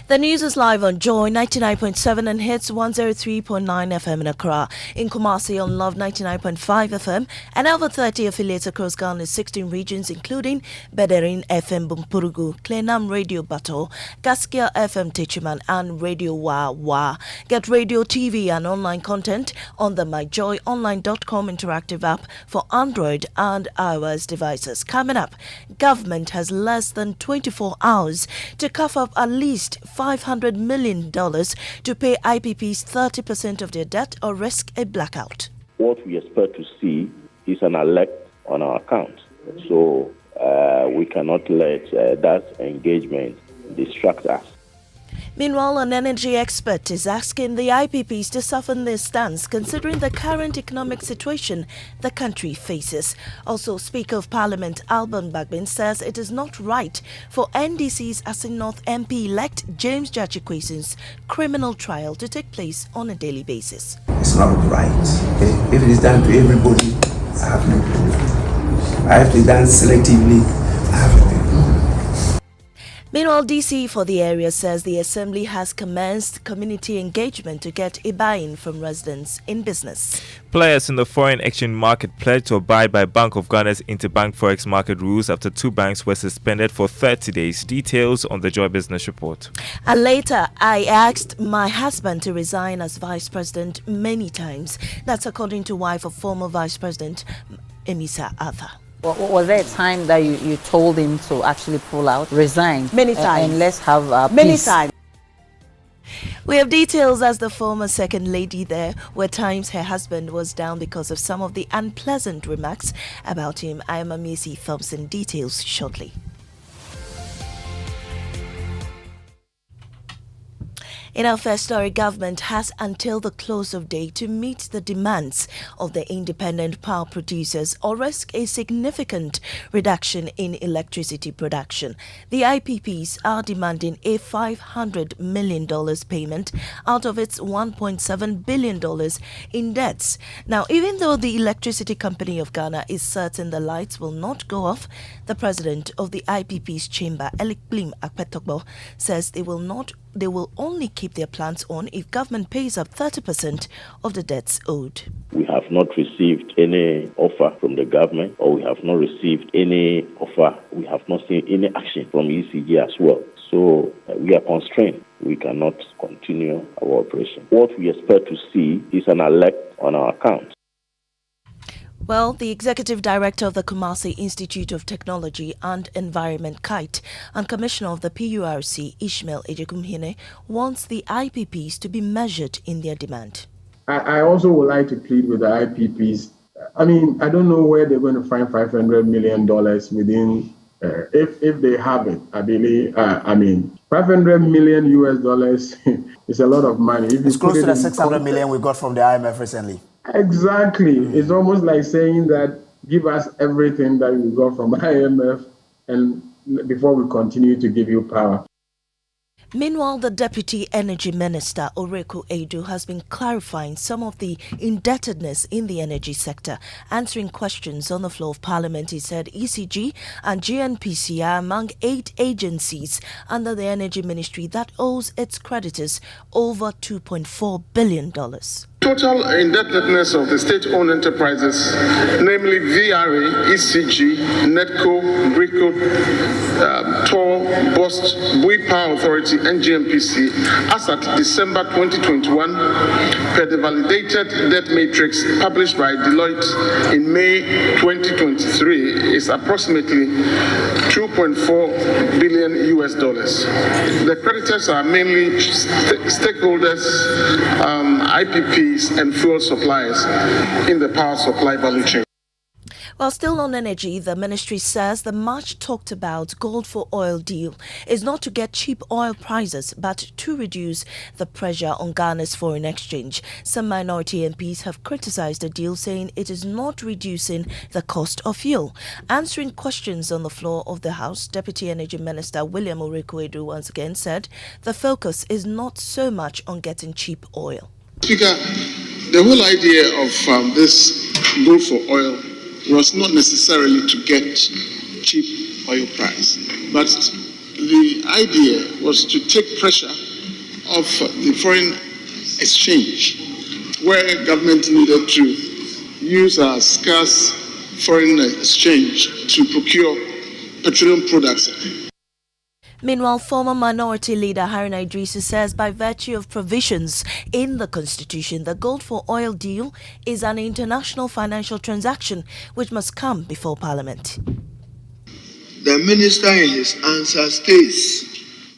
The news is live on Joy 99.7 and hits 103.9 FM in Accra, in Kumasi on Love 99.5 FM, and over 30 affiliates across Ghana's 16 regions, including Bederin FM Bumpurugu, Klenam Radio Bato, Gaskia FM Techiman, and Radio Wa Wa. Get radio, TV, and online content on the myjoyonline.com interactive app for Android and iOS devices. Coming up, government has less than 24 hours to cough up at least $500 million to pay IPPs 30% of their debt or risk a blackout. What we expect to see is an alert on our account. So we cannot let that engagement distract us. Meanwhile, an energy expert is asking the IPPs to soften their stance considering the current economic situation the country faces. Also, Speaker of Parliament Alban Bagbin says it is not right for NDC's Asin North MP-elect James Jachikwesin's criminal trial to take place on a daily basis. It's not right. If it is done to everybody, I have no problem. I have to be done selectively, I have no problem. Meanwhile, DC for the area says the Assembly has commenced community engagement to get a buy-in from residents in business. Players in the foreign exchange market pledged to abide by Bank of Ghana's interbank forex market rules after two banks were suspended for 30 days. Details on the Joy Business Report. And later, I asked my husband to resign as Vice President many times. That's according to wife of former Vice President Emisa Arthur. Was there a time that you told him to actually pull out, resign? Many times. And let's have many peace. times. We have details as the former second lady there, where times her husband was down because of some of the unpleasant remarks about him. I am Amisi Thompson. Details shortly. In our first story, government has until the close of day to meet the demands of the independent power producers or risk a significant reduction in electricity production. The IPPs are demanding a $500 million payment out of its $1.7 billion in debts. Now, even though the Electricity Company of Ghana is certain the lights will not go off, the president of the IPP's chamber, Elikplim Akpetokbo, says they will only keep their plants on if government pays up 30% of the debts owed. We have not received any offer from the government, or we have not received any offer. We have not seen any action from ECG as well. So we are constrained. We cannot continue our operation. What we expect to see is an alert on our account. Well, the Executive Director of the Kumasi Institute of Technology and Environment, KITE, and Commissioner of the PURC, Ishmael Ejekumhine, wants the IPPs to be measured in their demand. I also would like to plead with the IPPs. I mean, I don't know where they're going to find $500 million within, if they have it. I believe, $500 million is a lot of money. It's close to the $600 million we got from the IMF recently. Exactly. It's almost like saying that give us everything that we got from IMF and before we continue to give you power. Meanwhile, the Deputy Energy Minister, Oreku Edu, has been clarifying some of the indebtedness in the energy sector. Answering questions on the floor of Parliament, he said ECG and GNPC are among 8 agencies under the Energy Ministry that owes its creditors over $2.4 billion. Total indebtedness of the state-owned enterprises, namely VRA, ECG, NETCO, BRICO, TOR, BOST, Bui Power Authority, and GMPC, as at December 2021, per the validated debt matrix published by Deloitte in May 2023, is approximately $2.4 billion. The creditors are mainly stakeholders, IPPs, and fuel suppliers in the power supply value chain. While still on energy, the ministry says the much talked about gold for oil deal is not to get cheap oil prices, but to reduce the pressure on Ghana's foreign exchange. Some minority MPs have criticized the deal, saying it is not reducing the cost of fuel. Answering questions on the floor of the House, Deputy Energy Minister William Oreku Edu once again said the focus is not so much on getting cheap oil. Speaker, the whole idea of this gold for oil was not necessarily to get cheap oil price, but the idea was to take pressure off the foreign exchange, where government needed to use our scarce foreign exchange to procure petroleum products. Meanwhile, former Minority Leader Haruna Idrisu says by virtue of provisions in the Constitution, the gold for oil deal is an international financial transaction which must come before Parliament. The minister in his answer states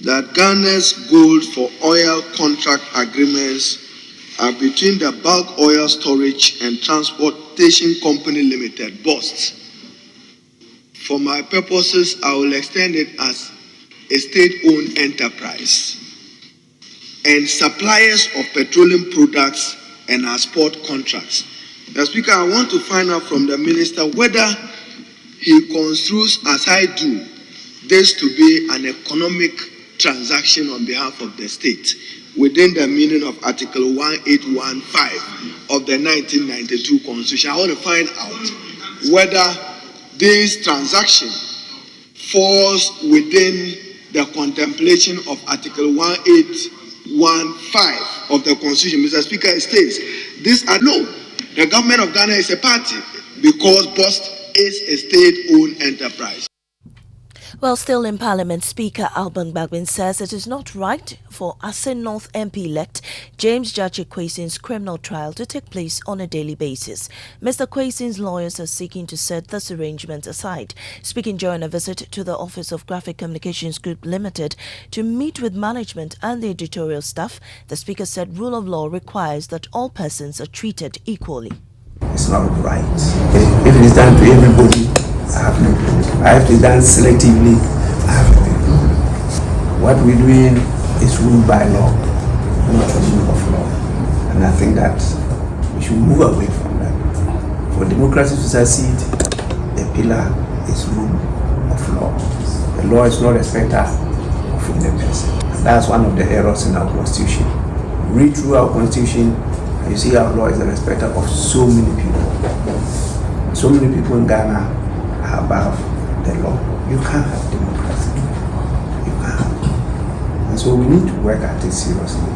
that Ghana's gold for oil contract agreements are between the Bulk Oil Storage and Transportation Company Limited, BOST. For my purposes, I will extend it as a state-owned enterprise and suppliers of petroleum products and export contracts. The Speaker, I want to find out from the minister whether he construes, as I do, this to be an economic transaction on behalf of the state within the meaning of Article 1815 of the 1992 Constitution. I want to find out whether this transaction falls within the contemplation of Article 1815 of the Constitution. Mr. Speaker, it states, the government of Ghana is a party because BOST is a state-owned enterprise. Well, still in Parliament, Speaker Alban Bagbin says it is not right for Asin North MP-elect James Gyakye Kwesine's criminal trial to take place on a daily basis. Mr. Kwesine's lawyers are seeking to set this arrangement aside. Speaking during a visit to the Office of Graphic Communications Group Limited to meet with management and the editorial staff, the Speaker said rule of law requires that all persons are treated equally. It's not right. If it is done to everybody, I have no problem. I have to be done selectively, I have no problem. What we're doing is ruled by law, not a rule of law. And I think that we should move away from that. For democracy to succeed, the pillar is rule of law. The law is not respected of any person. And that's one of the errors in our constitution. Read through our constitution, and you see our law is the respecter of so many people. So many people in Ghana are above the law. You can't have democracy. You can't. And so we need to work at it seriously.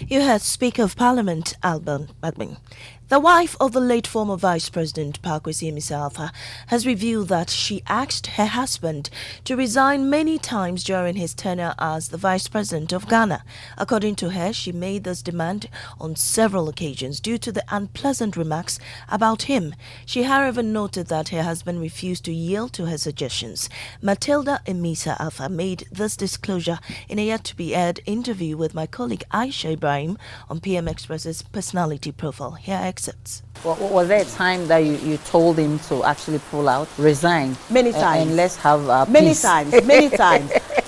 You heard Speaker of Parliament Alban Bagbin. The wife of the late former Vice President Pakwesi Amisa has revealed that she asked her husband to resign many times during his tenure as the Vice President of Ghana. According to her, she made this demand on several occasions due to the unpleasant remarks about him. She, however, noted that her husband refused to yield to her suggestions. Matilda Amisa Alpha made this disclosure in a yet-to-be-aired interview with my colleague Aisha Ibrahim on PM Express's personality profile. Here excerpts. Was there a time that you told him to actually pull out, resign? Many times. And let's have many peace. times.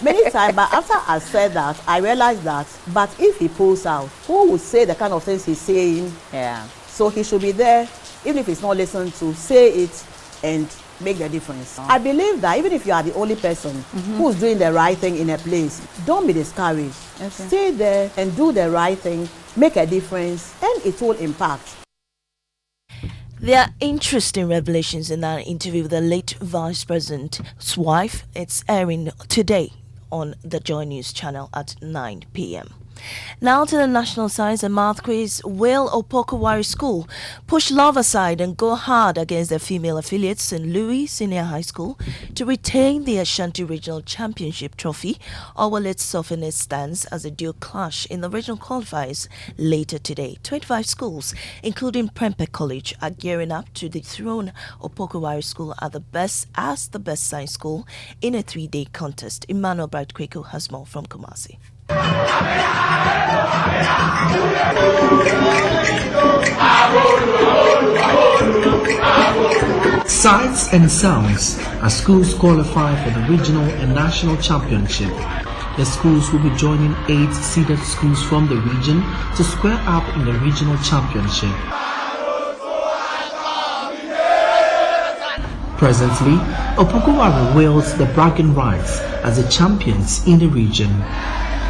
But after I said that, I realized that, but if he pulls out, who would say the kind of things he's saying? Yeah. So he should be there, even if he's not listened to, say it and make the difference. I believe that even if you are the only person who's doing the right thing in a place, don't be discouraged. Okay. Stay there and do the right thing, make a difference, and it will impact. There are interesting revelations in that interview with the late Vice President's wife. It's airing today on the Joy News channel at 9 p.m. Now to the National Science and Math Quiz. Will Opoku School push love aside and go hard against their female affiliates St. Louis Senior High School to retain the Ashanti Regional Championship trophy, or will it soften its stance as a dual clash in the regional qualifiers later today? 25 schools, including Prempeh College, are gearing up to dethrone Opoku School as the best science school in a 3-day contest. Emmanuel Bright Kweko has more from Kumasi. Sights and sounds as schools qualify for the regional and national championship. The schools will be joining 8 seeded schools from the region to square up in the regional championship. Presently, Opoku wields the bragging rights as the champions in the region.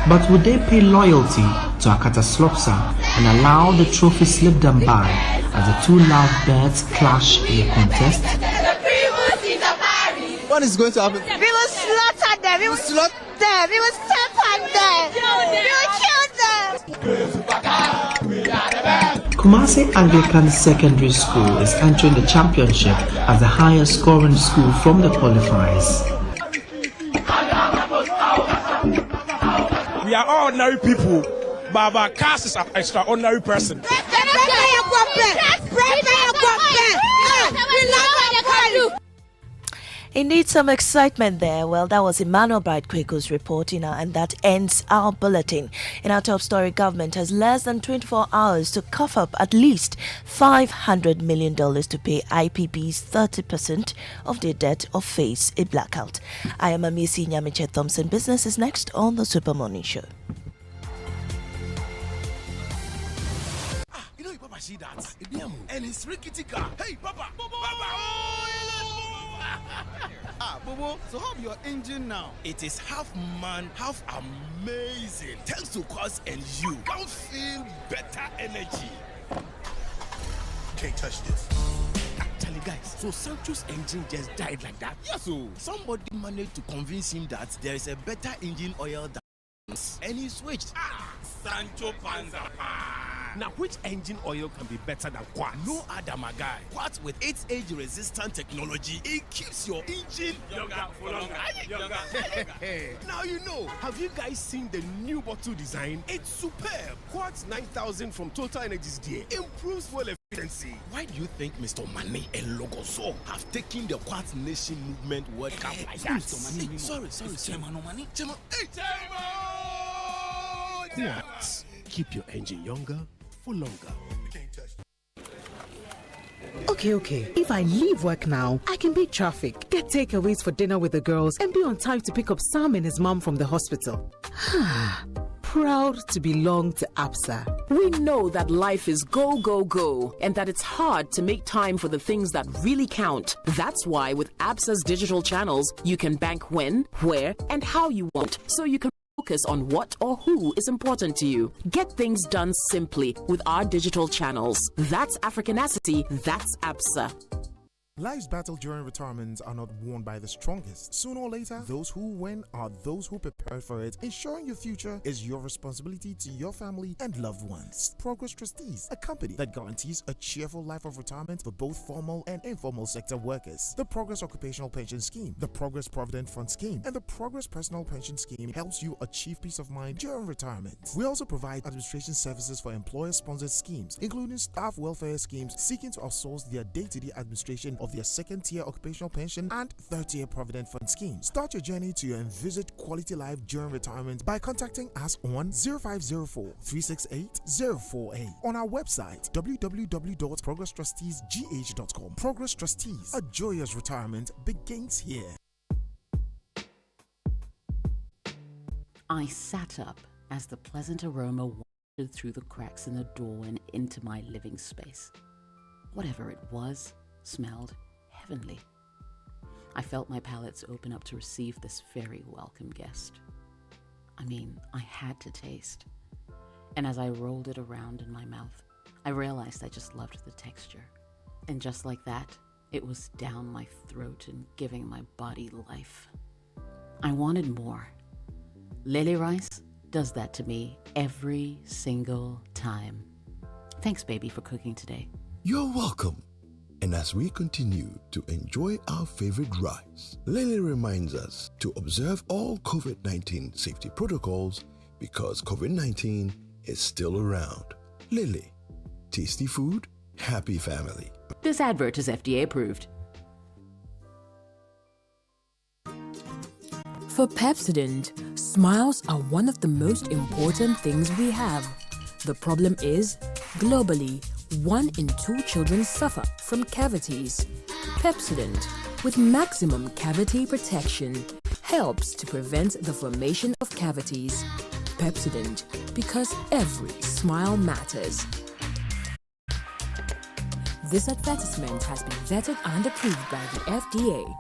But would they pay loyalty to Akata Slopsa and allow the trophy slip them by as the two lovebirds clash in a contest? What is going to happen? We will slaughter them. them. We will step on them. We will kill them. Kumasi Anglican Secondary School is entering the championship as the highest scoring school from the qualifiers. We are all ordinary people, but our caste is an extraordinary person. Indeed, some excitement there. Well, that was Emmanuel Bright Kwaku's reporting, and that ends our bulletin. In our top story, government has less than 24 hours to cough up at least $500 million to pay IPPs 30% of their debt or face a blackout. I am Amisi Nyamiche Thompson. Business is next on the Super Morning Show. You know, Papa, see that? And it's rickety car. Hey, Papa! Papa! Bobo, so how your engine now? It is half man, half amazing. Thanks to Quartz and you can feel better energy. Can't touch this. Actually, guys, so Sancho's engine just died like that. Yes, so somebody managed to convince him that there is a better engine oil than, and he switched. Sancho Panza. Now, which engine oil can be better than Quartz? No other, my guy. Quartz with its age-resistant technology, it keeps your engine younger for longer. Now you know. Have you guys seen the new bottle design? It's superb. Quartz 9000 from Total Energies there improves fuel efficiency. Why do you think Mr. Mane and Logoso have taken the Quartz Nation movement World Cup like that? Hey, sorry. Chairman Omani. Chairman. Hey, Chairman! Quartz. Keep your engine younger for longer. Okay. If I leave work now, I can beat traffic, get takeaways for dinner with the girls, and be on time to pick up Sam and his mom from the hospital. Proud to belong to ABSA. We know that life is go, go, go, and that it's hard to make time for the things that really count. That's why with ABSA's digital channels, you can bank when, where, and how you want, so you can focus on what or who is important to you. Get things done simply with our digital channels. That's Africanacity, that's ABSA. Life's battle during retirement are not won by the strongest. Sooner or later, those who win are those who prepare for it. Ensuring your future is your responsibility to your family and loved ones. Progress Trustees, a company that guarantees a cheerful life of retirement for both formal and informal sector workers. The Progress Occupational Pension Scheme, the Progress Provident Fund Scheme, and the Progress Personal Pension Scheme helps you achieve peace of mind during retirement. We also provide administration services for employer-sponsored schemes, including staff welfare schemes seeking to outsource their day-to-day administration of their second-tier occupational pension and third-tier provident fund schemes. Start your journey to your envisaged quality life during retirement by contacting us on 0504-368-048 on our website www.progresstrusteesgh.com. Progress Trustees, a joyous retirement begins here. I sat up as the pleasant aroma wandered through the cracks in the door and into my living space. Whatever it was, smelled heavenly. I felt my palates open up to receive this very welcome guest. I mean, I had to taste. And as I rolled it around in my mouth, I realized I just loved the texture. And just like that, it was down my throat and giving my body life. I wanted more. Lily Rice does that to me every single time. Thanks, baby, for cooking today. You're welcome. And as we continue to enjoy our favorite rice, Lily reminds us to observe all COVID-19 safety protocols because COVID-19 is still around. Lily, tasty food, happy family. This advert is FDA approved. For Pepsodent, smiles are one of the most important things we have. The problem is, globally, 1 in 2 children suffer from cavities. Pepsodent, with maximum cavity protection, helps to prevent the formation of cavities. Pepsodent, because every smile matters. This advertisement has been vetted and approved by the FDA.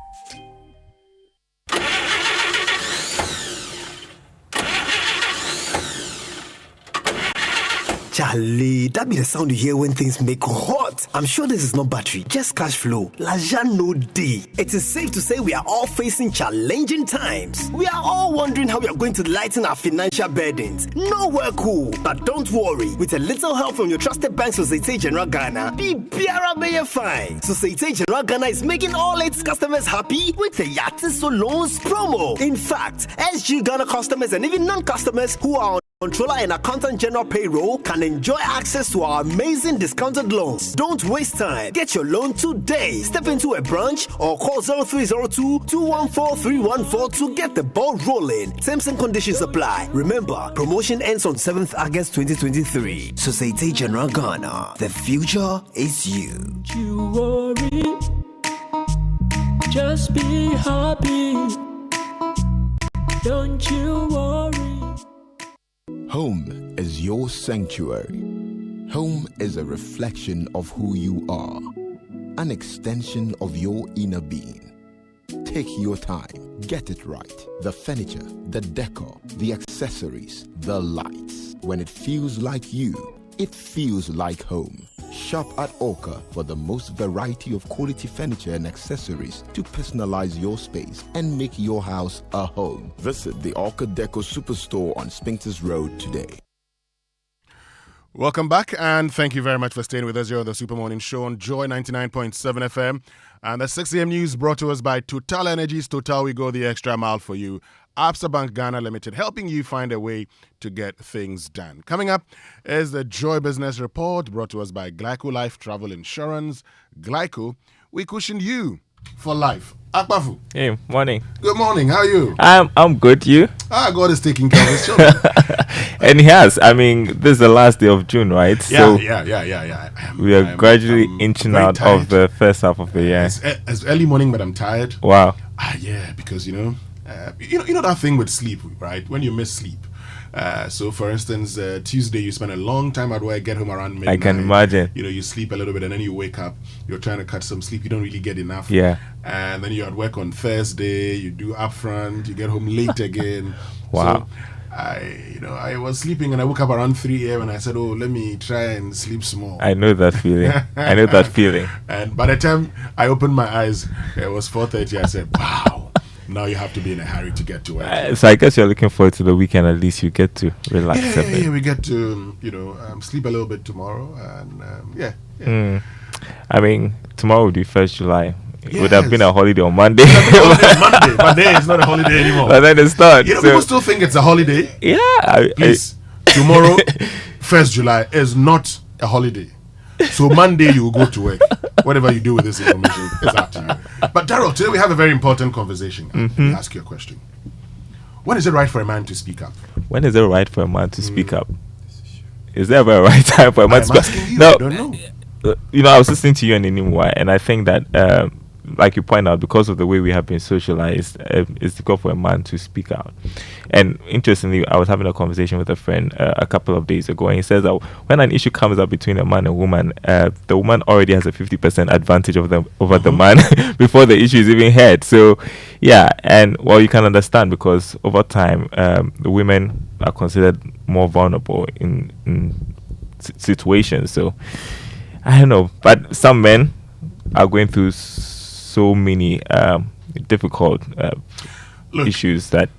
Charlie, that be the sound you hear when things make hot. I'm sure this is not battery, just cash flow. Laja no D. It is safe to say we are all facing challenging times. We are all wondering how we are going to lighten our financial burdens. Nowhere cool, but don't worry. With a little help from your trusted bank, Societe Generale Ghana, be Biara Mayor fine. Societe Generale Ghana is making all its customers happy with the Yatiso Loans promo. In fact, SG Ghana customers and even non-customers who are on Controller and Accountant General payroll can enjoy access to our amazing discounted loans. Don't waste time. Get your loan today. Step into a branch or call 0302-214-314 to get the ball rolling. Terms and conditions apply. Remember, promotion ends on 7th August 2023. Societe Generale Ghana. The future is you. You worry. Just be happy. Don't you worry. Home is your sanctuary. Home is a reflection of who you are, an extension of your inner being. Take your time, get it right. The furniture, the decor, the accessories, the lights. When it feels like you, it feels like home. Shop at Orca for the most variety of quality furniture and accessories to personalize your space and make your house a home. Visit the Orca Deco Superstore on Spinks Road today. Welcome back, and thank you very much for staying with us here on the Super Morning Show on Joy 99.7 FM. And the 6 a.m. news brought to us by Total Energies. Total, we go the extra mile for you. Absa Bank Ghana Limited, helping you find a way to get things done. Coming up is the Joy Business Report brought to us by Glyco Life Travel Insurance. Glyco, we cushion you for life. Akbafu. Hey, morning. Good morning. How are you? I'm good. You? God is taking care of his children. And he has. I mean, this is the last day of June, right? Yeah. We are gradually inching out of the first half of the year. It's early morning, but I'm tired. Wow. Yeah, because you know that thing with sleep, right? When you miss sleep. So, for instance, Tuesday you spend a long time at work, get home around midnight. I can imagine. You sleep a little bit and then you wake up. You're trying to cut some sleep. You don't really get enough. Yeah. And then you're at work on Thursday. You do upfront. You get home late again. Wow. So, I was sleeping and I woke up around 3 a.m. and I said, let me try and sleep small. I know that feeling. And by the time I opened my eyes, it was 4:30. I said, wow. Now you have to be in a hurry to get to work. So I guess you're looking forward to the weekend. At least you get to relax a bit. Yeah, we get to, sleep a little bit tomorrow. And, I mean, tomorrow would be 1st July. It would have been a holiday on Monday. Monday is not a holiday anymore. But then it's not. People still think it's a holiday. Yeah. Please, tomorrow, 1st July, is not a holiday. So Monday you will go to work. Whatever you do with this information is up to you. But Darryl, today we have a very important conversation. Let me ask you a question. When is it right for a man to speak up? When is it right for a man to speak up? Is there ever a right time for a man to speak up? No, I don't know. I was listening to you on Inimwa, and I think that like you point out, because of the way we have been socialized, it's difficult for a man to speak out. And interestingly, I was having a conversation with a friend a couple of days ago, and he says that when an issue comes up between a man and a woman, the woman already has a 50% advantage over the man before the issue is even heard. So, yeah, and you can understand, because over time, the women are considered more vulnerable in situations. So, I don't know, but some men are going through so many difficult issues that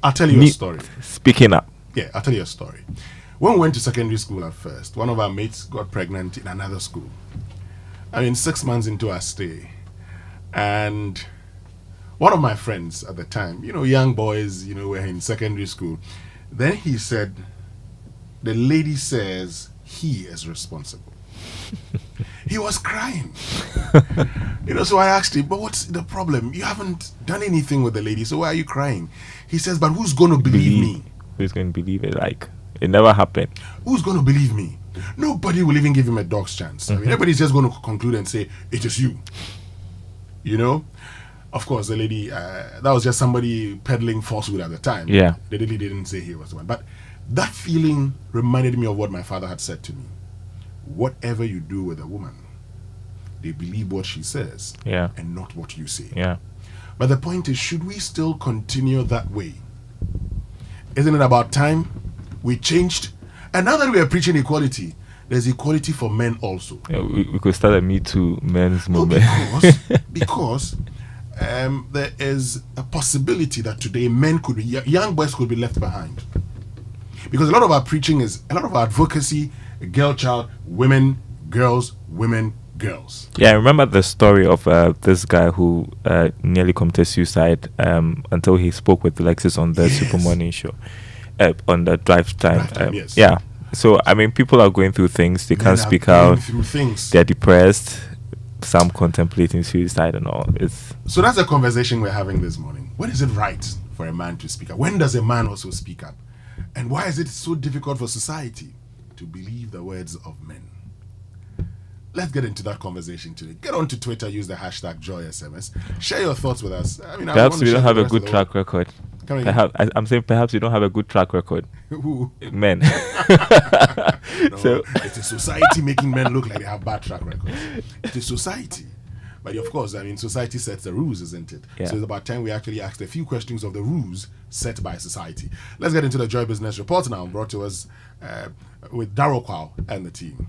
I'll tell you a story. Speaking up. Yeah, I'll tell you a story. When we went to secondary school at first, one of our mates got pregnant in another school. 6 months into our stay. And one of my friends at the time, young boys, were in secondary school. Then he said, the lady says he is responsible. He was crying. So I asked him, but what's the problem? You haven't done anything with the lady, so why are you crying? He says, but who's going to believe me? Who's going to believe it? Like, it never happened. Who's going to believe me? Nobody will even give him a dog's chance. Everybody's just going to conclude and say, it is you. Of course, the lady, that was just somebody peddling falsehood at the time. Yeah. The lady didn't say he was the one. But that feeling reminded me of what my father had said to me. Whatever you do with a woman, they believe what she says and not what you say. Yeah. But the point is, should we still continue that way? Isn't it about time we changed And now that we are preaching equality, there's equality for men also. Yeah, we could start a Me Too men's movement. Because there is a possibility that today young boys could be left behind. Because a lot of our preaching is, a lot of our advocacy, girl child, women, girls, women, girls. Yeah, I remember the story of this guy who nearly committed suicide until he spoke with Lexus on the Super Morning Show, on the drive time. Yes. Yeah. So, I mean, people are going through things. They can't speak out. They're depressed. Some contemplating suicide and all. So that's a conversation we're having this morning. When is it right for a man to speak up? When does a man also speak up? And why is it so difficult for society to believe the words of men? Let's get into that conversation today. Get onto Twitter, use the hashtag JoySMS. Share your thoughts with us. I mean, perhaps we don't have a good track record. I'm saying perhaps you don't have a good track record. Who? Men. No, So it's a society making men look like they have bad track records. It is society. But of course, I mean, society sets the rules, isn't it? Yeah. So it's about time we actually asked a few questions of the rules set by society. Let's get into the Joy Business Report now, brought to us with Darryl Kwao and the team.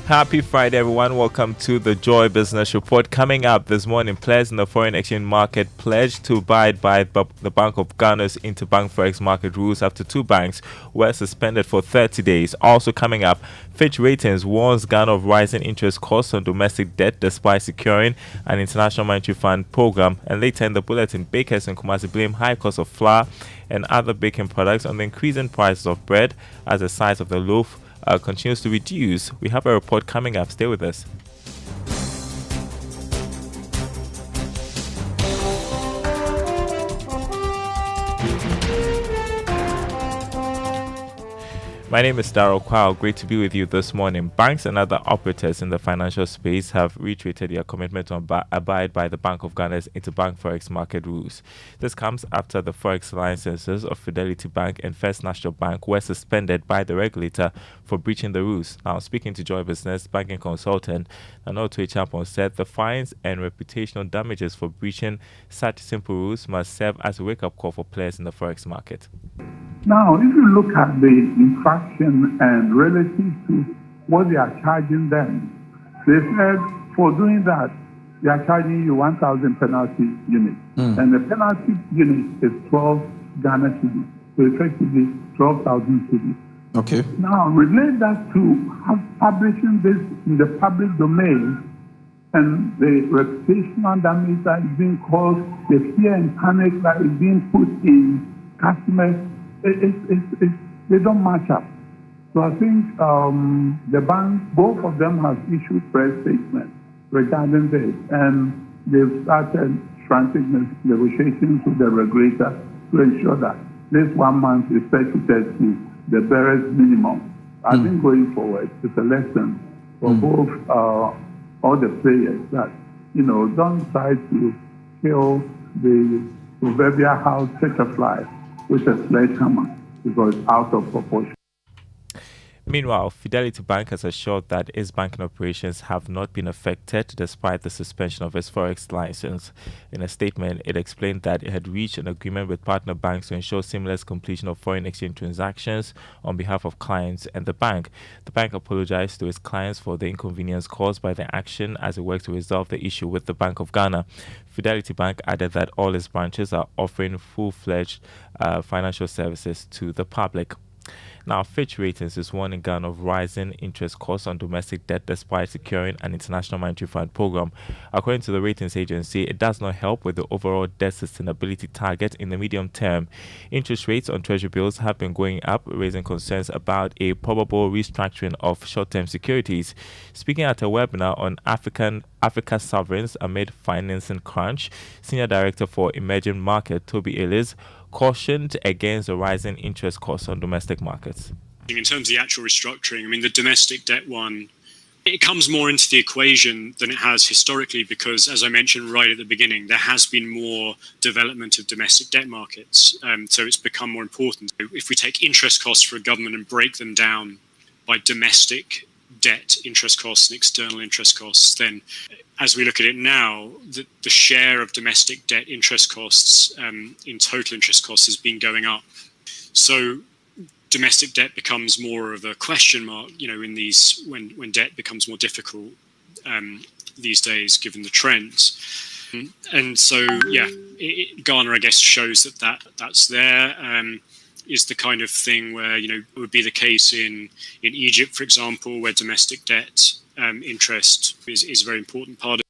Happy Friday, everyone. Welcome to the Joy Business Report. Coming up this morning, players in the foreign exchange market pledged to abide by the Bank of Ghana's interbank forex market rules after two banks were suspended for 30 days. Also coming up, Fitch Ratings warns Ghana of rising interest costs on domestic debt despite securing an International Monetary Fund program. And later in the bulletin, bakers in Kumasi blame high cost of flour and other baking products on the increasing prices of bread as the size of the loaf continues to reduce. We have a report coming up. Stay with us. My name is Darryl Kwao. Great to be with you this morning. Banks and other operators in the financial space have reiterated their commitment to abide by the Bank of Ghana's interbank forex market rules. This comes after the forex licenses of Fidelity Bank and First National Bank were suspended by the regulator for breaching the rules. Now, speaking to Joy Business, banking consultant Nanoto Champon said the fines and reputational damages for breaching such simple rules must serve as a wake-up call for players in the forex market. Now, if you look at the infraction and relative to what they are charging them, they said for doing that, they are charging you 1,000 penalty units. And the penalty unit is 12 Ghana cedis. So effectively 12,000 cedis. Okay. Now, relate that to publishing this in the public domain and the reputational damage that is being caused, the fear and panic that is being put in customers. They don't match up. So I think the bank, both of them have issued press statements regarding this, and they've started frantic negotiations with the regulator to ensure that this 1 month is statuted to the barest minimum. I think going forward, it's a lesson for both all the players that, don't try to kill the proverbial house butterfly with a sledgehammer because it's out of proportion. Meanwhile, Fidelity Bank has assured that its banking operations have not been affected despite the suspension of its forex license. In a statement, it explained that it had reached an agreement with partner banks to ensure seamless completion of foreign exchange transactions on behalf of clients and the bank. The bank apologized to its clients for the inconvenience caused by the action as it works to resolve the issue with the Bank of Ghana. Fidelity Bank added that all its branches are offering full-fledged financial services to the public. Now, Fitch Ratings is warning Ghana of rising interest costs on domestic debt despite securing an International Monetary Fund program. According to the ratings agency, it does not help with the overall debt sustainability target in the medium term. Interest rates on treasury bills have been going up, raising concerns about a probable restructuring of short-term securities. Speaking at a webinar on Africa sovereigns amid financing crunch, Senior Director for Emerging Market Toby Ellis cautioned against the rising interest costs on domestic markets. In terms of the actual restructuring, I mean, the domestic debt one, it comes more into the equation than it has historically because, as I mentioned right at the beginning, there has been more development of domestic debt markets. So it's become more important. If we take interest costs for a government and break them down by domestic debt interest costs and external interest costs, then as we look at it now, the share of domestic debt interest costs in total interest costs has been going up. So domestic debt becomes more of a question mark, in these when debt becomes more difficult these days, given the trends. And so, Ghana, I guess, shows that's there. Is the kind of thing where, it would be the case in Egypt, for example, where domestic debt interest is a very important part of.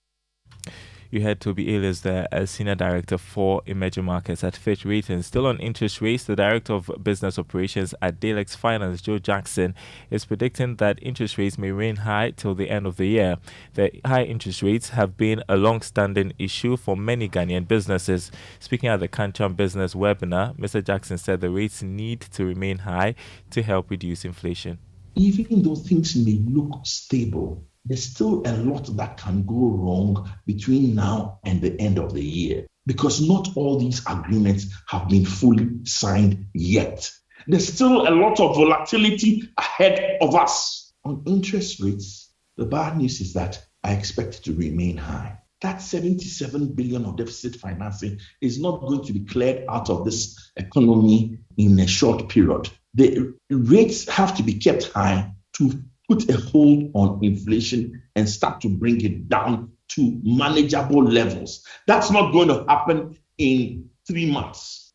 You heard Toby Elias there as Senior Director for Emerging Markets at Fitch Ratings. Still on interest rates, the Director of Business Operations at Dalex Finance, Joe Jackson, is predicting that interest rates may remain high till the end of the year. The high interest rates have been a long-standing issue for many Ghanaian businesses. Speaking at the Kancham Business webinar, Mr. Jackson said the rates need to remain high to help reduce inflation. Even though things may look stable, there's still a lot that can go wrong between now and the end of the year, because not all these agreements have been fully signed yet. There's still a lot of volatility ahead of us. On interest rates, the bad news is that I expect it to remain high. That 77 billion of deficit financing is not going to be cleared out of this economy in a short period. The rates have to be kept high to put a hold on inflation and start to bring it down to manageable levels. That's not going to happen in 3 months.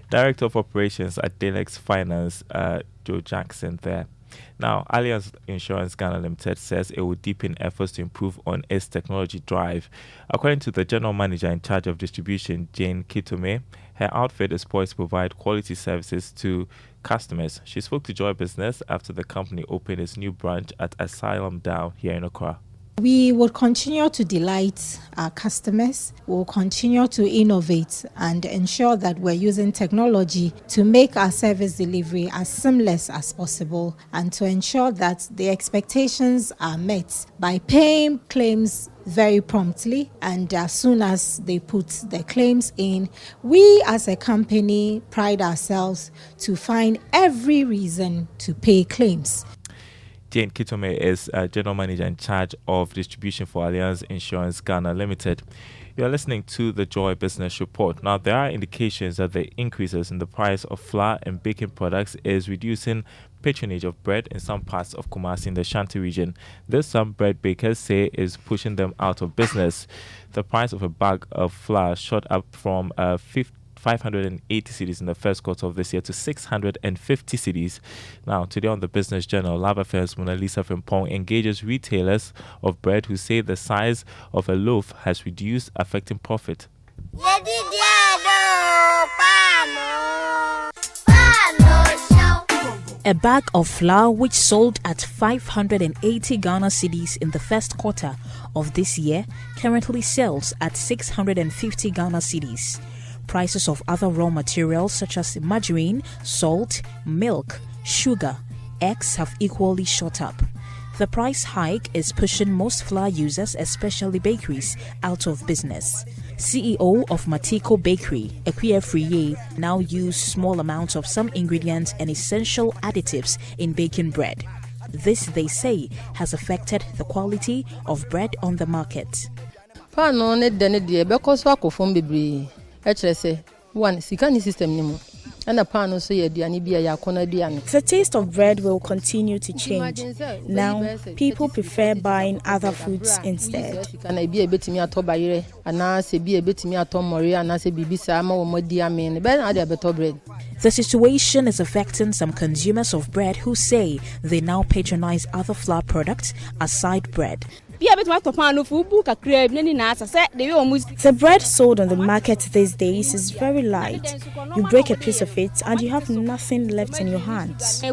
Director of Operations at Dalex Finance, Joe Jackson there. Now, Allianz Insurance Ghana Limited says it will deepen efforts to improve on its technology drive. According to the General Manager in charge of distribution, Jane Kitome, her outfit is poised to provide quality services to customers. She spoke to Joy Business after the company opened its new branch at Asylum Down here in Accra. We will continue to delight our customers. We'll continue to innovate and ensure that we're using technology to make our service delivery as seamless as possible and to ensure that the expectations are met by paying claims very promptly and as soon as they put the claims in. We as a company pride ourselves to find every reason to pay claims. Jane Kitome is General Manager in charge of distribution for Allianz Insurance Ghana Limited. You are listening to the Joy Business Report. Now, there are indications that the increases in the price of flour and baking products is reducing patronage of bread in some parts of Kumasi in the Shanti region. This, some bread bakers say, is pushing them out of business. The price of a bag of flour shot up from 580 cedis in the first quarter of this year to 650 cedis. Now, today on the Business Journal, Love Affairs Mona Lisa Frimpong engages retailers of bread who say the size of a loaf has reduced, affecting profit. A bag of flour which sold at 580 Ghana cedis in the first quarter of this year currently sells at 650 Ghana cedis. Prices of other raw materials such as margarine, salt, milk, sugar, eggs have equally shot up. The price hike is pushing most flour users, especially bakeries, out of business. CEO of Matiko Bakery, Equia Friye, now use small amounts of some ingredients and essential additives in baking bread. This, they say, has affected the quality of bread on the market. The taste of bread will continue to change. Now, people prefer buying other foods instead. The situation is affecting some consumers of bread who say they now patronize other flour products aside bread. The bread sold on the market these days is very light. You break a piece of it and you have nothing left in your hands.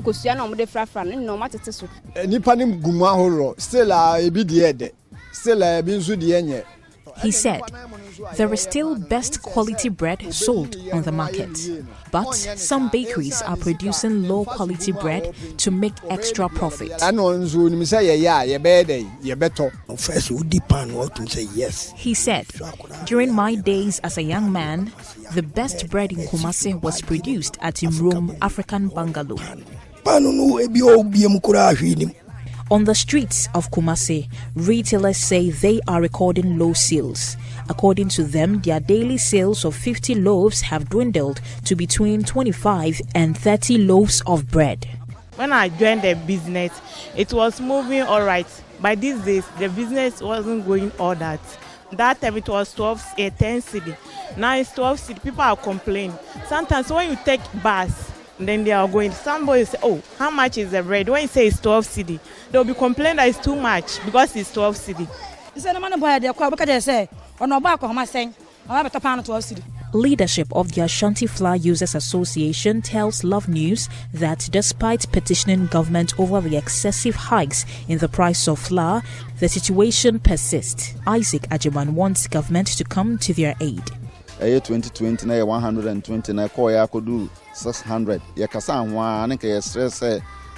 He said, there is still best quality bread sold on the market, but some bakeries are producing low quality bread to make extra profit. He said, during my days as a young man, the best bread in Kumasi was produced at Imrum African Bungalow. On the streets of Kumasi, retailers say they are recording low sales. According to them, their daily sales of 50 loaves have dwindled to between 25 and 30 loaves of bread. When I joined the business, it was moving all right. By these days, the business wasn't going all that. That time it was 10 cedi. Now it's 12 cedi. People are complaining. Sometimes when you take bus, then they are going. Somebody say, "Oh, how much is the bread?" When you say it's 12 cedi, they'll be complaining that it's too much because it's 12 cedi. Leadership of the Ashanti Flour Users Association tells Love News that despite petitioning government over the excessive hikes in the price of flour, the situation persists. Isaac Ajiman wants government to come to their aid. 2020 na 120 na ko ya kodu 600 ya kasa anwa ne ka stress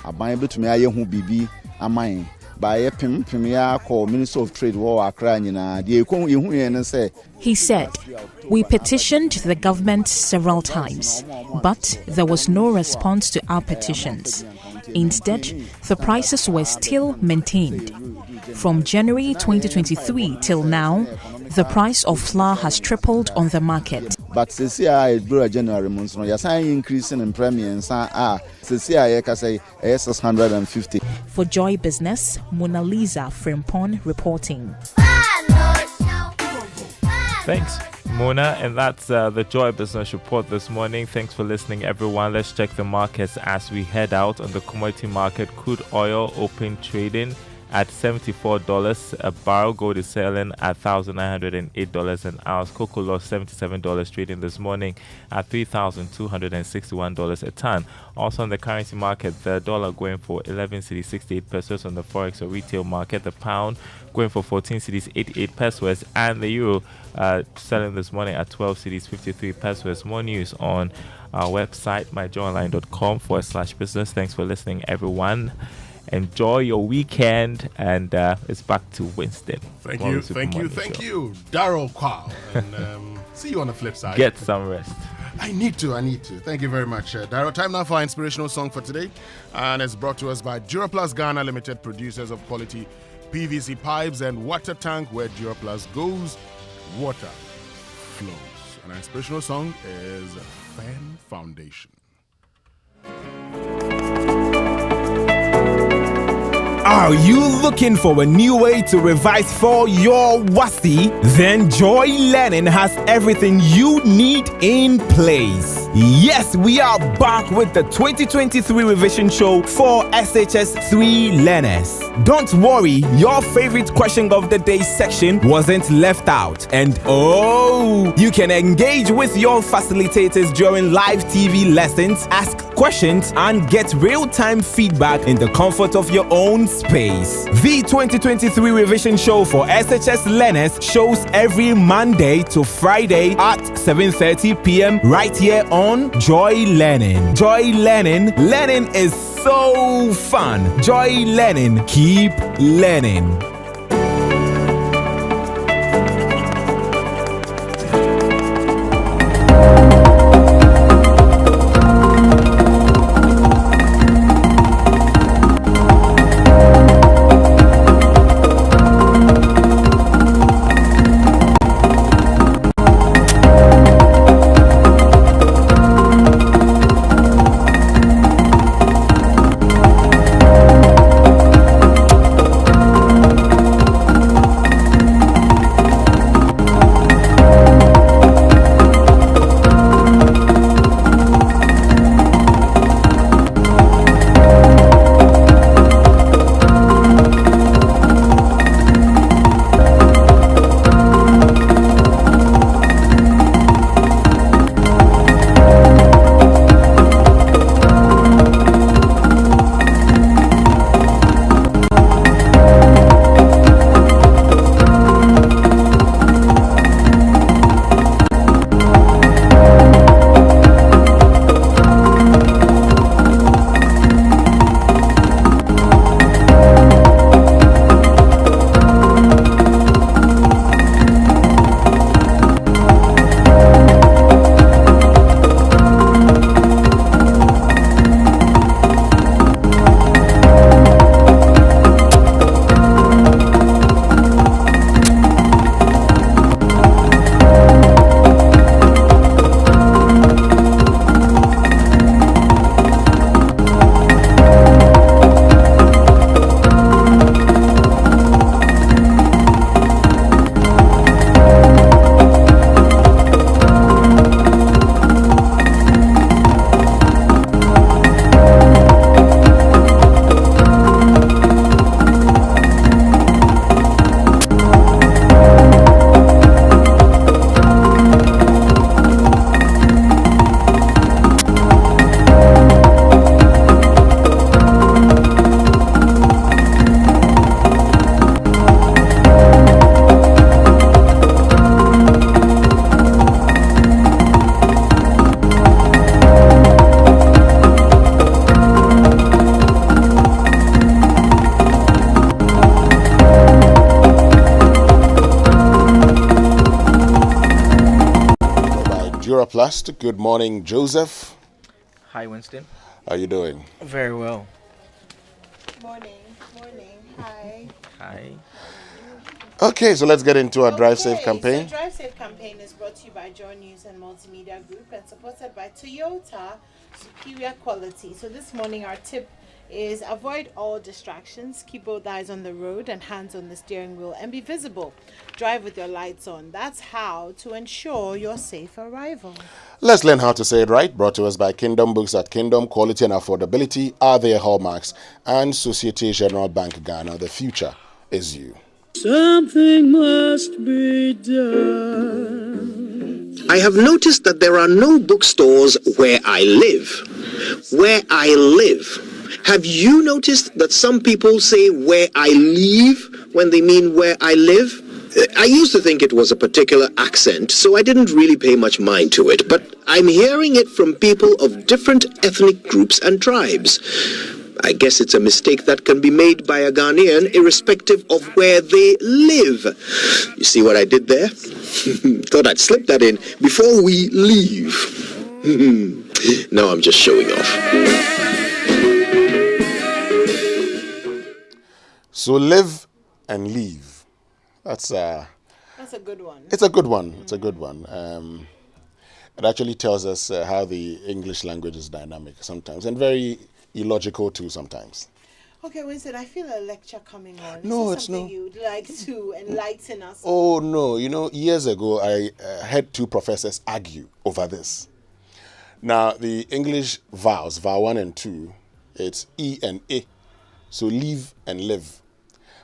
aban betumi aye hu bibi aman ba ye pim ya ko Minister of Trade wo Accra nyina de ekon ye hu ye ne say. He said, "We petitioned the government several times, but there was no response to our petitions. Instead, the prices were still maintained. From January 2023 till now, the price of flour has tripled on the market." But CCI January months no yasan increasing in premiums CCI ka say 650. For Joy Business, Mona Lisa Frimpon reporting. Thanks, Mona, and that's the Joy Business Report this morning. Thanks for listening, everyone. Let's check the markets as we head out on the commodity market. Crude oil open trading at $74 a barrel. Gold is selling at $1,908 an ounce. Cocoa lost $77 trading this morning at $3,261 a ton. Also on the currency market, the dollar going for 11 cedis 68 pesos on the forex or retail market. The pound going for 14 cedis 88 pesos, and the euro selling this morning at 12 cedis 53 pesos. More news on our website myjoyonline.com/business. Thanks for listening, everyone. Enjoy your weekend, and it's back to Winston. Thank you. Daryl Kwao. And see you on the flip side. Get some rest. I need to. Thank you very much, Daryl. Time now for our inspirational song for today. And it's brought to us by Duraplus Ghana Limited, producers of quality PVC pipes and water tank. Where Duraplus goes, water flows. And our inspirational song is Fan Foundation. Are you looking for a new way to revise for your WASI? Then Joy Learning has everything you need in place. Yes, we are back with the 2023 revision show for SHS 3 learners. Don't worry, your favorite question of the day section wasn't left out. And you can engage with your facilitators during live TV lessons, ask questions, and get real-time feedback in the comfort of your own space. The 2023 revision show for SHS learners shows every Monday to Friday at 7:30 p.m. right here on Joy Learning. Joy Learning. Learning is so fun. Joy Learning. Keep learning. Plus. Good morning, Joseph. Hi, Winston. How are you doing? Very well. Morning. Hi. Hi. Okay, so let's get into our Drive Safe campaign. So Drive Safe campaign is brought to you by Joy News and Multimedia Group and supported by Toyota Superior Quality. So this morning our tip is avoid all distractions, keep both eyes on the road and hands on the steering wheel, and be visible. Drive with your lights on. That's how to ensure your safe arrival. Let's learn how to say it right. Brought to us by Kingdom Books at Kingdom. Quality and affordability are their hallmarks. And Societe Generale Bank Ghana. The future is you. Something must be done. I have noticed that there are no bookstores where I live. Where I live. Have you noticed that some people say where I live when they mean where I live? I used to think it was a particular accent, so I didn't really pay much mind to it, but I'm hearing it from people of different ethnic groups and tribes. I guess it's a mistake that can be made by a Ghanaian irrespective of where they live. You see what I did there? Thought I'd slip that in before we leave. Now I'm just showing off. So live and leave. That's a good one. It's a good one. It's a good one. It actually tells us how the English language is dynamic sometimes and very illogical too sometimes. Okay, Winston, I feel a lecture coming on. No, Is it's something no. you'd like to enlighten us? Oh no, years ago I had two professors argue over this. Now the English vowels, vowel 1 and 2, it's E and A. So leave and live.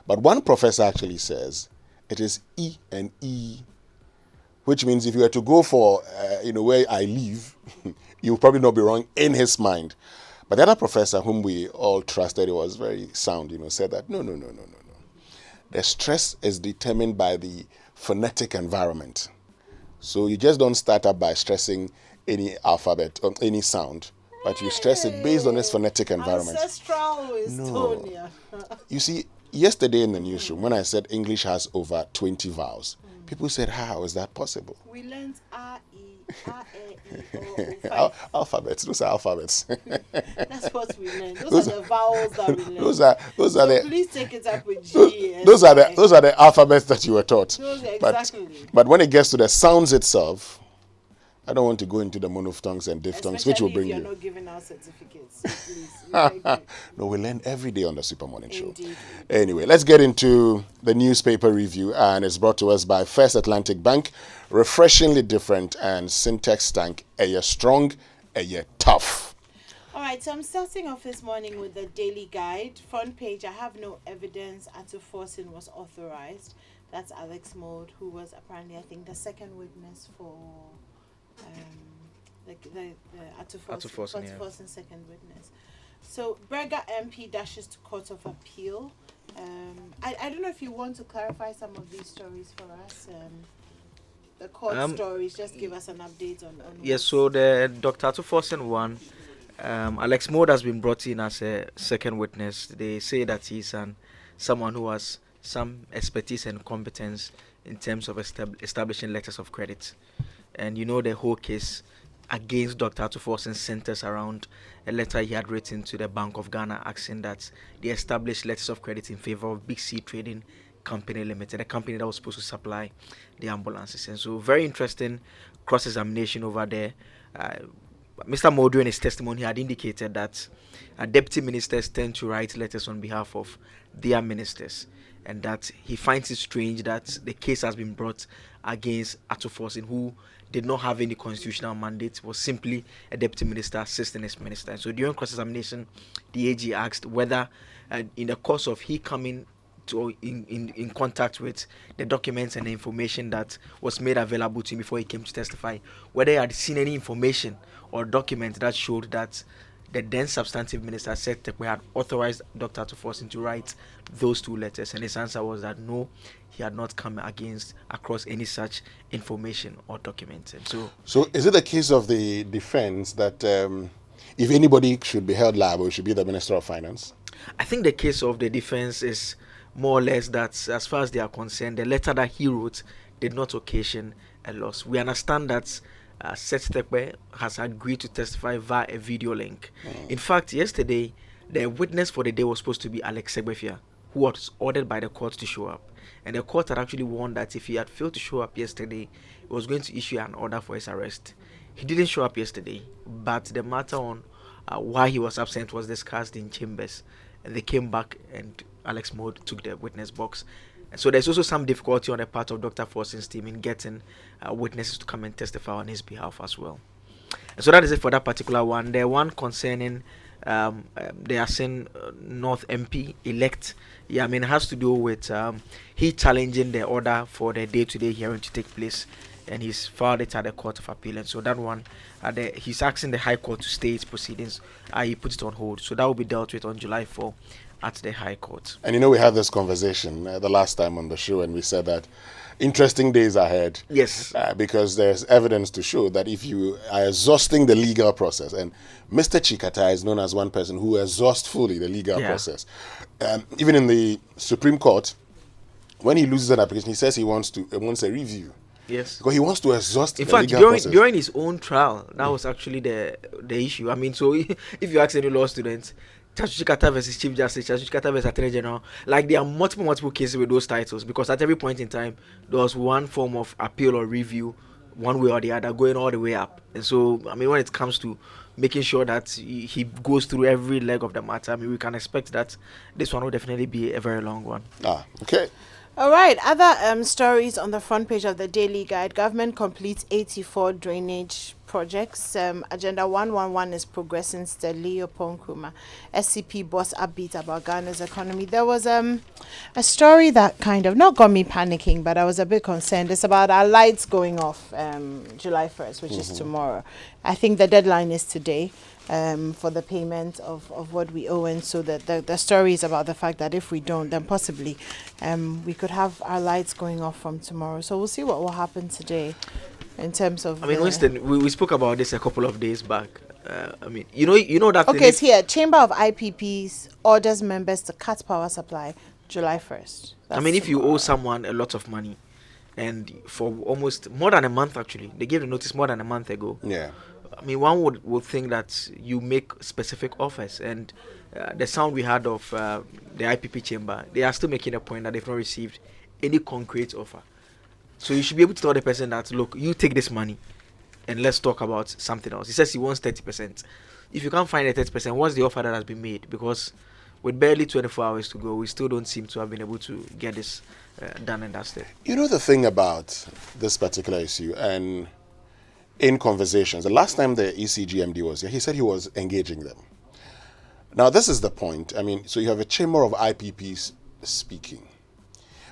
But one professor actually says it is E and E, which means if you were to go for, where I live, you'll probably not be wrong in his mind. But the other professor, whom we all trusted, it was very sound, said that no. The stress is determined by the phonetic environment. So you just don't start up by stressing any alphabet or any sound, but you stress it based on its phonetic environment. Ancestral Estonia. You see, yesterday in the newsroom, when I said English has over 20 vowels, people said, how is that possible? We learned A, E, O. Alphabets. Those are alphabets. That's what we learned. Those are the vowels that we learned. Those are the. Please take it up with G. Those are the alphabets that you were taught. Exactly. But when it gets to the sounds itself, I don't want to go into the monophthongs and diphthongs, which will bring you. You're not giving out certificates, so please. No, we learn every day on the Super Morning Show. Indeed. Anyway, let's get into the newspaper review, and it's brought to us by First Atlantic Bank. Refreshingly different, and Syntex Tank, a year strong, a year tough. All right, so I'm starting off this morning with the Daily Guide. Front page, I have no evidence Ato Forson was authorized. That's Alex Mode, who was apparently, I think, the second witness for the Ato Forson second witness. So Berger MP dashes to Court of Appeal. I don't know if you want to clarify some of these stories for us. The court stories, just give us an update on Yes, so the Dr. Ato Forson one, Alex Mode has been brought in as a second witness. They say that he's someone who has some expertise and competence in terms of establishing letters of credit. And the whole case against Dr. Ato Forson centers around a letter he had written to the Bank of Ghana asking that they establish letters of credit in favor of Big C Trading Company Limited, a company that was supposed to supply the ambulances. And so very interesting cross-examination over there. Mr. Modu in his testimony had indicated that deputy ministers tend to write letters on behalf of their ministers, and that he finds it strange that the case has been brought against Ato Forson, who did not have any constitutional mandate, was simply a deputy minister assisting his minister. And so during cross-examination, the AG asked whether in the course of he coming to in contact with the documents and the information that was made available to him before he came to testify, whether he had seen any information or document that showed that the then substantive minister said that we had authorized Dr. Ato Forson to write those two letters, and his answer was that no, he had not come across any such information or document. And so is it a case of the defense that if anybody should be held liable, it should be the Minister of Finance? I think the case of the defense is more or less that, as far as they are concerned, the letter that he wrote did not occasion a loss. We understand that Seth Tekpe has agreed to testify via a video link. In fact, yesterday, the witness for the day was supposed to be Alex Segbefia, who was ordered by the court to show up. And the court had actually warned that if he had failed to show up yesterday, it was going to issue an order for his arrest. He didn't show up yesterday, but the matter on why he was absent was discussed in chambers. And they came back and Alex Mode took the witness box. So there's also some difficulty on the part of Dr. Forson's team in getting witnesses to come and testify on his behalf as well. And so that is it for that particular one. The one concerning the Asin North MP elect, yeah, I mean, it has to do with he challenging the order for the day-to-day hearing to take place, and he's filed it at the Court of Appeal. And so that one, he's asking the High Court to stay its proceedings. He put it on hold. So that will be dealt with on July 4 at the High Court. And we had this conversation the last time on the show, and we said that interesting days ahead. Yes. Because there's evidence to show that if you are exhausting the legal process, and Mr. Chikata is known as one person who exhausts fully the legal process. Even in the Supreme Court, when he loses an application, he says he wants a review. Yes. Because he wants to exhaust in the fact, legal process. during his own trial, that was actually the issue. I mean, so if you ask any law students, Charles Chikata versus Chief Justice, Charles Chikata versus Attorney General, like there are multiple cases with those titles, because at every point in time there was one form of appeal or review, one way or the other, going all the way up. And so, I mean, when it comes to making sure that he goes through every leg of the matter, I mean, we can expect that this one will definitely be a very long one. Okay. All right, other stories on the front page of the Daily Guide. Government completes 84 drainage projects. Agenda 111 is progressing steadily. Upon Nkrumah, SCP boss upbeat about Ghana's economy. There was a story that kind of not got me panicking, but I was a bit concerned. It's about our lights going off July 1st, which is tomorrow. I think the deadline is today. For the payment of what we owe, and so the story is about the fact that if we don't, then possibly we could have our lights going off from tomorrow. So we'll see what will happen today in terms of. I mean, Winston, we spoke about this a couple of days back. I mean, you know that. Okay, it's here. Chamber of IPPs orders members to cut power supply July 1st. I mean, if you owe someone a lot of money, and for almost more than a month, actually, they gave the notice more than a month ago. Yeah. I mean, one would think that you make specific offers, and the sound we had of the IPP chamber, they are still making a point that they've not received any concrete offer. So you should be able to tell the person that, look, you take this money and let's talk about something else. He says he wants 30%. If you can't find a 30%, what's the offer that has been made? Because with barely 24 hours to go, we still don't seem to have been able to get this done and dusted. You know the thing about this particular issue, and in conversations, the last time the ECG MD was here, he said he was engaging them. Now, this is the point. I mean, so you have a chamber of IPPs speaking,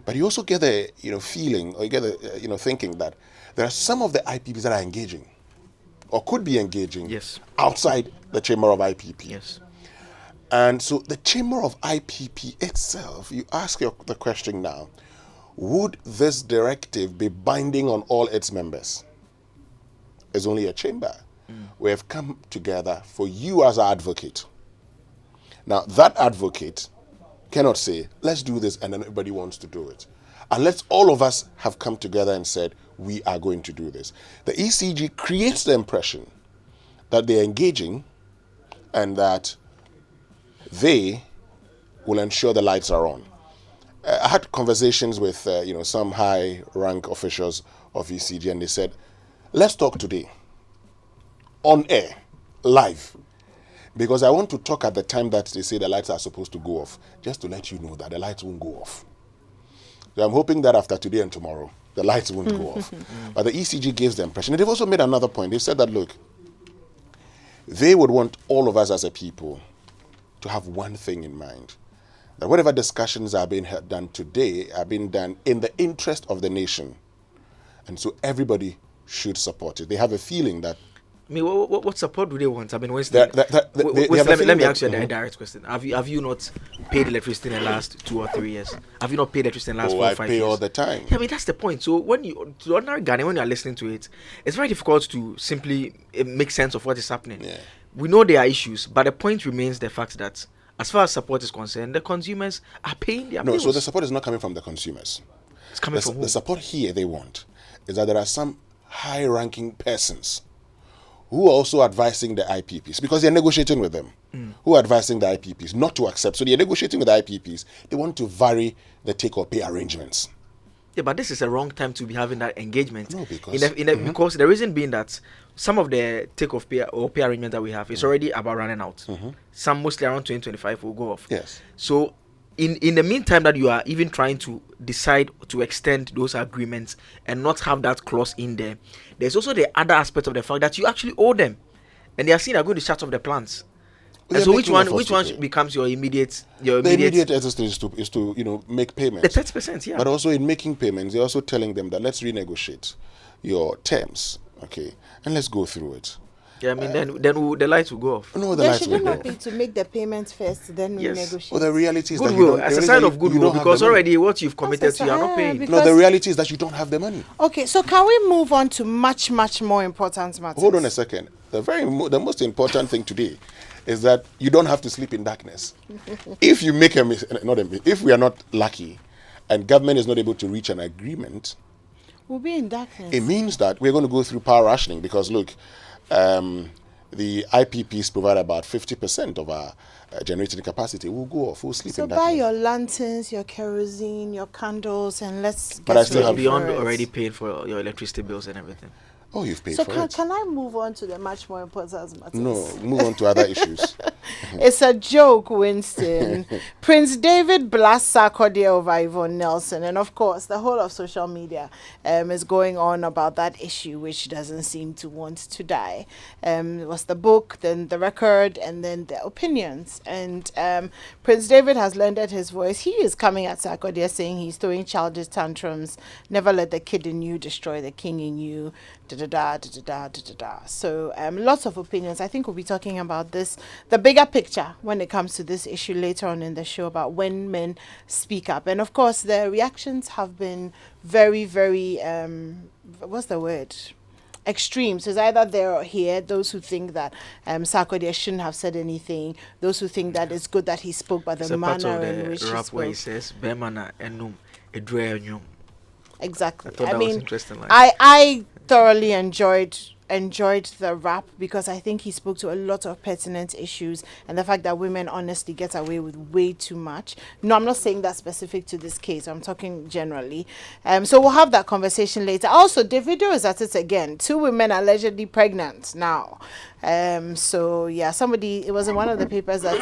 but you also get the feeling, or you get the thinking that there are some of the IPPs that are engaging, or could be engaging, outside the chamber of IPP. Yes. And so the chamber of IPP itself, you ask the question now: would this directive be binding on all its members? It's only a chamber. We have come together for you as our advocate. Now, that advocate cannot say, let's do this, and then everybody wants to do it. Unless all of us have come together and said, we are going to do this. The ECG creates the impression that they're engaging and that they will ensure the lights are on. I had conversations with some high-rank officials of ECG, and they said, let's talk today, on air, live, because I want to talk at the time that they say the lights are supposed to go off, just to let you know that the lights won't go off. So I'm hoping that after today and tomorrow, the lights won't go off. But the ECG gives the impression. And they've also made another point. They've said that, look, they would want all of us as a people to have one thing in mind, that whatever discussions are being done today are being done in the interest of the nation. And so everybody should support it. They have a feeling that. I mean, what support do they want? I mean, let me ask you a direct question. Have you not paid electricity in the last 2 or 3 years? Have you not paid electricity in the last 4 or 5 years? I pay all the time. Yeah, I mean, that's the point. So to ordinary Ghanaian, when you are listening to it, it's very difficult to simply make sense of what is happening. Yeah. We know there are issues, but the point remains the fact that as far as support is concerned, the consumers are paying their bills. So the support is not coming from the consumers. It's coming from who? The support here they want is that there are some high-ranking persons who are also advising the IPPs, because they're negotiating with them, who are advising the IPPs not to accept. So they're negotiating with the IPPs. They want to vary the take-or-pay arrangements. Yeah, but this is a wrong time to be having that engagement. No, because because the reason being that some of the take-off-pay or pay arrangement that we have is already about running out. Some mostly around 2025 will go off. Yes. So in the meantime that you are even trying to decide to extend those agreements and not have that clause in there, there's also the other aspect of the fact that you actually owe them, and they are saying they're going to shut off the plants. And so which one becomes your immediate? The immediate exercise is to make payments. The 30%, yeah. But also in making payments, they're also telling them that let's renegotiate your terms, okay, and let's go through it. Yeah, I mean, then the lights will go off. No, the lights will go off. Be to make the payments first, then we negotiate. Well, the reality is goodwill, that as a sign of goodwill, because already what you've committed to, you are not paying. No, the reality is that you don't have the money. Okay, so can we move on to much, much more important matters? Hold on a second. The most important thing today is that you don't have to sleep in darkness. If you make if we are not lucky, and government is not able to reach an agreement, we'll be in darkness. It means that we're going to go through power rationing because look. The IPPs provide about 50% of our generating capacity. We'll go off. We'll sleep in that. So buy your lanterns, your kerosene, your candles, and let's get But I still have beyond already paid for your electricity bills and everything. Oh, you've paid for it. So can I move on to the much more important matters? No, move on to other issues. It's a joke, Winston. Prince David blasts Sarkodie over Yvonne Nelson. And of course, the whole of social media is going on about that issue, which doesn't seem to want to die. It was the book, then the record, and then the opinions. And Prince David has lended his voice. He is coming at Sarkodie saying he's throwing childish tantrums. Never let the kid in you destroy the king in you. So lots of opinions. I think we'll be talking about this, the bigger picture when it comes to this issue later on in the show about when men speak up. And of course, the reactions have been very, very, what's the word? Extreme. So it's either there or here. Those who think that Sarkodie shouldn't have said anything. Those who think that it's good that he spoke, but the manner in which he spoke. Where he says, "Bemana enum edrenyum." Exactly. I mean, interesting line. I thoroughly enjoyed the rap because I think he spoke to a lot of pertinent issues and the fact that women honestly get away with way too much. No, I'm not saying that specific to this case. I'm talking generally. So we'll have that conversation later. Also, Davido is at it again. 2 women allegedly pregnant now. So yeah, it was in one of the papers that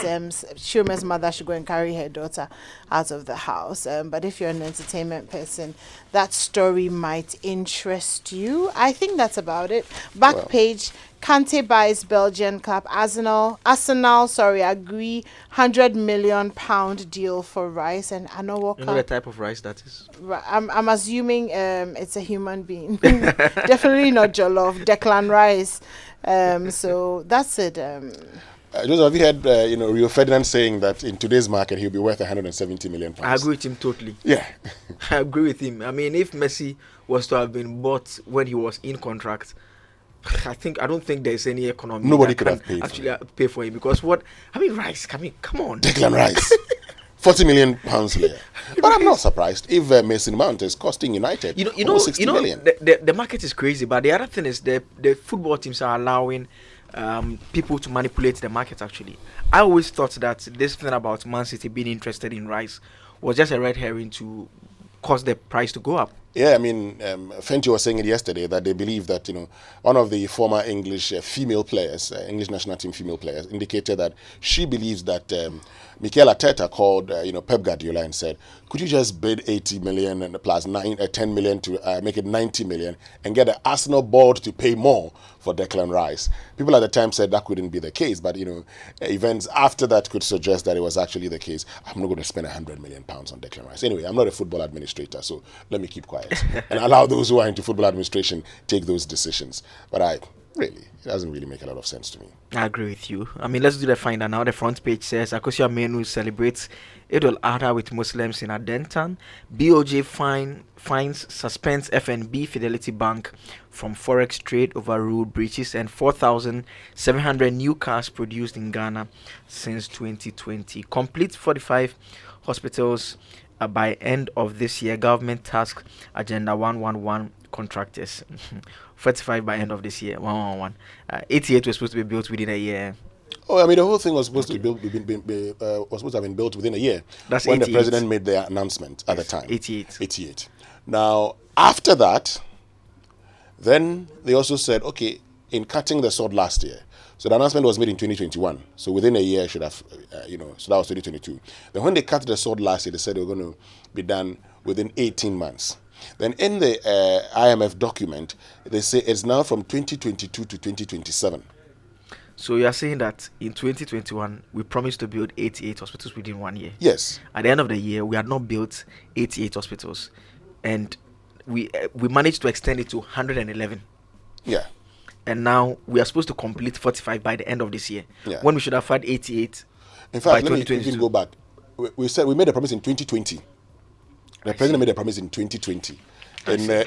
Schumer's mother should go and carry her daughter out of the house. But if you're an entertainment person, that story might interest you. I think that's about it. Back page, Kante buys Belgian club Arsenal, agree £100 million deal for Rice and Anna Walker. You know the type of rice that is? I'm assuming it's a human being. Definitely not Jollof, Declan Rice. So that's it. Joseph, have you heard Rio Ferdinand saying that in today's market he'll be worth £170 million? I agree with him totally. Yeah. I agree with him. I mean, if Messi was to have been bought when he was in contract, I don't think there's any economy. Nobody could have paid pay for him because Rice. Come on. Declan Rice. £40 million player. But I'm not surprised if Mason Mount is costing United $60 million. The market is crazy, but the other thing is the football teams are allowing people to manipulate the market. Actually, I always thought that this thing about Man City being interested in Rice was just a red herring to cause the price to go up. Yeah, I mean, Fenty was saying it yesterday that they believe that, one of the former English female players, English national team female players, indicated that she believes that Mikel Arteta called, Pep Guardiola and said, could you just bid 80 million and plus 10 million to make it 90 million and get the Arsenal board to pay more for Declan Rice? People at the time said that couldn't be the case, but, events after that could suggest that it was actually the case. I'm not going to spend £100 million on Declan Rice. Anyway, I'm not a football administrator, so let me keep quiet and allow those who are into football administration take those decisions. But it doesn't really make a lot of sense to me. I agree with you. I mean, let's do the finder now. The front page says Akosia Menu celebrates Eid al-Adha with Muslims in Adentan. BOJ suspends FNB Fidelity Bank from forex trade over rule breaches, and 4,700 new cars produced in Ghana since 2020. Complete 45 hospitals by end of this year. Government task Agenda 111 contractors. 45 by end of this year. 111. 88 was supposed to be built within a year. Oh, I mean, the whole thing was supposed to was supposed to have been built within a year. That's when 88. The president made the announcement at the time. 88. Now, after that, then they also said, okay, in cutting the sword last year. So the announcement was made in 2021. So within a year, should have, so that was 2022. Then when they cut the sword last year, they said they were going to be done within 18 months. Then in the IMF document, they say it's now from 2022 to 2027. So you are saying that in 2021, we promised to build 88 hospitals within 1 year. Yes. At the end of the year, we had not built 88 hospitals. And we managed to extend it to 111. Yeah. And now we are supposed to complete 45 by the end of this year. Yeah. When we should have had 88 in by fact, let me 2022. even go back. We said we made a promise in 2020. The president made a promise in 2020.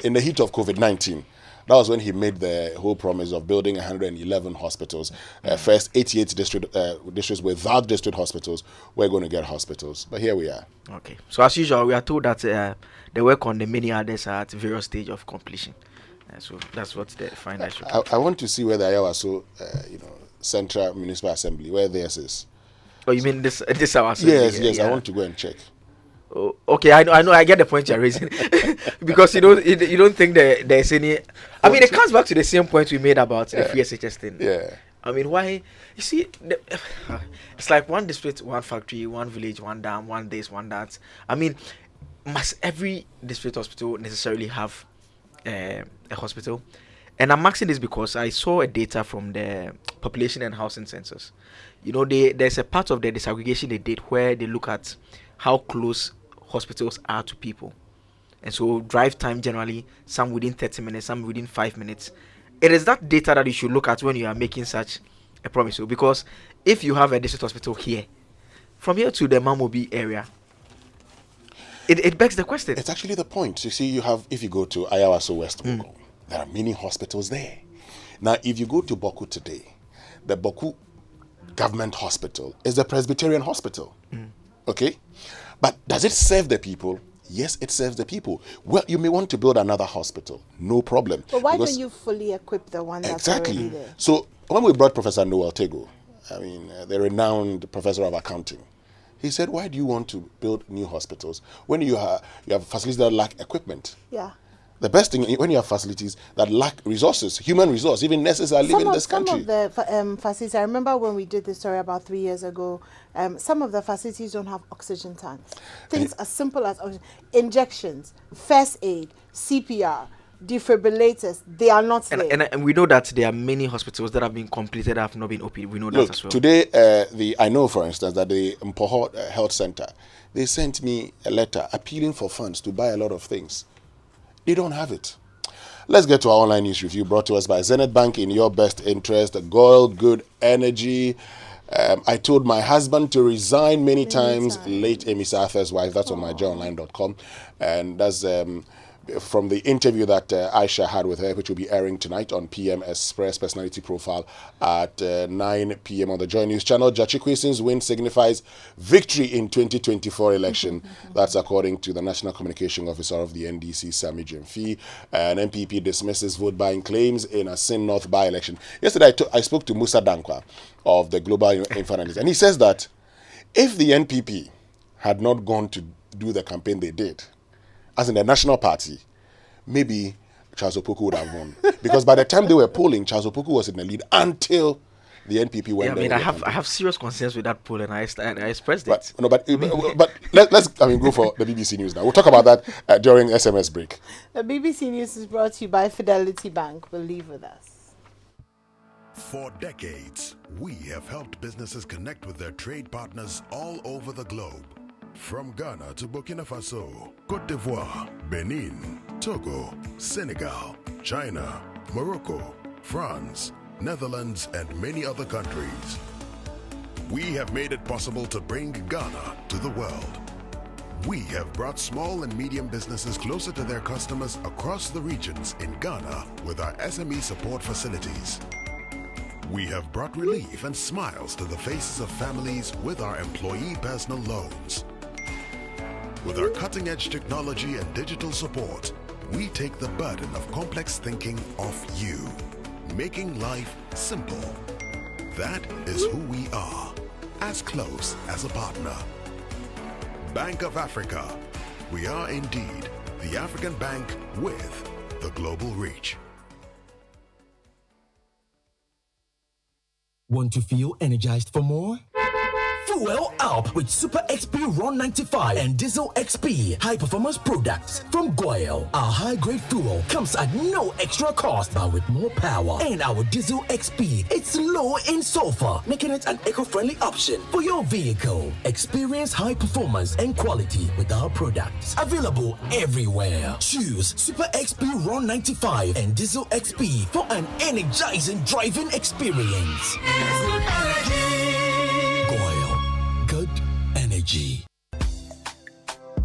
In the heat of COVID-19. That was when he made the whole promise of building 111 hospitals. First, 88 districts without district hospitals. We're going to get hospitals. But here we are. Okay. So as usual, we are told that the work on the many others are at various stage of completion. So that's what the final should be. I want to see where the Ayawaso, Central Municipal Assembly, where theirs is. Oh, you mean this our assembly? Yes, Yeah. I want to go and check. Oh, okay, I know, I get the point you're raising. Because you don't think there's any. I mean, it comes back to the same point we made about the free SHS thing. Yeah. I mean, why? You see, it's like one district, one factory, one village, one dam, one this, one that. I mean, must every district hospital necessarily have a hospital? And I'm asking this because I saw a data from the population and housing census. There's a part of the disaggregation they did where they look at how close hospitals are to people. And so drive time generally, some within 30 minutes, some within 5 minutes. It is that data that you should look at when you are making such a promise. So because if you have a district hospital here, from here to the Mamobi area, it begs the question. It's actually the point. You see, if you go to Ayawaso West Bogo, there are many hospitals there. Now, if you go to Boku today, the Boku Government Hospital is a Presbyterian hospital. Okay? But does it serve the people? Yes, it serves the people. Well, you may want to build another hospital. No problem. But why don't you fully equip the one that's already there? So when we brought Professor Noel Tego, the renowned professor of accounting, he said, why do you want to build new hospitals when you have facilities that lack equipment? Yeah. The best thing when you have facilities that lack resources, human resource, even nurses are leaving this country. Some of the facilities, I remember when we did this story about 3 years ago, some of the facilities don't have oxygen tanks. Things as simple as injections, first aid, CPR, defibrillators, they are not there. And we know that there are many hospitals that have been completed that have not been opened. We know that as well. Today, I know, for instance, that the Mpoho Health Center, they sent me a letter appealing for funds to buy a lot of things. They don't have it. Let's get to our online news review brought to us by Zenith Bank in your best interest, Goil Good Energy. I told my husband to resign many times. Late Amy Arthur's wife. That's on myjoyonline.com. And that's from the interview that Aisha had with her, which will be airing tonight on PM Express Personality Profile at 9 p.m. on the Joy News channel. Jachi Kweson's win signifies victory in 2024 election. That's according to the National Communication Officer of the NDC, Sami Jemfi. And MPP dismisses vote buying claims in a Sin North by-election. Yesterday, I spoke to Musa Dankwa of the Global Info Analyst, and he says that if the NPP had not gone to do the campaign they did, as in the National Party, maybe Charles Opoku would have won. Because by the time they were polling, Charles Opoku was in the lead until the NPP went there. I have serious concerns with that poll, and I expressed it. But let's go for the BBC News now. We'll talk about that during SMS break. The BBC News is brought to you by Fidelity Bank. Believe with us. For decades, we have helped businesses connect with their trade partners all over the globe. From Ghana to Burkina Faso, Côte d'Ivoire, Benin, Togo, Senegal, China, Morocco, France, Netherlands, and many other countries. We have made it possible to bring Ghana to the world. We have brought small and medium businesses closer to their customers across the regions in Ghana with our SME support facilities. We have brought relief and smiles to the faces of families with our employee personal loans. With our cutting-edge technology and digital support, we take the burden of complex thinking off you, making life simple. That is who we are, as close as a partner. Bank of Africa. We are indeed the African bank with the global reach. Want to feel energized for more? Fuel up with Super XP Ron 95 and Diesel XP high performance products from Goyle. Our high grade fuel comes at no extra cost, but with more power. And our Diesel XP, it's low in sulfur, making it an eco-friendly option for your vehicle. Experience high performance and quality with our products. Available everywhere. Choose Super XP Ron 95 and Diesel XP for an energizing driving experience. Good energy.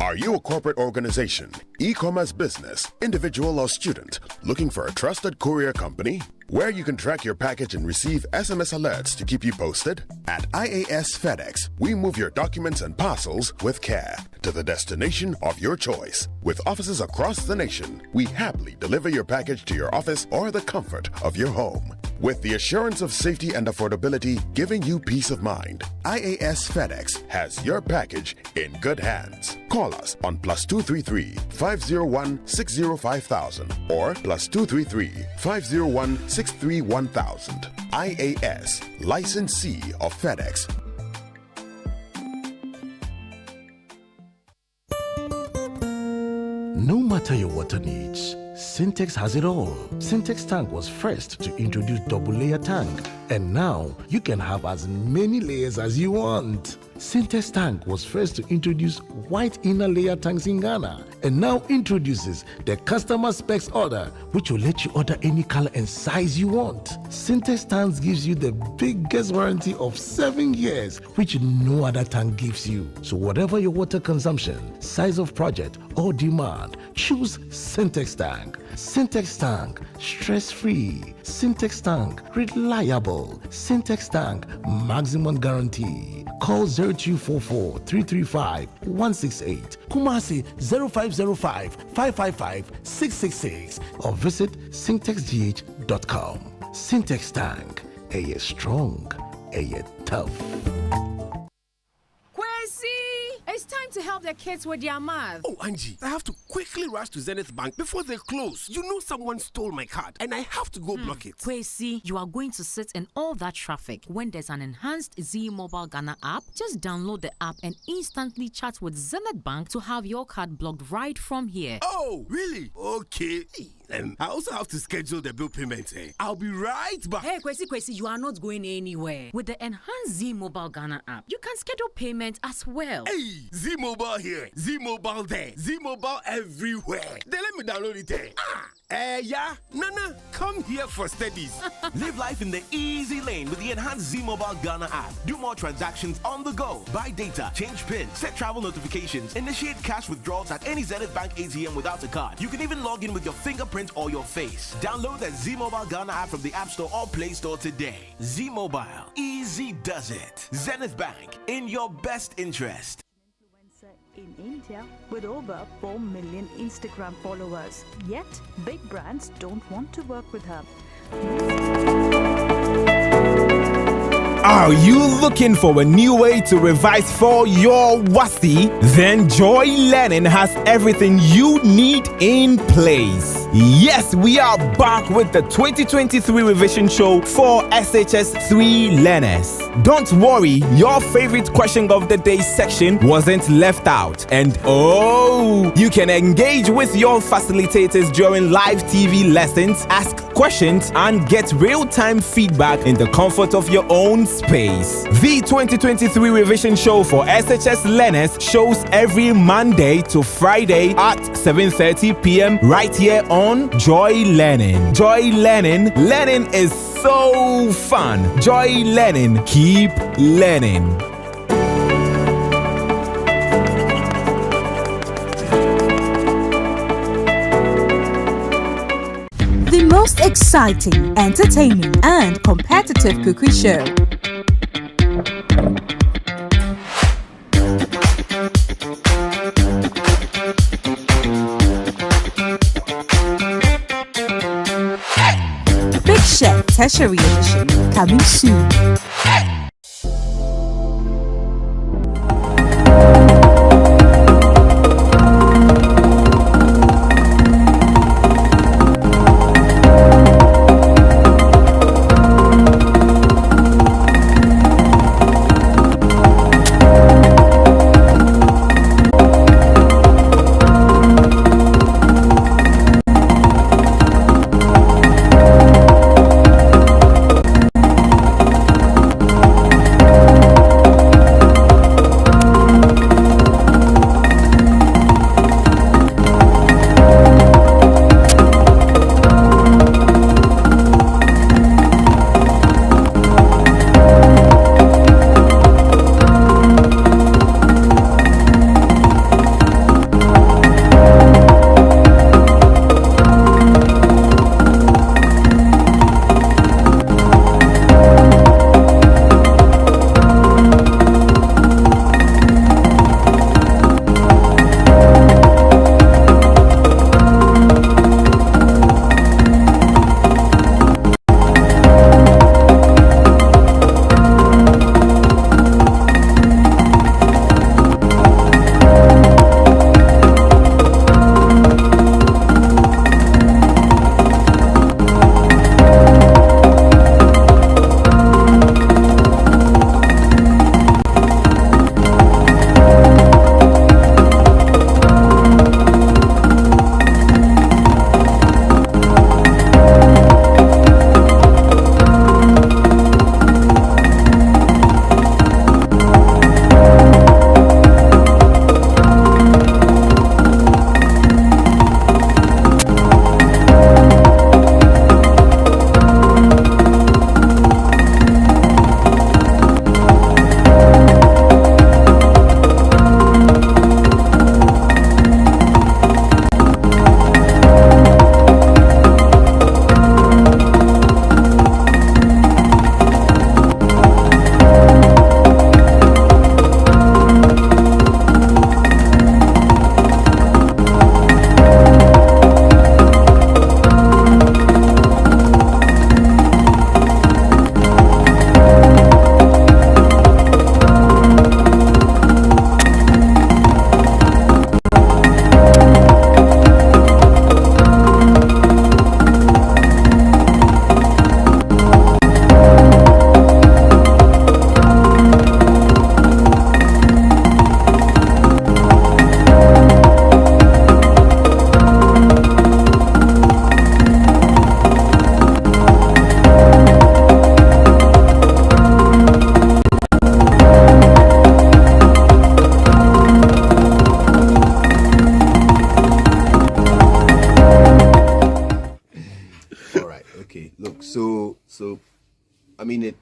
Are you a corporate organization, e-commerce business, individual or student looking for a trusted courier company where you can track your package and receive SMS alerts to keep you posted? At IAS FedEx, we move your documents and parcels with care to the destination of your choice. With offices across the nation, we happily deliver your package to your office or the comfort of your home. With the assurance of safety and affordability giving you peace of mind, IAS FedEx has your package in good hands. Call us on +233 501 605,000 or +233 501 631,000. IAS, licensee of FedEx. No matter your water needs, Sintex has it all. Sintex Tank was first to introduce double layer tank, and now you can have as many layers as you want. Sintex Tank was first to introduce white inner layer tanks in Ghana, and now introduces the customer specs order, which will let you order any color and size you want. Sintex Tanks gives you the biggest warranty of 7 years, which no other tank gives you. So whatever your water consumption, size of project, or demand, choose Sintex Tank. Sintex Tank, stress-free. Sintex Tank, reliable. Sintex Tank, maximum guarantee. Call 0244 335 168, Kumasi 0505 555 666, or visit sintexgh.com. Sintex Tank, a strong, a tough. It's time to help the kids with their math. Oh, Angie, I have to quickly rush to Zenith Bank before they close. You know someone stole my card and I have to go block it. Kwesi, you are going to sit in all that traffic. When there's an enhanced Z Mobile Ghana app, just download the app and instantly chat with Zenith Bank to have your card blocked right from here. Oh, really? Okay. I also have to schedule the bill payment. I'll be right back. Hey, Kwesi, you are not going anywhere. With the enhanced Z Mobile Ghana app, you can schedule payment as well. Hey, Z Mobile here, Z Mobile there, Z Mobile everywhere. Then let me download it there. Yeah, Nana, come here for studies. Live life in the easy lane with the enhanced Z Mobile Ghana app. Do more transactions on the go. Buy data, change PIN, set travel notifications, initiate cash withdrawals at any Zenith Bank ATM without a card. You can even log in with your fingerprint or your face. Download the Z Mobile Ghana app from the App Store or Play Store today. Z Mobile, easy does it. Zenith Bank, in your best interest. In India with over 4 million Instagram followers. Yet, big brands don't want to work with her. Are you looking for a new way to revise for your WASI? Then Joy Learning has everything you need in place. Yes, we are back with the 2023 revision show for SHS 3 learners. Don't worry, your favorite question of the day section wasn't left out. And oh, you can engage with your facilitators during live TV lessons, ask questions, and get real-time feedback in the comfort of your own space. The 2023 revision show for SHS learners shows every Monday to Friday at 7:30 p.m. right here on Joy Learning. Joy Learning, learning is so fun. Joy Learning, keep learning. The most exciting, entertaining, and competitive cookery show. Tertiary Edition, coming soon.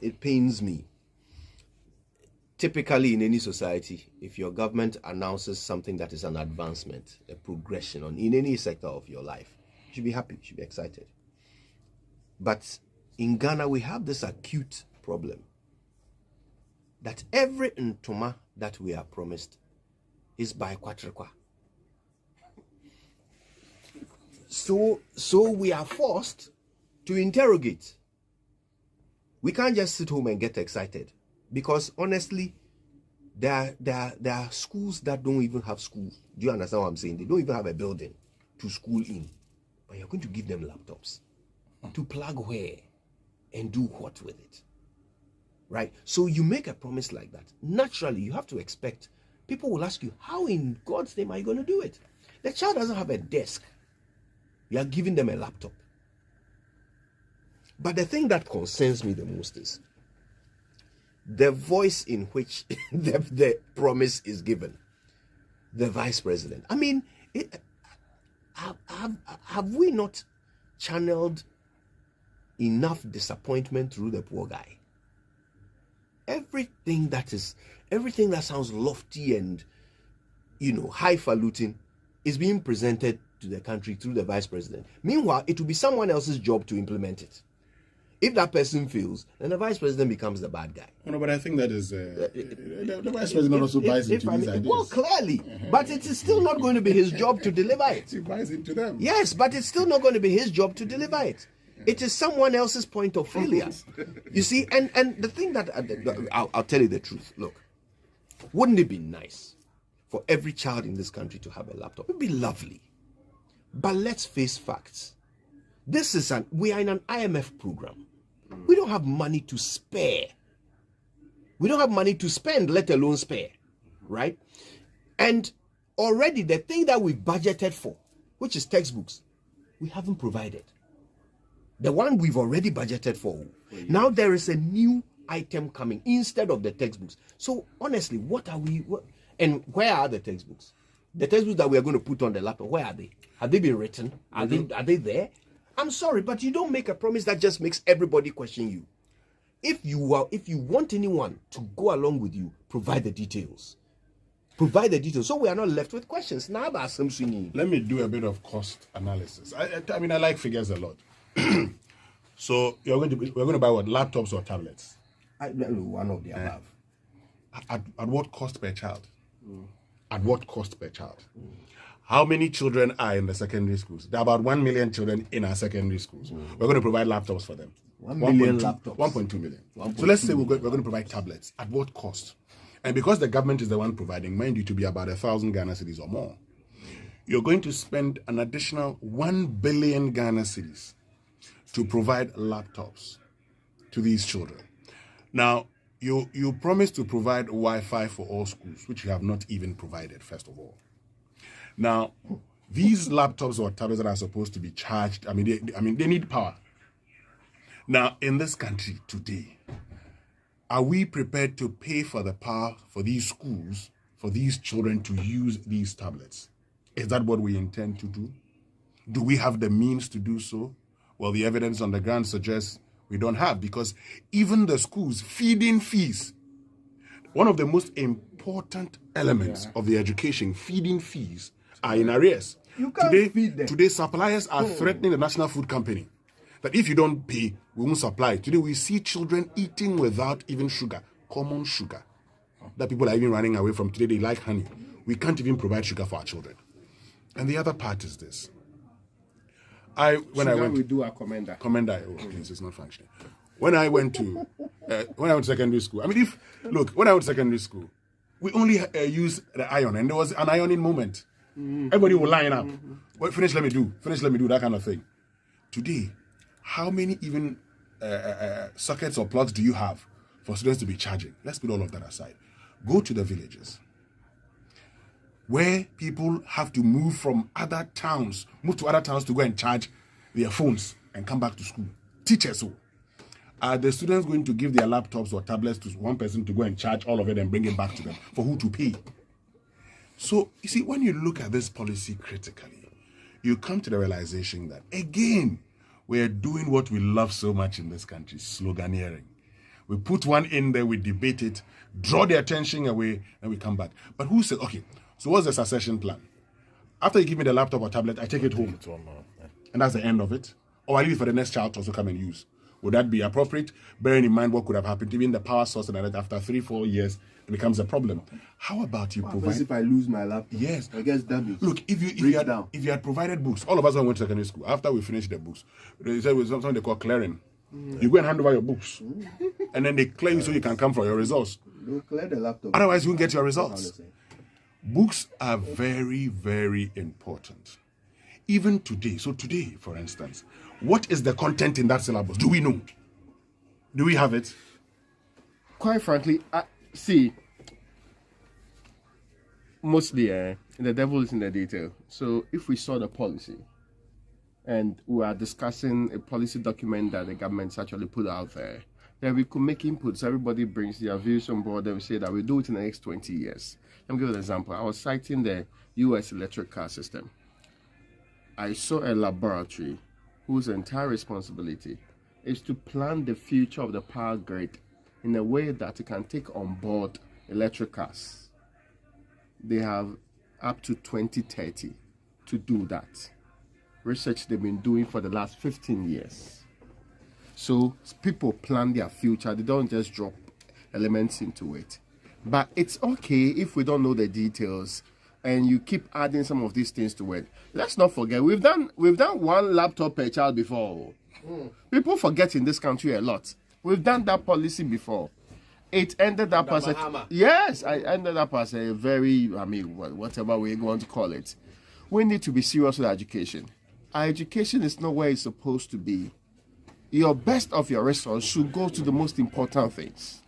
It pains me. Typically in any society, if your government announces something that is an advancement, a progression in any sector of your life, you should be happy, you should be excited. But in Ghana, we have this acute problem that every ntoma that we are promised is by Kwatrekwa. So we are forced to interrogate. We can't just sit home and get excited, because honestly, there are schools that don't even have schools. Do you understand what I'm saying? They don't even have a building to school in, but you're going to give them laptops to plug where and do what with it, right? So you make a promise like that. Naturally, you have to expect people will ask you, how in God's name are you going to do it? The child doesn't have a desk. You are giving them a laptop. But the thing that concerns me the most is the voice in which the promise is given. The vice president. I mean, have we not channeled enough disappointment through the poor guy? Everything that sounds lofty and, highfalutin is being presented to the country through the vice president. Meanwhile, it will be someone else's job to implement it. If that person fails, then the vice president becomes the bad guy. No, but I think that is the vice president also buys into these ideas. Well, clearly, but it is still not going to be his job to deliver it. He buys into them. Yes, but it's still not going to be his job to deliver it. It is someone else's point of failure. You see, and the thing that I'll tell you the truth. Look, wouldn't it be nice for every child in this country to have a laptop? It'd be lovely. But let's face facts. We are in an IMF program. We don't have money to spare. We don't have money to spend, let alone spare, right? And already the thing that we've budgeted for, which is textbooks, we haven't provided. The one we've already budgeted for. Now there is a new item coming instead of the textbooks. So honestly, and where are the textbooks? The textbooks that we are going to put on the laptop, where are they? Have they been written? Are they there? I'm sorry, but you don't make a promise that just makes everybody question you. If you want anyone to go along with you, provide the details. Provide the details, so we are not left with questions. Now about Samsung. Let me do a bit of cost analysis. I mean, I like figures a lot. So we're going to buy what, laptops or tablets? One of the above. At what cost per child? At what cost per child? How many children are in the secondary schools? There are about 1 million children in our secondary schools. We're going to provide laptops for them. 1 million laptops. 1.2 million. So let's say we're going to provide tablets. At what cost? And because the government is the one providing, mind you, to be about 1,000 Ghana cedis or more, you're going to spend an additional 1 billion Ghana cedis to provide laptops to these children. Now, you promised to provide Wi-Fi for all schools, which you have not even provided, first of all. Now, these laptops or tablets that are supposed to be charged, they need power. Now, in this country today, are we prepared to pay for the power for these schools, for these children to use these tablets? Is that what we intend to do? Do we have the means to do so? Well, the evidence on the ground suggests we don't have, because even the schools feeding fees, one of the most important elements of the education, feeding fees, are in arrears. You can't feed them. Today, suppliers are threatening the National Food Company that if you don't pay, we won't supply. Today, we see children eating without even sugar, common sugar, that people are even running away from. Today, they like honey. We can't even provide sugar for our children. And the other part is this. We do our commander. Please, it's not functioning. When I went to secondary school, when I went to secondary school, we only used the iron, and there was an ironing moment. Everybody will line up. Well, finish, let me do, that kind of thing. Today, how many even sockets or plugs do you have for students to be charging? Let's put all of that aside. Go to the villages where people have to move to other towns to go and charge their phones and come back to school. Teachers, are the students going to give their laptops or tablets to one person to go and charge all of it and bring it back to them? For who to pay? So, you see, when you look at this policy critically, you come to the realization that, again, we're doing what we love so much in this country, sloganeering. We put one in there, we debate it, draw the attention away, and we come back. But who said, okay, so what's the succession plan? After you give me the laptop or tablet, I take it home. And that's the end of it? Or I leave it for the next child to also come and use. Would that be appropriate? Bearing in mind what could have happened, even the power source and that after 3-4 years, it becomes a problem. How about you provide? If I lose my laptop? Yes. I guess damage. Look, if you had provided books, all of us when we went to secondary school, after we finished the books, they said with something they call clearing. You go and hand over your books. And then they clear you so you can come for your results. Don't clear the laptop. Otherwise, you won't get your results. Books are very, very important. Even today. So today, for instance, what is the content in that syllabus? Do we know? Do we have it? Quite frankly, mostly the devil is in the detail. So if we saw the policy and we are discussing a policy document that the government's actually put out there, then we could make inputs. Everybody brings their views on board and we say that we'll do it in the next 20 years. Let me give you an example. I was citing the US electric car system. I saw a laboratory whose entire responsibility is to plan the future of the power grid in a way that it can take on board electric cars. They have up to 2030 to do that. Research they've been doing for the last 15 years. So people plan their future. They don't just drop elements into it. But it's okay if we don't know the details and you keep adding some of these things to it. Let's not forget, we've done one laptop per child before. People forget in this country a lot. We've done that policy before. It ended up as a... Yes, I ended up as a very, whatever we're going to call it. We need to be serious with education. Our education is not where it's supposed to be. Your best of your resource should go to the most important things.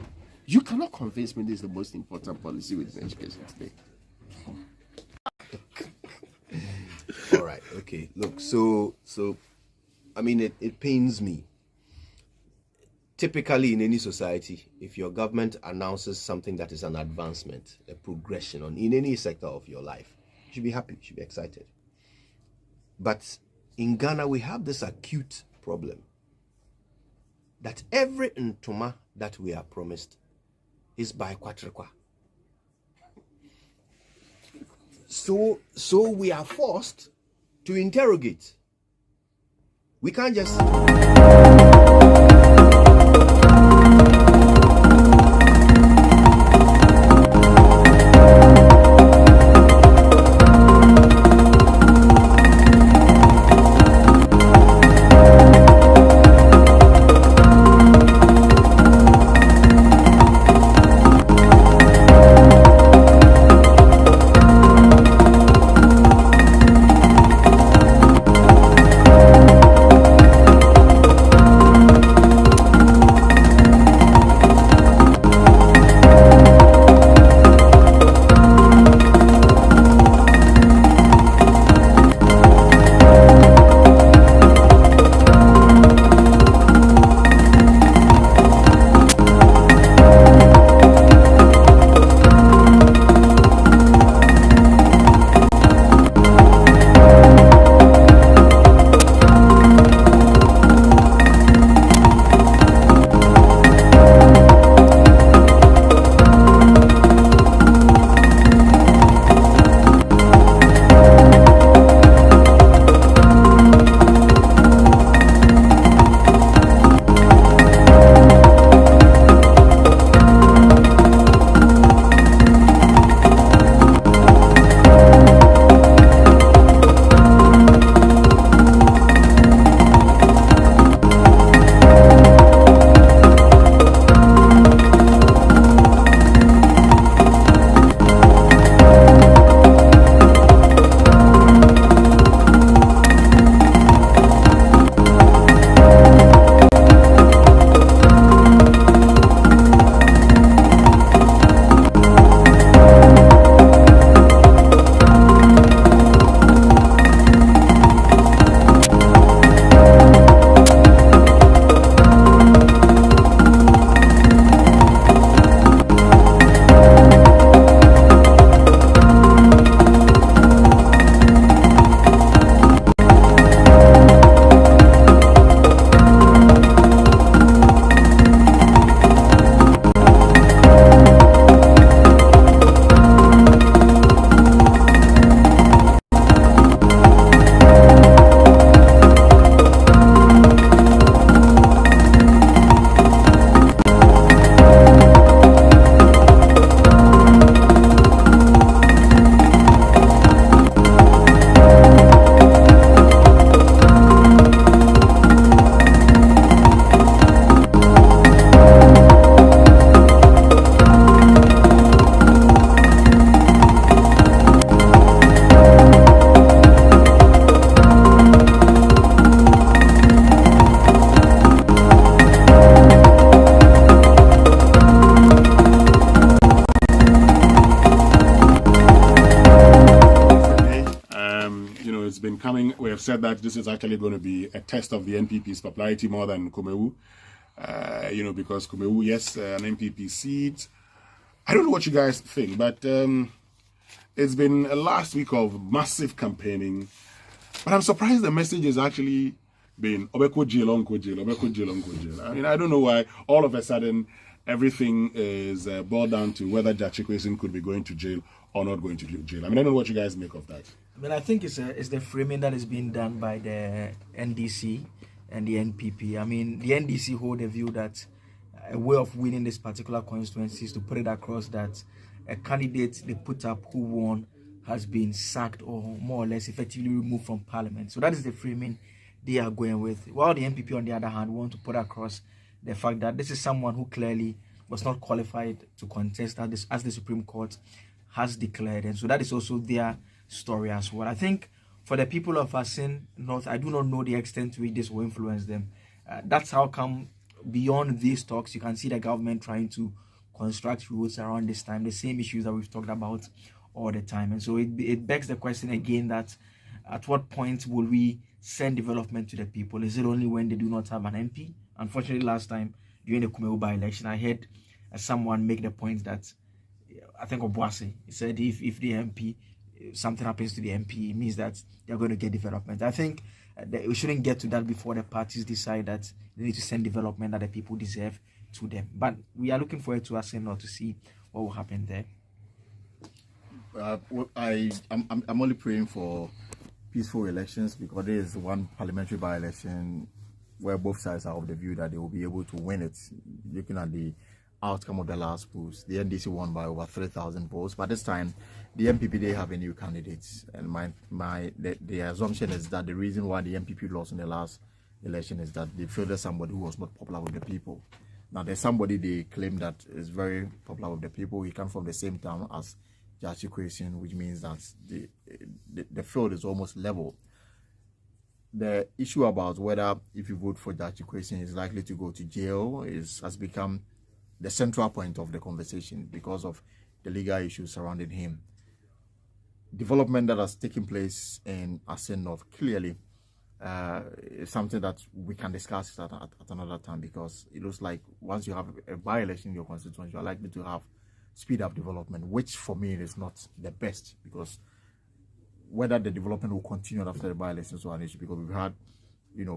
You cannot convince me this is the most important policy within education today. All right, okay. Look, so it pains me. Typically in any society, if your government announces something that is an advancement, a progression in any sector of your life, you should be happy, you should be excited. But in Ghana, we have this acute problem that every ntoma that we are promised is by Kwatrekwa. So we are forced to interrogate. We can't just... We have said that this is actually going to be a test of the NPP's popularity more than Kumewu. Because Kumewu, yes, an NPP seat. I don't know what you guys think, but it's been a last week of massive campaigning. But I'm surprised the message has actually been Obeko jail, Onko jail, Obeko jail, Onko jail. I mean, I don't know why all of a sudden everything is boiled down to whether Judge Kwesi could be going to jail or not going to jail. I mean, I don't know what you guys make of that. I mean, I think it's the framing that is being done by the NDC and the NPP. I mean, the NDC hold a view that a way of winning this particular constituency is to put it across that a candidate they put up who won has been sacked or more or less effectively removed from parliament. So that is the framing they are going with. While the NPP, on the other hand, want to put across the fact that this is someone who clearly was not qualified to contest as the Supreme Court has declared. And so that is also their story as well. I think for the people of Asin North, I do not know the extent to which this will influence them. That's how come beyond these talks, you can see the government trying to construct rules around this time, the same issues that we've talked about all the time. And so it begs the question again that at what point will we send development to the people? Is it only when they do not have an MP? Unfortunately, last time during the Kumewu by-election, I heard someone make the point that, I think Obuasi, he said if the MP, something happens to the MP, it means that they're going to get development. I think we shouldn't get to that before the parties decide that they need to send development that the people deserve to them. But we are looking forward to Asin North to see what will happen there. I'm only praying for peaceful elections, because there is one parliamentary by-election where both sides are of the view that they will be able to win it. Looking at the outcome of the last polls, the NDC won by over 3,000 votes. But this time, the MPP, they have a new candidate, and the assumption is that the reason why the MPP lost in the last election is that they fielded somebody who was not popular with the people. Now, there's somebody they claim that is very popular with the people. He comes from the same town as Gyakye Quayson, which means that the field is almost level. The issue about whether if you vote for Gyakye Quayson is likely to go to jail has become the central point of the conversation because of the legal issues surrounding him. Development that has taken place in Asin North clearly is something that we can discuss at another time, because it looks like once you have a by-election in your constituency, you are likely to have speed up development, which for me is not the best, because whether the development will continue after the by-elections or an issue, because we've had,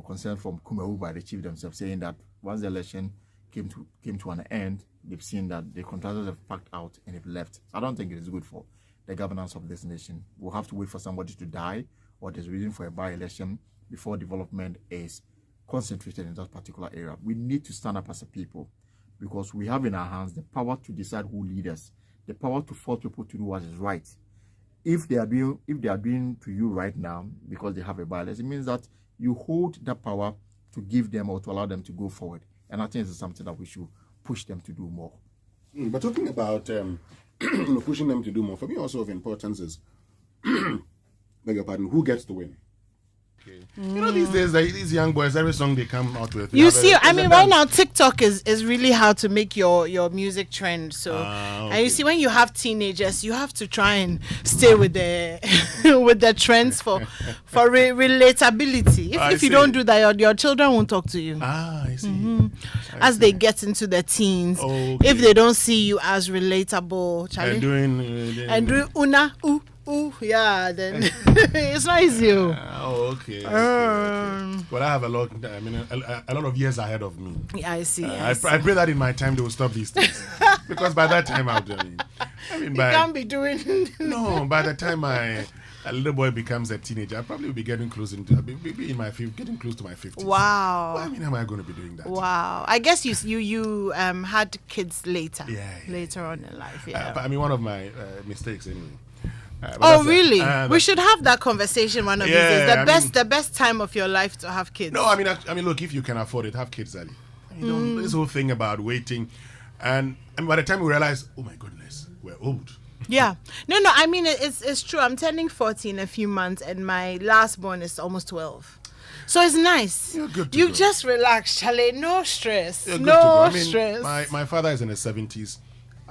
concern from Kumewu by the chief themselves saying that once the election came to an end, they've seen that the contractors have packed out and have left. I don't think it is good for the governance of this nation. We'll have to wait for somebody to die, or there's a reason for a by-election, before development is concentrated in that particular area. We need to stand up as a people, because we have in our hands the power to decide who leads us, the power to force people to do what is right. If they are doing to you right now because they have a by-election, it means that you hold that power to give them or to allow them to go forward. And I think this is something that we should push them to do more. But talking about pushing them to do more, for me also of importance is, beg your pardon, who gets to win? These days, these young boys, every song they come out with. You see, right now, TikTok is really how to make your music trend. So, okay. And you see, when you have teenagers, you have to try and stay with the with the trends for relatability. If you don't do that, your children won't talk to you. I see. Mm-hmm. As they get into the teens, if they don't see you as relatable, and doing una yeah, then it's not easy. Okay. But I have a lot of years ahead of me. Yeah, I see. I pray that in my time they will stop these things, because by that time you can't be doing. No, by the time a little boy becomes a teenager, I probably will be getting close to my 50s. Wow. Well, how am I going to be doing that? Wow. I guess you had kids later. Later on in life. Yeah. But one of my mistakes anyway. Really? We should have that conversation one of these days. The best time of your life to have kids. No, look, if you can afford it, have kids early. This whole thing about waiting, and by the time we realize, oh my goodness, we're old. Yeah. No, it's true. I'm turning 40 in a few months, and my last born is almost 12. So it's nice. You just relax, Charlie. No stress. No stress. My father is in his 70s.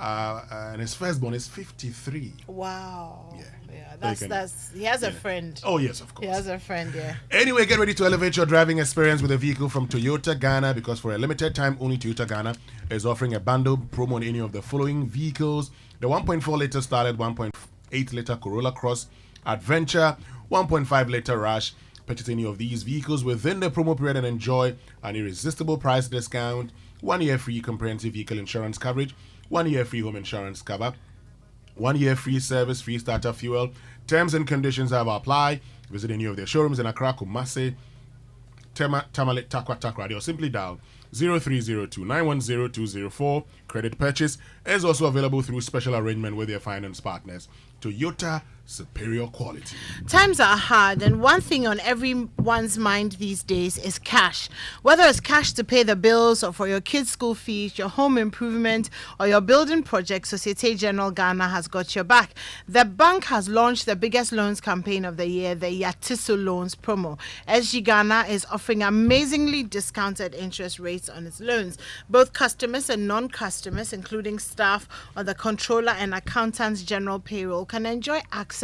And his firstborn is 53. Wow. Yeah, that's he has a friend. Oh, yes, of course. He has a friend, yeah. Anyway, get ready to elevate your driving experience with a vehicle from Toyota Ghana, because for a limited time, only Toyota Ghana is offering a bundle promo on any of the following vehicles: the 1.4-liter Starlet, 1.8-liter Corolla Cross Adventure, 1.5-liter Rush. Purchase any of these vehicles within the promo period and enjoy an irresistible price discount, 1 year free comprehensive vehicle insurance coverage, 1 year free home insurance cover, 1 year free service, free starter fuel. Terms and conditions have applied. Visit any of their showrooms in Accra, Kumasi, Tamale, Takwa, or simply dial 0302-910-204. Credit purchase is also available through special arrangement with their finance partners. Toyota, superior quality. Times are hard, and one thing on everyone's mind these days is cash. Whether it's cash to pay the bills or for your kids' school fees, your home improvement, or your building project, Societe Generale Ghana has got your back. The bank has launched the biggest loans campaign of the year, the Yatiso Loans promo. SG Ghana is offering amazingly discounted interest rates on its loans. Both customers and non-customers, including staff on the controller and accountants general payroll, can enjoy access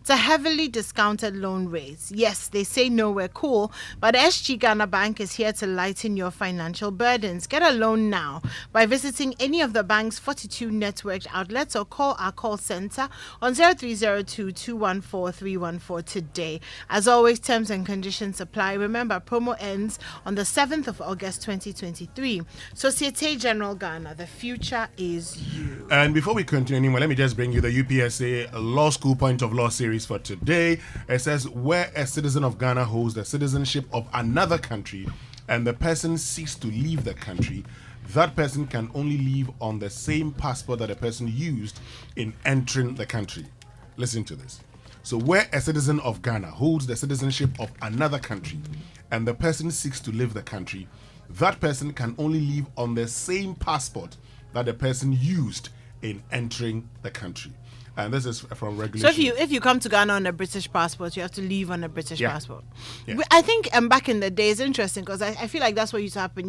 to heavily discounted loan rates. Yes, they say no, we're cool, but SG Ghana Bank is here to lighten your financial burdens. Get a loan now by visiting any of the bank's 42 networked outlets or call our call center on 0302-214-314 today. As always, terms and conditions apply. Remember, promo ends on the 7th of August 2023. Societe Generale Ghana, the future is you. And before we continue anymore, let me just bring you the UPSA Law School Point of Law series for today. It says, where a citizen of Ghana holds the citizenship of another country and the person seeks to leave the country, that person can only leave on the same passport that the person used in entering the country. Listen to this. So where a citizen of Ghana holds the citizenship of another country and the person seeks to leave the country, that person can only leave on the same passport that the person used in entering the country. And this is from regulation. So if you come to Ghana on a British passport, you have to leave on a British passport. Yeah. I think back in the day, it's interesting because I feel like that's what used to happen.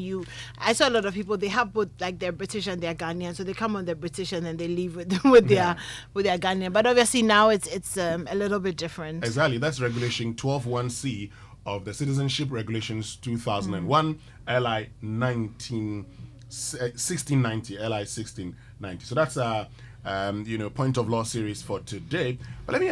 I saw a lot of people, they have both like their British and their Ghanaian, so they come on their British and then they leave with their Ghanaian. But obviously now it's a little bit different. Exactly, that's regulation 12.1c of the Citizenship Regulations 2001 LI 1690 LI 1690. So that's point of law series for today. But let me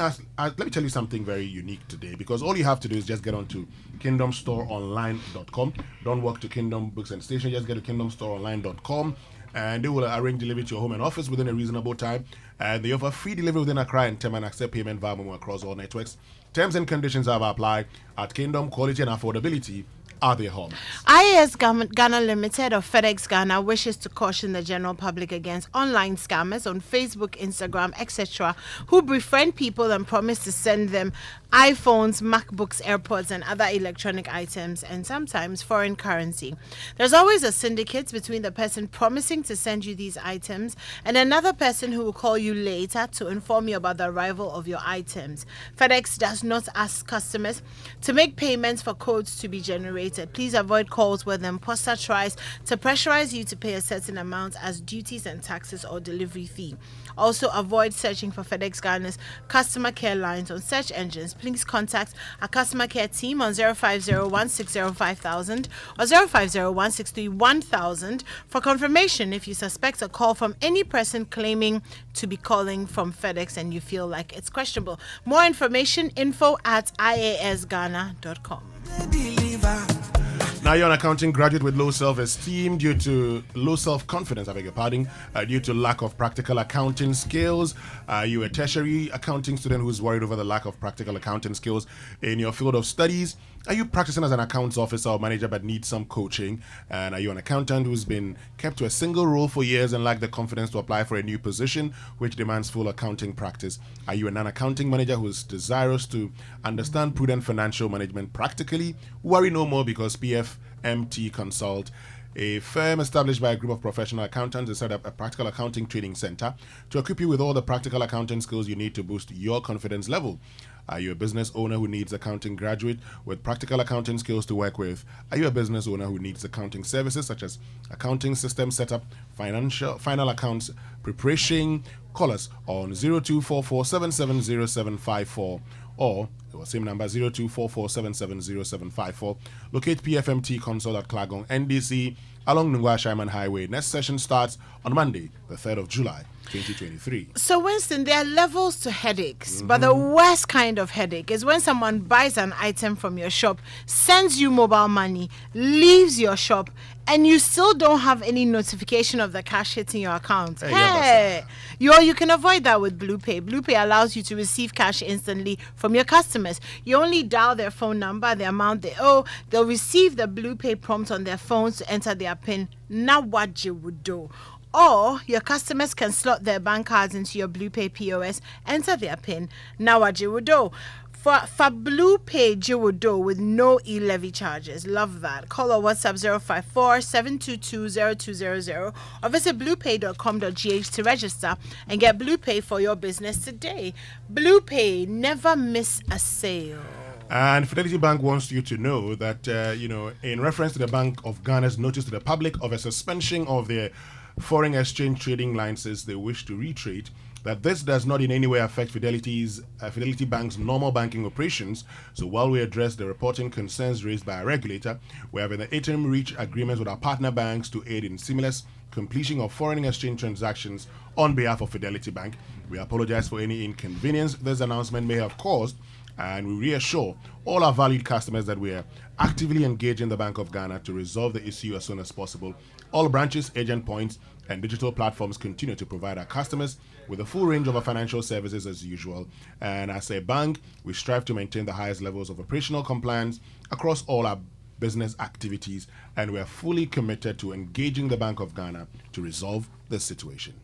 tell you something very unique today, because all you have to do is just get onto kingdomstoreonline.com. Don't walk to Kingdom Books and Station, just get to kingdomstoreonline.com and they will arrange delivery to your home and office within a reasonable time. And they offer free delivery within Accra and Tema and accept payment via Momo across all networks. Terms and conditions have applied at Kingdom. Quality and affordability are their homes. IAS Ghana Limited of FedEx Ghana wishes to caution the general public against online scammers on Facebook, Instagram, etc., who befriend people and promise to send them iPhones, MacBooks, AirPods, and other electronic items, and sometimes foreign currency. There's always a syndicate between the person promising to send you these items and another person who will call you later to inform you about the arrival of your items. FedEx does not ask customers to make payments for codes to be generated. Please avoid calls where the imposter tries to pressurize you to pay a certain amount as duties and taxes or delivery fee. Also, avoid searching for FedEx Ghana's customer care lines on search engines. Please contact our customer care team on 050-160-5000 or 050-163-1000 for confirmation if you suspect a call from any person claiming to be calling from FedEx and you feel like it's questionable. More information, info@iasghana.com. Now you're an accounting graduate with low self-esteem due to low self-confidence, due to lack of practical accounting skills. You're a tertiary accounting student who's worried over the lack of practical accounting skills in your field of studies. Are you practicing as an accounts officer or manager but need some coaching? And are you an accountant who's been kept to a single role for years and lack the confidence to apply for a new position which demands full accounting practice? Are you a non-accounting manager who's desirous to understand prudent financial management practically? Worry no more, because PFMT Consult, a firm established by a group of professional accountants, has set up a practical accounting training center to equip you with all the practical accounting skills you need to boost your confidence level. Are you a business owner who needs accounting graduate with practical accounting skills to work with? Are you a business owner who needs accounting services such as accounting system setup, final accounts preparation? Call us on 0244770754 or same number 0244770754. Locate PFMT Consult at Klagong NDC along Nungwa Shaiman Highway. Next session starts on Monday, the 3rd of July, 2023. So, Winston, there are levels to headaches, but the worst kind of headache is when someone buys an item from your shop, sends you mobile money, leaves your shop, and you still don't have any notification of the cash hitting your account. You can avoid that with BluePay. BluePay allows you to receive cash instantly from your customers. You only dial their phone number, the amount they owe. They'll receive the BluePay prompt on their phones to enter their PIN. Now what you would do. Or your customers can slot their bank cards into your BluePay POS, enter their PIN. Now what you would do. For BluePay Jiwodo with no e-levy charges. Love that. Call or WhatsApp 054-722-0200 or visit bluepay.com.gh to register and get BluePay for your business today. BluePay, never miss a sale. And Fidelity Bank wants you to know that, in reference to the Bank of Ghana's notice to the public of a suspension of their foreign exchange trading licenses they wish to retrade, that this does not in any way affect Fidelity Bank's normal banking operations. So while we address the reporting concerns raised by our regulator, we have in the interim reached agreements with our partner banks to aid in seamless completion of foreign exchange transactions on behalf of Fidelity Bank. We apologize for any inconvenience this announcement may have caused, and we reassure all our valued customers that we are actively engaging the Bank of Ghana to resolve the issue as soon as possible. All branches, agent points, and digital platforms continue to provide our customers with a full range of our financial services as usual. And as a bank, we strive to maintain the highest levels of operational compliance across all our business activities, and we are fully committed to engaging the Bank of Ghana to resolve this situation.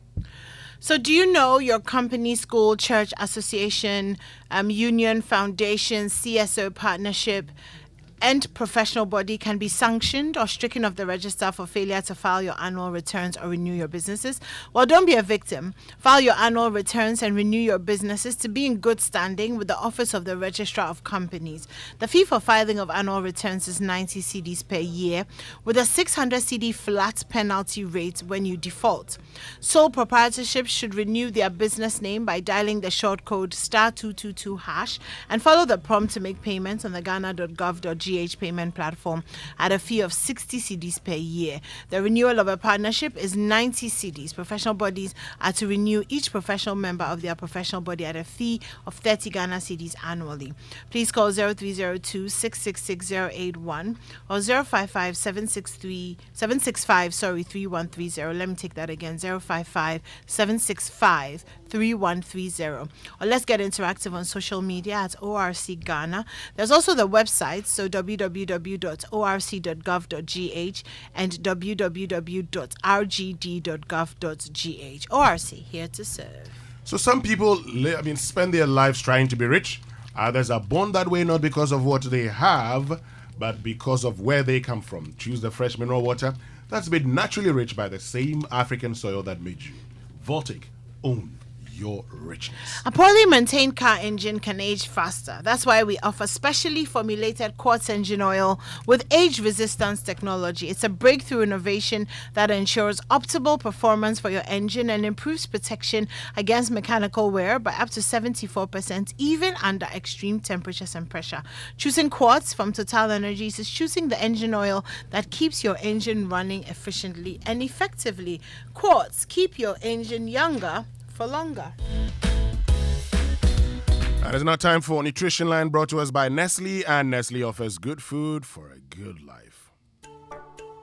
So do you know your company, school, church, association, union, foundation, CSO partnership, and professional body can be sanctioned or stricken off the register for failure to file your annual returns or renew your businesses? Well, don't be a victim. File your annual returns and renew your businesses to be in good standing with the Office of the Registrar of Companies. The fee for filing of annual returns is 90 cedis per year, with a 600 cedi flat penalty rate when you default. Sole proprietorships should renew their business name by dialing the short code *222# and follow the prompt to make payments on the ghana.gov.gh payment platform at a fee of 60 cedis per year. The renewal of a partnership is 90 cedis. Professional bodies are to renew each professional member of their professional body at a fee of 30 Ghana cedis annually. Please call 0302-666-081 or 055-765-3130. Let me take that again, 055-765-3130. Or let's get interactive on social media at ORC Ghana. There's also the website, so www.orc.gov.gh and www.rgd.gov.gh. ORC, here to serve. So some people, spend their lives trying to be rich. Others are born that way not because of what they have, but because of where they come from. Choose the fresh mineral water that's made naturally rich by the same African soil that made you. Voltic, own your richness. A poorly maintained car engine can age faster. That's why we offer specially formulated quartz engine oil with age resistance technology. It's a breakthrough innovation that ensures optimal performance for your engine and improves protection against mechanical wear by up to 74%, even under extreme temperatures and pressure. Choosing quartz from Total Energies is choosing the engine oil that keeps your engine running efficiently and effectively. Quartz, keep your engine younger for longer. And it's now time for Nutrition Line, brought to us by Nestle, and Nestle offers good food for a good life.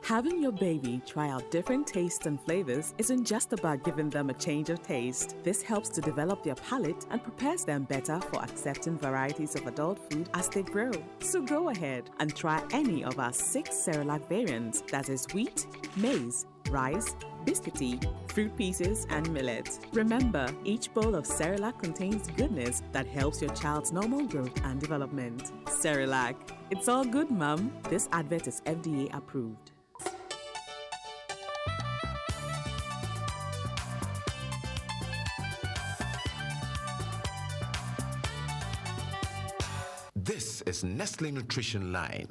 Having your baby try out different tastes and flavors isn't just about giving them a change of taste. This helps to develop their palate and prepares them better for accepting varieties of adult food as they grow. So go ahead and try any of our 6 Cerelac variants, that is wheat, maize, rice, biscuity, fruit pieces, and millet. Remember, each bowl of Cerelac contains goodness that helps your child's normal growth and development. Cerelac, it's all good, Mum. This advert is FDA approved. This is Nestle Nutrition Line.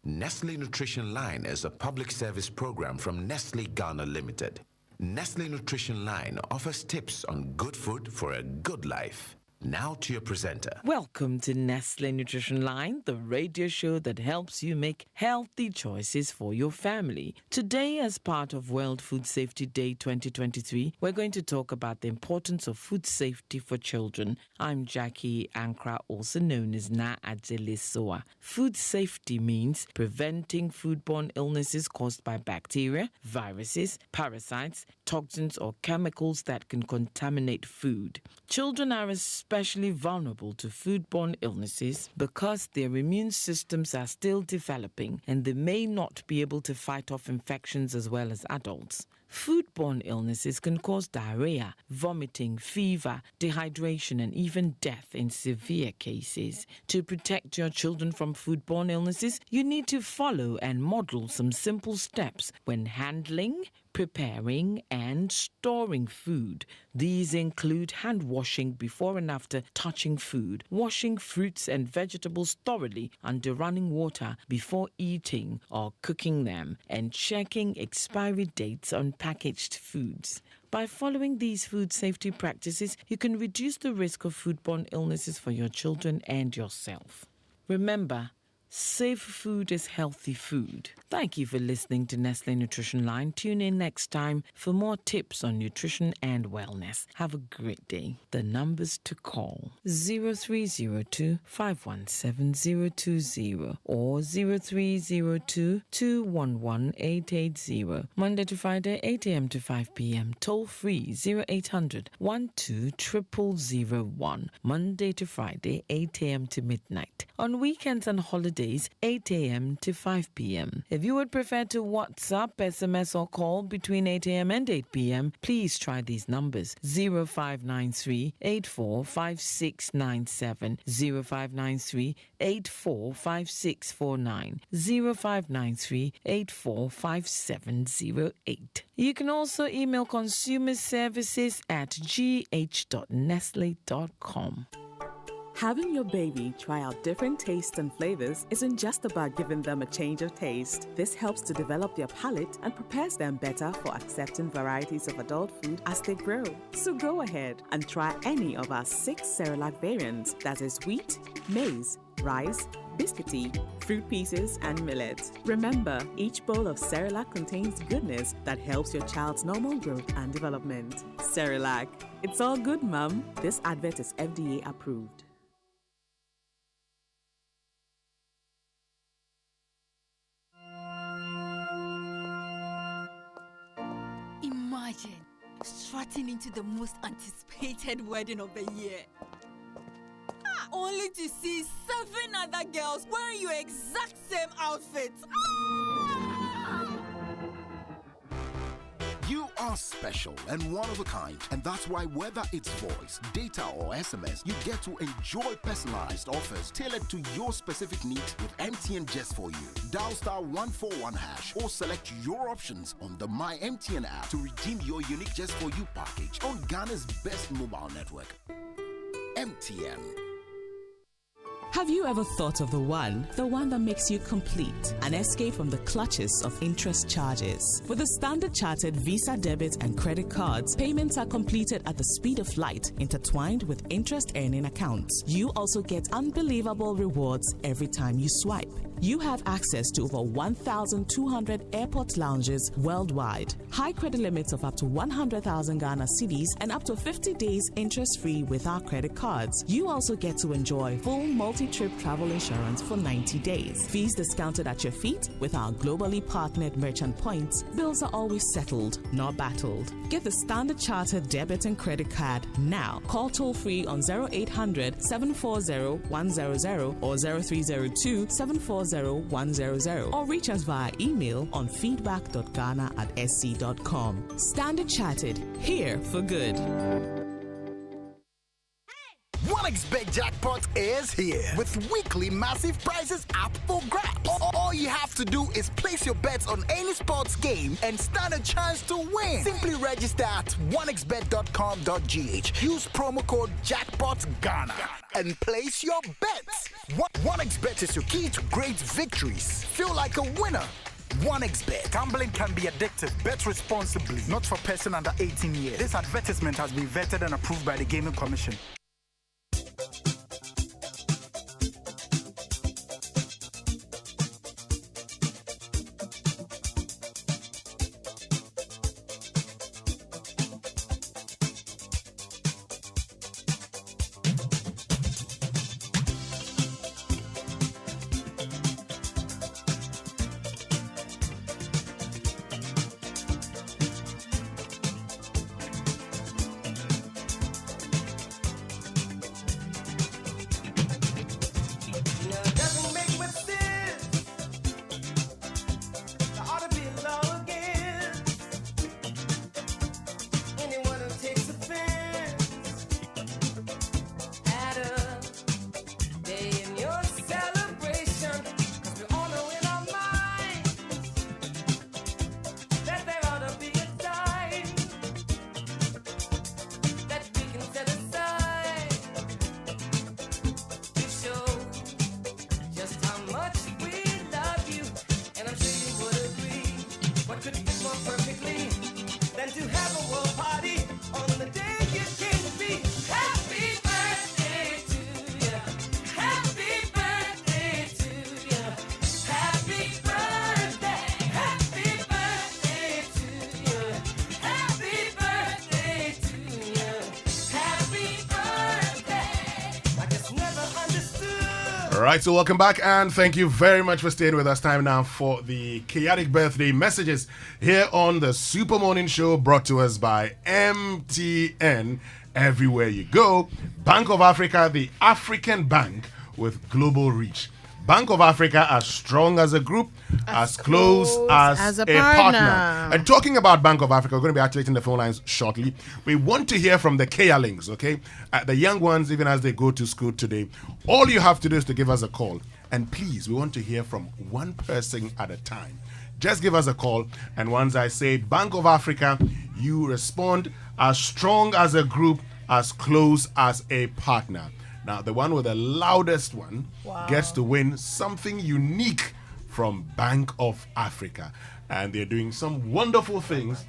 Nestle Nutrition Line is a public service program from Nestle Ghana Limited. Nestle Nutrition Line offers tips on good food for a good life. Now to your presenter. Welcome to Nestle Nutrition Line, the radio show that helps you make healthy choices for your family. Today, as part of World Food Safety Day 2023, we're going to talk about the importance of food safety for children. I'm Jackie Ankra, also known as Na Ajelisoa. Food safety means preventing foodborne illnesses caused by bacteria, viruses, parasites, toxins, or chemicals that can contaminate food. Children are especially vulnerable to foodborne illnesses because their immune systems are still developing and they may not be able to fight off infections as well as adults. Foodborne illnesses can cause diarrhea, vomiting, fever, dehydration, and even death in severe cases. To protect your children from foodborne illnesses, you need to follow and model some simple steps when handling, preparing, and storing food. These include hand washing before and after touching food, washing fruits and vegetables thoroughly under running water before eating or cooking them, and checking expiry dates on packaged foods. By following these food safety practices, you can reduce the risk of foodborne illnesses for your children and yourself. Remember, safe food is healthy food. Thank you for listening to Nestle Nutrition Line. Tune in next time for more tips on nutrition and wellness. Have a great day. The numbers to call: 0302 517 020 or 0302 211 880. Monday to Friday, 8 a.m. to 5 p.m. Toll free 0800 12 0001. Monday to Friday, 8 a.m. to midnight. On weekends and holidays, 8 a.m. to 5 p.m. If you would prefer to WhatsApp, SMS, or call between 8 a.m. and 8 p.m., please try these numbers: 0593 845697, 0593 845649, 0593 845708. You can also email consumerservices@gh.nestle.com. Having your baby try out different tastes and flavors isn't just about giving them a change of taste. This helps to develop their palate and prepares them better for accepting varieties of adult food as they grow. So go ahead and try any of our 6 Cerelac variants, that is wheat, maize, rice, biscuity, fruit pieces, and millet. Remember, each bowl of Cerelac contains goodness that helps your child's normal growth and development. Cerelac, it's all good, Mum. This advert is FDA approved. Imagine strutting into the most anticipated wedding of the year. Only to see 7 other girls wearing your exact same outfit. You are special and one of a kind, and that's why whether it's voice, data, or SMS, you get to enjoy personalized offers tailored to your specific needs with MTN just for you. Dial *141# or select your options on the My MTN app to redeem your unique just for you package on Ghana's best mobile network. MTN. Have you ever thought of the one that makes you complete? An escape from the clutches of interest charges. With the Standard Chartered Visa debit and credit cards, payments are completed at the speed of light, intertwined with interest earning accounts. You also get unbelievable rewards every time you swipe. You have access to over 1,200 airport lounges worldwide. High credit limits of up to 100,000 Ghana cedis and up to 50 days interest-free with our credit cards. You also get to enjoy full multi-trip travel insurance for 90 days. Fees discounted at your feet with our globally partnered merchant points. Bills are always settled, not battled. Get the Standard Chartered debit and credit card now. Call toll-free on 0800 740 100 or 0302 740 100 or reach us via email on feedback.ghana@sc.com. Standard Chartered, here for good. 1xBet Jackpot is here with weekly massive prizes up for grabs. All you have to do is place your bets on any sports game and stand a chance to win. Simply register at 1xbet.com.gh. Use promo code JackpotGhana and place your bets. 1xBet is your key to great victories. Feel like a winner. 1xBet. Gambling can be addictive. Bet responsibly. Not for person under 18 years. This advertisement has been vetted and approved by the Gaming Commission. right, so welcome back and thank you very much for staying with us. Time now for the chaotic birthday messages here on the Super Morning Show, brought to us by MTN. Everywhere you go, Bank of Africa, the African bank with global reach. Bank of Africa, as strong as a group, as close as a partner. And talking about Bank of Africa, we're going to be activating the phone lines shortly. We want to hear from the Kealings, okay? The young ones, even as they go to school today. All you have to do is to give us a call. And please, we want to hear from one person at a time. Just give us a call, and once I say Bank of Africa, you respond as strong as a group, as close as a partner. Now, the one with the loudest one gets to win something unique from Bank of Africa. And they're doing some wonderful things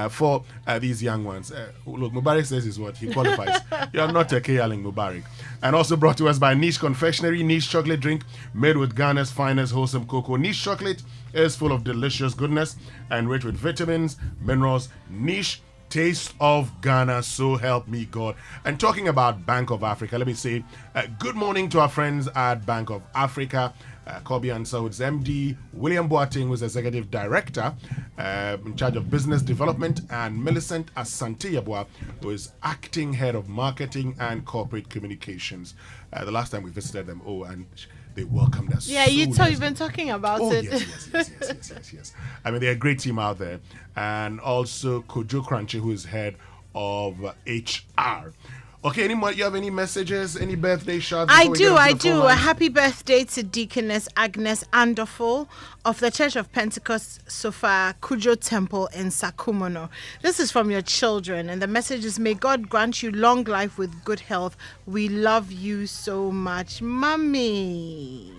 for these young ones. Look, Mubarak says is what? He qualifies. You're not a Kealing, Mubarak. And also brought to us by Niche Confectionery, Niche chocolate drink made with Ghana's finest wholesome cocoa. Niche chocolate is full of delicious goodness and rich with vitamins, minerals. Niche taste of Ghana, so help me God. And talking about Bank of Africa, let me say good morning to our friends at Bank of Africa. Kobe Ansaud's MD, William Boateng, who's Executive Director in charge of Business Development, and Millicent Asante Yabua, who is Acting Head of Marketing and Corporate Communications. The last time we visited them, and they welcomed us. Yeah, you've been talking about it. Yes. I mean, they're a great team out there. And also Kojo Crunchy, who is head of HR. Okay, you have any messages, any birthday shots? I do. A happy birthday to Deaconess Agnes Andoful of the Church of Pentecost Sofa Kujo Temple in Sakumono. This is from your children, and the message is, may God grant you long life with good health. We love you so much, Mommy.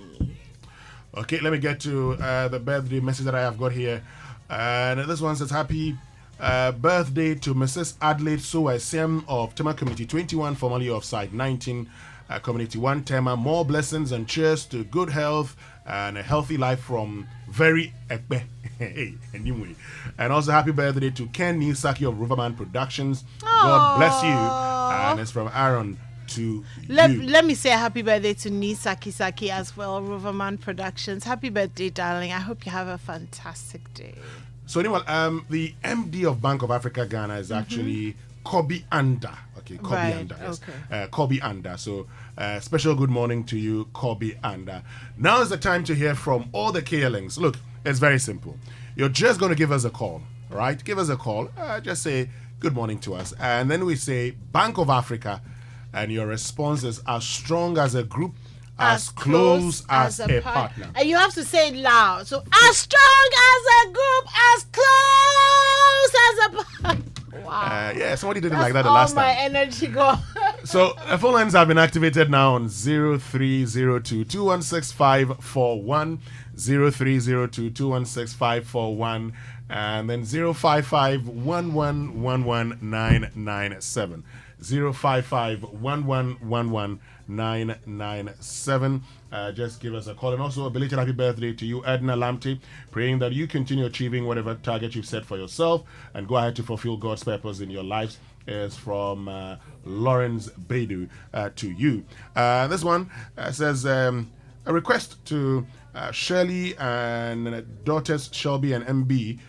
Okay, let me get to the birthday message that I have got here. And this one says, happy birthday to Mrs. Adelaide Suwesem of Tema Community 21, formerly of Site 19, Community 1 Tema. More blessings and cheers to good health and a healthy life from very Ekpe. Anyway. And also happy birthday to Ken Nisaki of Riverman Productions. God bless you. And it's from Aaron to let me say a happy birthday to Nisaki Saki as well, Riverman Productions. Happy birthday, darling. I hope you have a fantastic day. So anyway, the MD of Bank of Africa Ghana is actually Kobe Anda. Okay, Kobe Anda. Yes. Okay. Kobe Anda. So special good morning to you, Kobe Anda. Now is the time to hear from all the KLings. Look, it's very simple. You're just going to give us a call, right? Give us a call. Just say good morning to us. And then we say Bank of Africa, and your response is as strong as a group, as close as a partner. And you have to say it loud. So, as strong as a group, as close as a partner. Wow. Yeah, somebody did it like that the last time. All my energy go. So, phone lines have been activated now on 0302 216 541, 0302 216 541, and then 055 1111 997. 055 1111 997. Just give us a call. And also a belated happy birthday to you, Edna Lamte, praying that you continue achieving whatever target you've set for yourself and go ahead to fulfill God's purpose in your lives. Is from Lawrence Bedu to you. This one says a request to Shirley and daughters Shelby and MB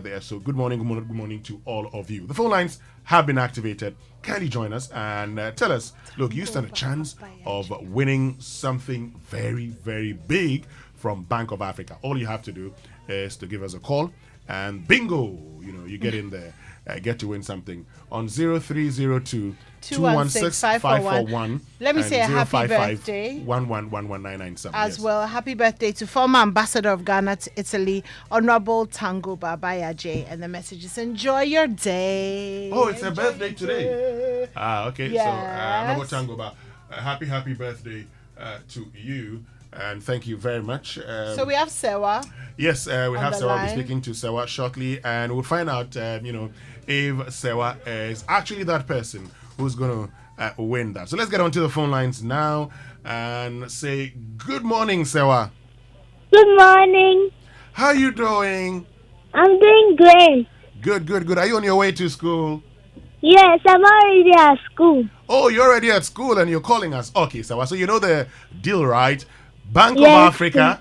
there. So good morning to all of you. The phone lines have been activated. Kindly join us and tell us, look, you stand a chance of winning something very, very big from Bank of Africa. All you have to do is to give us a call and bingo, you get in there. Get to win something on 0302 216 541. Let me say a happy birthday. 1111 As well, happy birthday to former ambassador of Ghana to Italy, Honorable Tango Babayaje. And the message is enjoy your day. Oh, it's a birthday today. Okay. Yes. So, Honorable Tango Ba, happy birthday to you. And thank you very much. So we have Sewa. Yes, we have Sewa. We'll be speaking to Sewa shortly, and we'll find out, if Sewa is actually that person who's going to win that. So let's get onto the phone lines now and say good morning, Sewa. Good morning. How are you doing? I'm doing great. Good. Are you on your way to school? Yes, I'm already at school. Oh, you're already at school and you're calling us. Okay, Sewa. So you know the deal, right? Bank of Yes, Africa.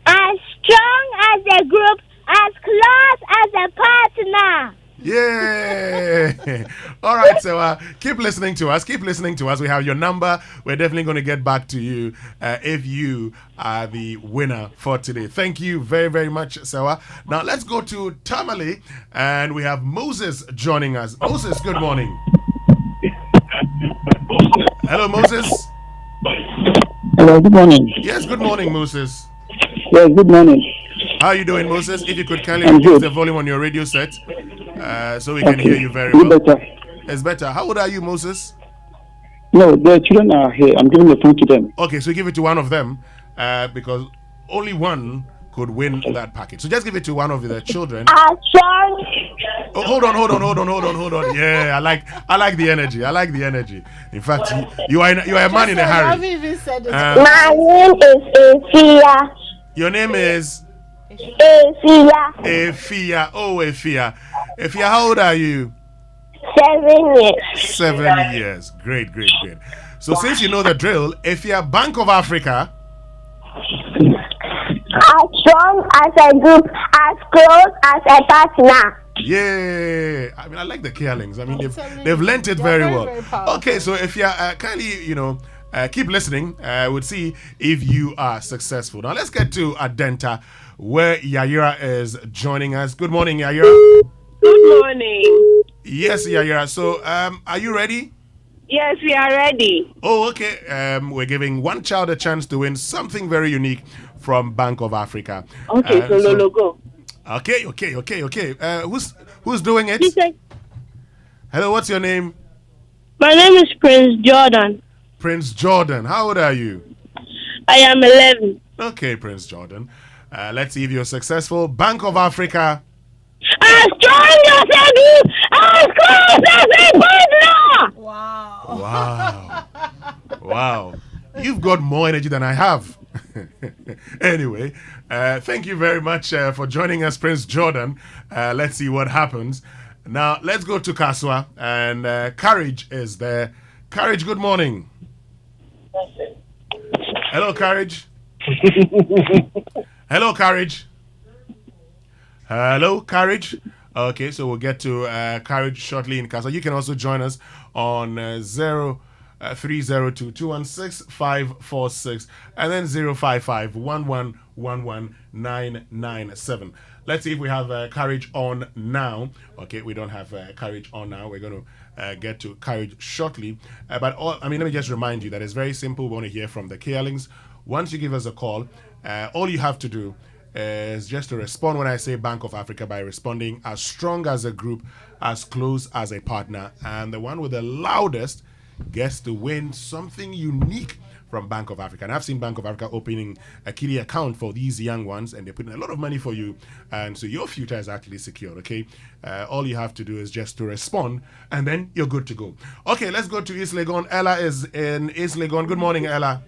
As strong as a group, as close as a partner. Yeah. All right, so keep listening to us. Keep listening to us. We have your number. We're definitely going to get back to you if you are the winner for today. Thank you very, very much, Sewa. Now let's go to Tamale, and we have Moses joining us. Moses, good morning. Hello, Moses. Hello, good morning. Yes, good morning, Moses. Yes, good morning. How are you doing, Moses? If you could kindly I'm reduce good. the volume on your radio set so we can Okay. hear you very Is it well. better? It's better. How old are you, Moses? No, the children are here. I'm giving the phone to them. Okay, so give it to one of them because only one could win that package. So just give it to one of the children. As strong. Oh, hold on. Yeah, I like the energy. I like the energy. In fact, you are a man in a hurry. Even said it. My name is Afia. Your name is Afia. Efia. Oh, Efia. Efia, how old are you? 7 years. 7 years. Great. So since you know the drill, Efia, Bank of Africa. As strong as a group, as close as a partner. Yeah, I mean, I like the Kealings. I mean, they've learnt it very well. Okay, so if you're kindly, keep listening, we'll see if you are successful. Now, let's get to Adenta, where Yaira is joining us. Good morning, Yaira. Good morning. Yes, Yaira. So, are you ready? Yes, we are ready. Oh, okay. We're giving one child a chance to win something very unique from Bank of Africa. Okay, so Lolo, go. Okay. Who's doing it? Hello, what's your name? My name is Prince Jordan. Prince Jordan. How old are you? I am 11. Okay, Prince Jordan. Let's see if you're successful. Bank of Africa. As strong as a group, as close as a partner. Wow. You've got more energy than I have. Anyway, thank you very much for joining us, Prince Jordan. Let's see what happens. Now, let's go to Kaswa, and Courage is there. Courage, good morning. Hello, Courage. Hello, Courage. Hello, Courage. Okay, so we'll get to Courage shortly in Kaswa. You can also join us on 302-216-546 and then 055-1111-997. Let's see if we have Courage on now. Okay, we don't have Courage on now. We're going to get to Courage shortly. But let me just remind you that it's very simple. We want to hear from the Kealings. Once you give us a call, all you have to do is just to respond when I say Bank of Africa by responding as strong as a group, as close as a partner. And the one with the loudest gets to win something unique from Bank of Africa. And I've seen Bank of Africa opening a kiddie account for these young ones, and they're putting a lot of money for you. And so your future is actually secured, okay? All you have to do is just to respond, and then you're good to go. Okay, let's go to East Legon. Ella is in East Legon. Good morning, Ella.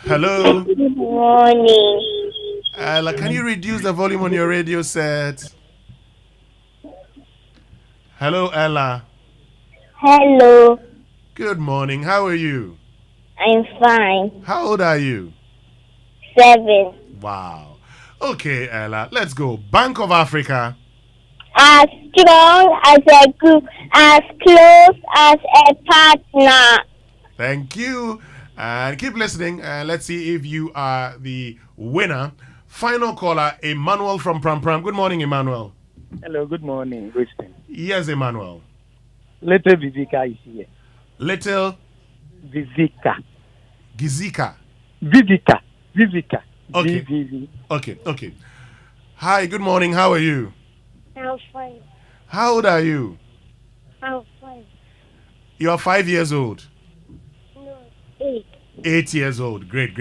Hello. Good morning. Ella, can you reduce the volume on your radio set? Hello, Ella. Hello. Good morning. How are you? I'm fine. How old are you? 7. Wow. Okay, Ella, let's go. Bank of Africa. As strong as a group, as close as a partner. Thank you. And keep listening. Let's see if you are the winner. Final caller, Emmanuel from Pram Pram. Good morning, Emmanuel. Hello, good morning, Winston. Yes, Emmanuel. Little Vivika is here. Little Vivika. Gizika. Vivika. Okay. Okay. Hi, good morning. How are you? I'm fine. How old are you? I'm fine. You are 5 years old. No, 8. 8 years old. Great.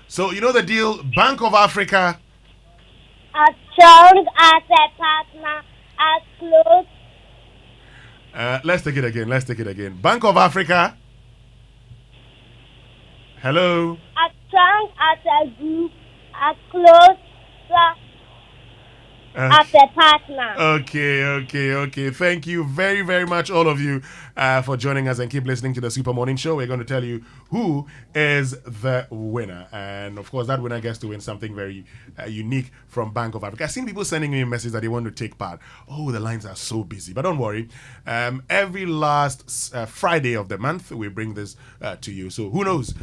So, you know the deal. Bank of Africa. As strong as a partner, as close. Let's take it again. Bank of Africa. Hello. As strong as a group, as close. as a partner. Okay. Thank you very, very much, all of you, for joining us, and keep listening to the Super Morning Show. We're going to tell you who is the winner. And, of course, that winner gets to win something very unique from Bank of Africa. I've seen people sending me a message that they want to take part. Oh, the lines are so busy. But don't worry. Every last Friday of the month, we bring this to you. So who knows?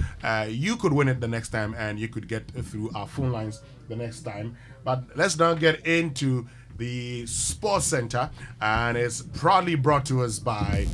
You could win it the next time, and you could get through our phone lines the next time. But let's now get into the Sports Center, and it's proudly brought to us by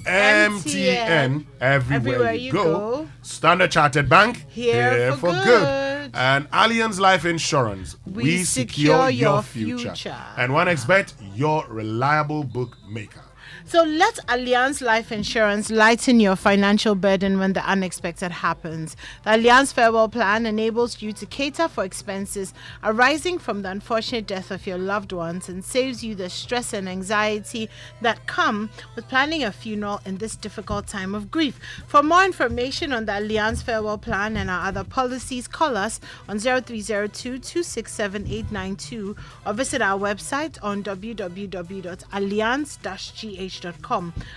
MTN. Everywhere you go. Standard Chartered Bank, here for good. And Allianz Life Insurance, we secure your future. And OneXBet, your reliable bookmaker. So let Allianz Life Insurance lighten your financial burden when the unexpected happens. The Allianz Farewell Plan enables you to cater for expenses arising from the unfortunate death of your loved ones and saves you the stress and anxiety that come with planning a funeral in this difficult time of grief. For more information on the Allianz Farewell Plan and our other policies, call us on 0302-267-892 or visit our website on www.allianz-gh.com.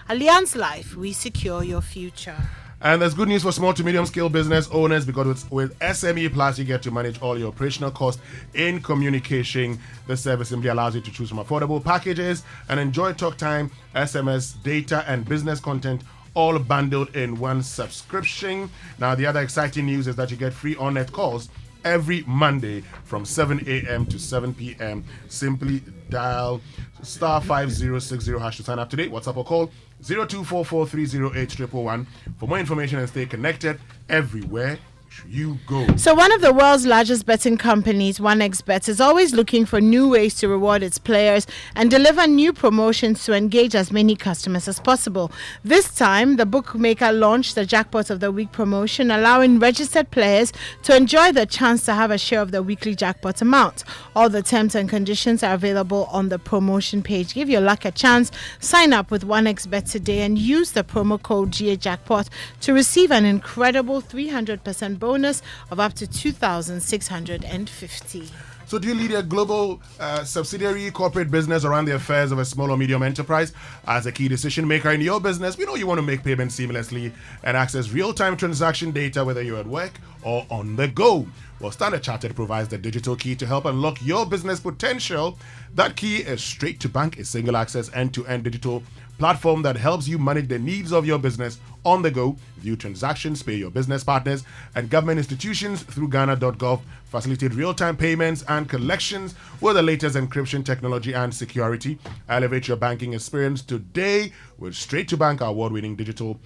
Allianz Life, we secure your future. And there's good news for small to medium scale business owners, because with SME Plus, you get to manage all your operational costs in communication. The service simply allows you to choose from affordable packages and enjoy talk time, SMS, data, and business content, all bundled in one subscription. Now, the other exciting news is that you get free on-net calls every Monday from 7 a.m. to 7 p.m. Simply dial star 5060 hash to sign up today. WhatsApp or call 0244308111 for more information and stay connected everywhere you go. So one of the world's largest betting companies, OneXBet, is always looking for new ways to reward its players and deliver new promotions to engage as many customers as possible. This time, the bookmaker launched the Jackpot of the Week promotion, allowing registered players to enjoy the chance to have a share of the weekly jackpot amount. All the terms and conditions are available on the promotion page. Give your luck a chance. Sign up with OneXBet today and use the promo code GAJackpot to receive an incredible 300% bonus of up to 2,650. So do you lead a global subsidiary corporate business around the affairs of a small or medium enterprise? As a key decision maker in your business, we know you want to make payments seamlessly and access real-time transaction data, whether you're at work or on the go. Well, Standard Chartered provides the digital key to help unlock your business potential. That key is Straight to Bank, a single access end-to-end digital platform that helps you manage the needs of your business on the go, view transactions, pay your business partners and government institutions through Ghana.gov, facilitate real-time payments and collections with the latest encryption technology and security. Elevate your banking experience today with Straight to Bank, our award-winning digital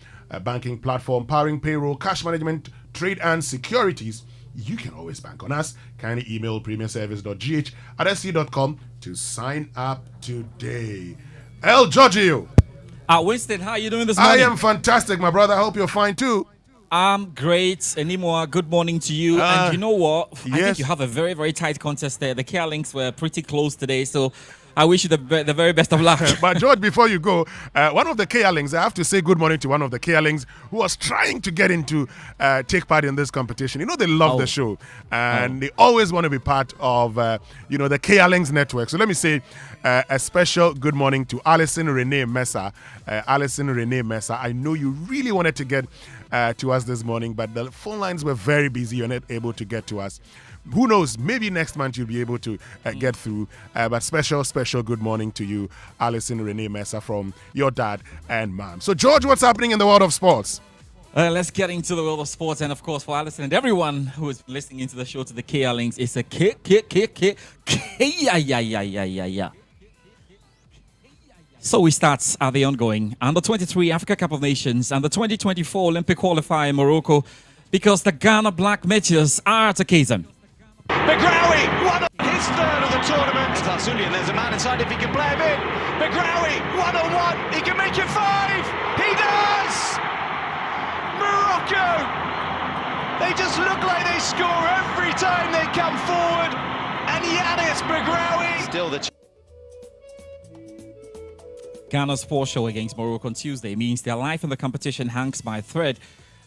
banking platform powering payroll, cash management, trade and securities. You can always bank on us. Kindly email premierservice.gh@sc.com to sign up today. El Giorgio. Winston, how are you doing this morning? I am fantastic, my brother. I hope you're fine too. I'm great. Anymore, good morning to you. And you know what? Yes. I think you have a very, very tight contest there. The Kia Links were pretty close today, so I wish you the very best of luck. But George, before you go, one of the Kealings, I have to say good morning to one of the Kealings who was trying to get into take part in this competition. You know, they love the show and they always want to be part of, the Kealings network. So let me say a special good morning to Alison Renee Mesa. Alison Renee Mesa, I know you really wanted to get to us this morning, but the phone lines were very busy. You're not able to get to us. Who knows, maybe next month you'll be able to get through. But special good morning to you, Alison Renee Mesa, from your dad and mom. So, George, what's happening in the world of sports? Let's get into the world of sports. And, of course, for Alison and everyone who is listening into the show to the Kia Links, it's a yeah. So we start at the ongoing Under 23 Africa Cup of Nations and the 2024 Olympic qualifier in Morocco, because the Ghana Black Meteors are at occasion. Begraoui won his third of the tournament. It's Arsulian, there's a man inside if he can play him in. Begraoui, 1-on-1, he can make it 5. He does! Morocco! They just look like they score every time they come forward. And Yanis Begraoui. Still the Ghana's show against Morocco on Tuesday means their life in the competition hangs by a thread.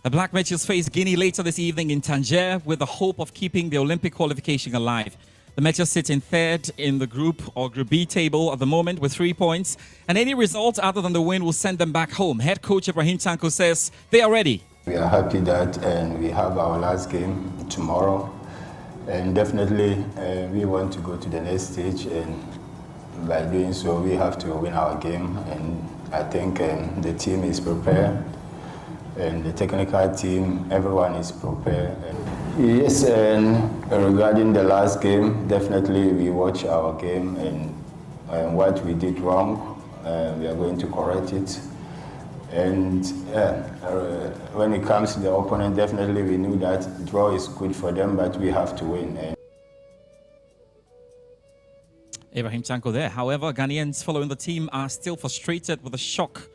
The Black Meteors face Guinea later this evening in Tangier with the hope of keeping the Olympic qualification alive. The Meteors sit in third in the Group B table at the moment with 3 points. And any result other than the win will send them back home. Head coach Ibrahim Tanko says they are ready. We are happy that we have our last game tomorrow. And definitely we want to go to the next stage. And by doing so, we have to win our game. And I think the team is prepared. And the technical team, everyone is prepared. Yes, and regarding the last game, definitely we watch our game and what we did wrong, we are going to correct it. And when it comes to the opponent, definitely we knew that draw is good for them, but we have to win. Ibrahim Tanko there. However, Ghanaians following the team are still frustrated with the shock.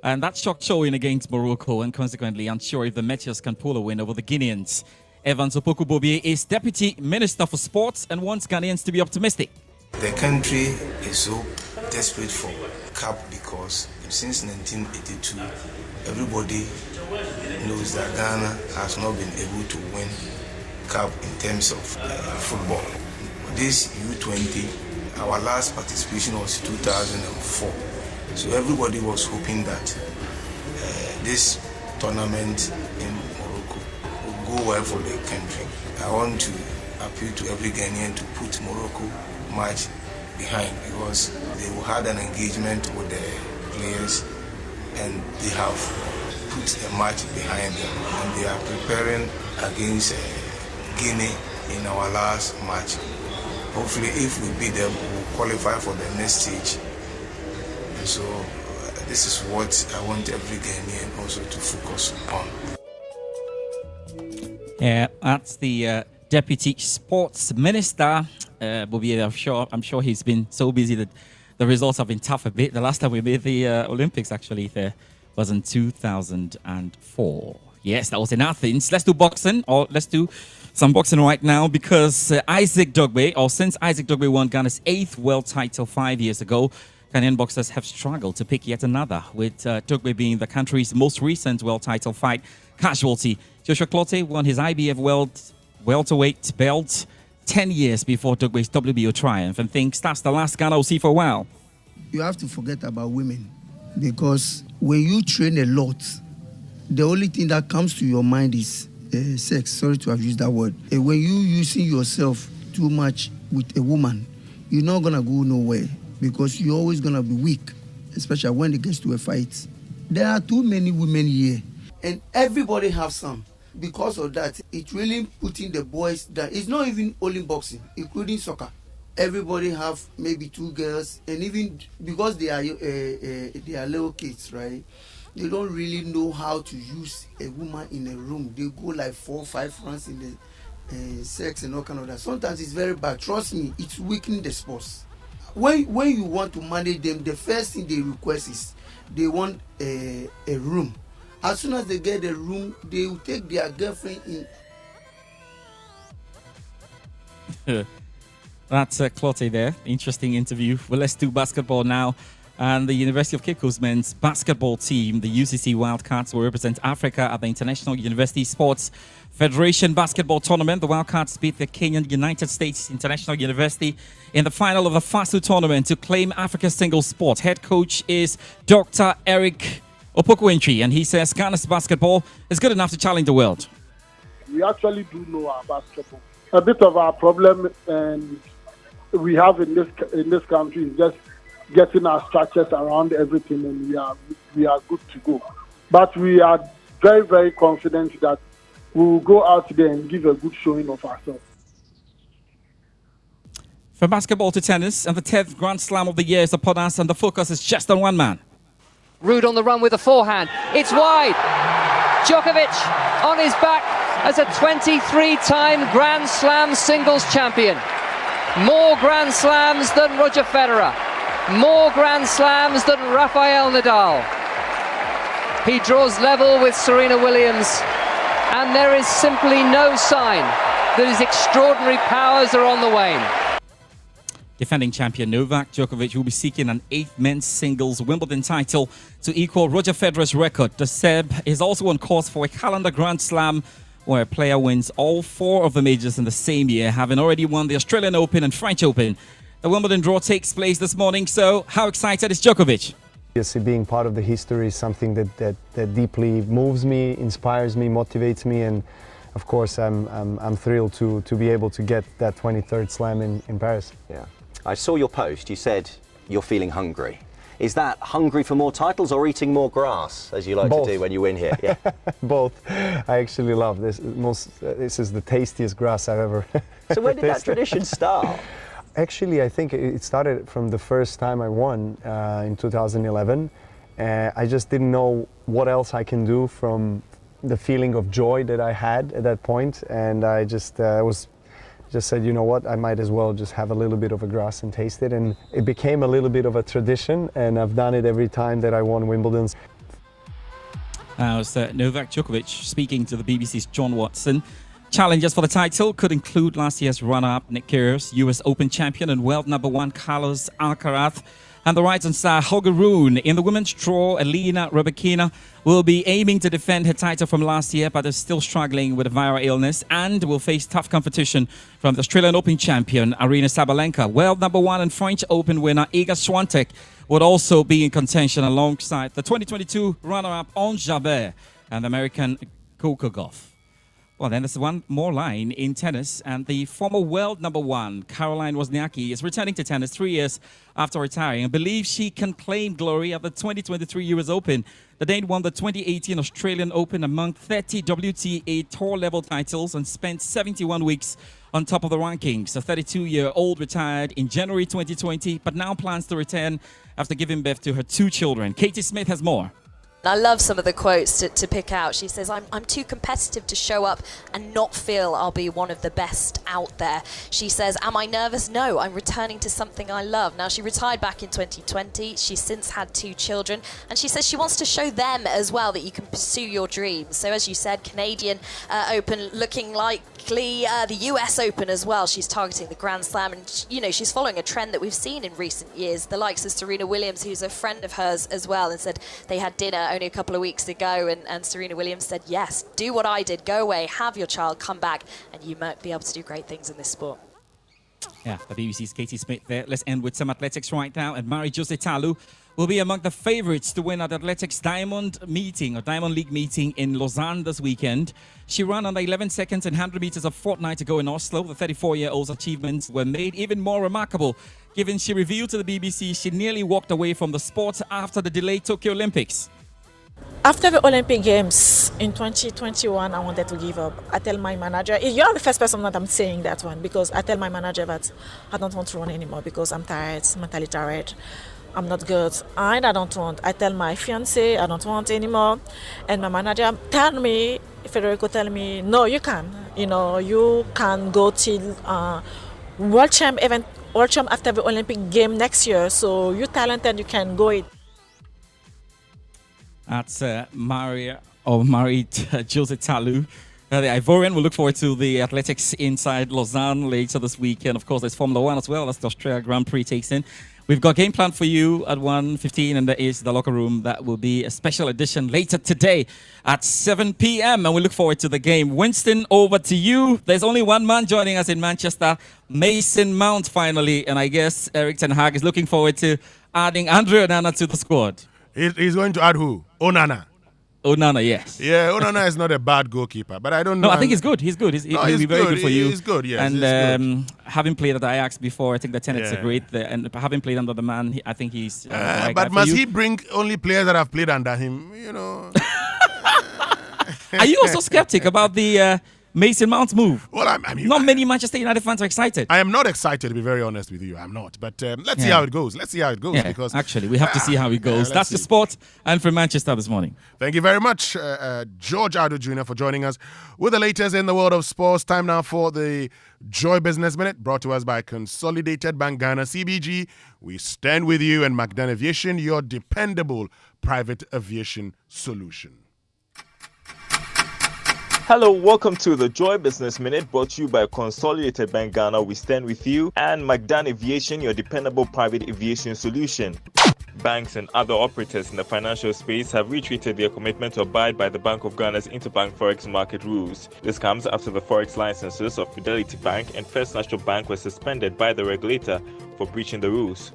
And that shock showing against Morocco, and consequently unsure if the Meteors can pull a win over the Guineans. Evans Opoku-Bobie is Deputy Minister for Sports and wants Ghanaians to be optimistic. The country is so desperate for CAP because since 1982, everybody knows that Ghana has not been able to win CAP in terms of football. This U20, our last participation was 2004. So everybody was hoping that this tournament in Morocco would go well for the country. I want to appeal to every Ghanaian to put Morocco match behind because they had an engagement with the players and they have put a match behind them and they are preparing against Guinea in our last match. Hopefully if we beat them, we will qualify for the next stage. So this is what I want every Ghanaian also to focus on. That's the Deputy Sports Minister. Bobie, I'm sure he's been so busy that the results have been tough a bit. The last time we made the Olympics actually there was in 2004. Yes, that was in Athens. Let's do boxing, or let's do some boxing right now because since Isaac Dogboe won Ghana's 8th world title 5 years ago, Ghanaian boxers have struggled to pick yet another, with Dogboe being the country's most recent world title fight casualty. Joshua Clottey won his IBF welterweight belt 10 years before Dogboe's WBO triumph and thinks that's the last Ghana will see for a while. You have to forget about women because when you train a lot, the only thing that comes to your mind is sex. Sorry to have used that word. When you using yourself too much with a woman, you're not going to go nowhere. Because you're always going to be weak, especially when it gets to a fight. There are too many women here, and everybody have some. Because of that, it's really putting the boys down. It's not even only boxing, including soccer. Everybody have maybe 2 girls, and even because they are little kids, right? They don't really know how to use a woman in a room. They go like 4 or 5 rounds in the sex and all kind of that. Sometimes it's very bad. Trust me, it's weakening the sports. When you want to manage them, the first thing they request is they want a room. As soon as they get a room, they will take their girlfriend in. That's Clottey there. Interesting interview. Well, let's do basketball now. And the University of Cape Coast men's basketball team, the UCC Wildcats, will represent Africa at the International University Sports Federation Basketball Tournament. The Wildcats beat the Kenyan United States International University in the final of the FASU tournament to claim Africa's single sport. Head coach is Dr. Eric Opoku-Wintry, and he says Ghana's basketball is good enough to challenge the world. We actually do know our basketball. A bit of our problem we have in this country is just getting our structures around everything, and we are good to go. But we are very, very confident that we will go out there and give a good showing of ourselves. From basketball to tennis, and the 10th Grand Slam of the year is upon us, and the focus is just on one man. Ruud on the run with a forehand. It's wide. Djokovic on his back as a 23-time Grand Slam singles champion. More Grand Slams than Roger Federer. More Grand Slams than Rafael Nadal. He draws level with Serena Williams, and there is simply no sign that his extraordinary powers are on the wane. Defending champion Novak Djokovic will be seeking an 8th men's singles Wimbledon title to equal Roger Federer's record. The Serb is also on course for a calendar Grand Slam where a player wins all 4 of the majors in the same year, having already won the Australian Open and French Open. The Wimbledon draw takes place this morning, so how excited is Djokovic? Obviously, being part of the history is something that deeply moves me, inspires me, motivates me, and of course I'm thrilled to be able to get that 23rd slam in Paris. Yeah, I saw your post. You said you're feeling hungry. Is that hungry for more titles or eating more grass, as you like Both. to do when you win here? Yeah. Both. I actually love this. This is the tastiest grass I've ever. So when did that tradition start? Actually, I think it started from the first time I won in 2011. I just didn't know what else I can do from the feeling of joy that I had at that point, and I just said, you know what, I might as well just have a little bit of a grass and taste it, and it became a little bit of a tradition, and I've done it every time that I won Wimbledon. Novak Djokovic speaking to the BBC's John Watson. Challengers for the title could include last year's runner-up Nick Kyrgios, US Open champion and world #1 Carlos Alcaraz, and the rising star Holger Rune. In the women's draw, Elena Rybakina will be aiming to defend her title from last year, but is still struggling with a viral illness and will face tough competition from the Australian Open champion Aryna Sabalenka. World #1 and French Open winner Iga Swiatek would also be in contention alongside the 2022 runner-up Ons Jabeur and the American Coco Gauff. Well, then there's one more line in tennis, and the former world #1, Caroline Wozniacki, is returning to tennis 3 years after retiring and believes she can claim glory at the 2023 US Open. The Dane won the 2018 Australian Open among 30 WTA Tour-level titles and spent 71 weeks on top of the rankings. The 32-year-old retired in January 2020, but now plans to return after giving birth to her 2 children. Katie Smith has more. I love some of the quotes to pick out. She says, I'm too competitive to show up and not feel I'll be one of the best out there. She says, am I nervous? No, I'm returning to something I love. Now, she retired back in 2020. She's since had 2 children. And she says she wants to show them as well that you can pursue your dreams. So as you said, Canadian Open looking likely, the US Open as well. She's targeting the Grand Slam. And, you know, she's following a trend that we've seen in recent years. The likes of Serena Williams, who's a friend of hers as well, and said they had dinner only a couple of weeks ago, and Serena Williams said, yes, do what I did, go away, have your child, come back, and you might be able to do great things in this sport. Yeah, the BBC's Katie Smith there. Let's end with some athletics right now. And Marie-José Talu will be among the favorites to win at Athletics Diamond League meeting in Lausanne this weekend. She ran under 11 seconds in 100 meters a fortnight ago in Oslo. The 34-year-old's achievements were made even more remarkable, given she revealed to the BBC she nearly walked away from the sport after the delayed Tokyo Olympics. After the Olympic Games in 2021, I wanted to give up. I tell my manager, you're the first person that I'm saying that one, because I tell my manager that I don't want to run anymore because I'm tired, mentally tired. I'm not good, and I don't want. I tell my fiancé I don't want anymore, and my manager Federico tell me, no, you can. You know, you can go till World Champ after the Olympic game next year. So you're talented, you can go it. That's Marie-José Talu. The Ivorian will look forward to the athletics inside Lausanne later this weekend. Of course, there's Formula 1 as well. That's the Australia Grand Prix takes in. We've got game plan for you at 1:15, and there is the locker room. That will be a special edition later today at 7 p.m. And we look forward to the game. Winston, over to you. There's only one man joining us in Manchester, Mason Mount, finally. And I guess Erik ten Hag is looking forward to adding Andre Onana to the squad. He's going to add who? Onana. Onana, yes. Yeah, Onana is not a bad goalkeeper, but I don't know. No, I think he's good. He's good. He'll be very good for you. He's good, yes. And having played at Ajax before, I think the tenets are great. And having played under the man, I think he's. But must he bring only players that have played under him? You know. Are you also skeptic about the Mason Mount move? Well, I mean, not many Manchester United fans are excited. I am not excited, to be very honest with you. I'm not. But let's see how it goes. Because actually, we have to see how it goes. That's the sport. And from Manchester this morning. Thank you very much, George Ado Jr., for joining us with the latest in the world of sports. Time now for the Joy Business Minute, brought to us by Consolidated Bank Ghana, CBG. We stand with you, and McDan Aviation, your dependable private aviation solution. Hello, welcome to the Joy Business Minute, brought to you by Consolidated Bank Ghana. We stand with you, and McDan Aviation, your dependable private aviation solution. Banks and other operators in the financial space have retreated their commitment to abide by the Bank of Ghana's interbank forex market rules. This comes after the forex licenses of Fidelity Bank and First National Bank were suspended by the regulator for breaching the rules.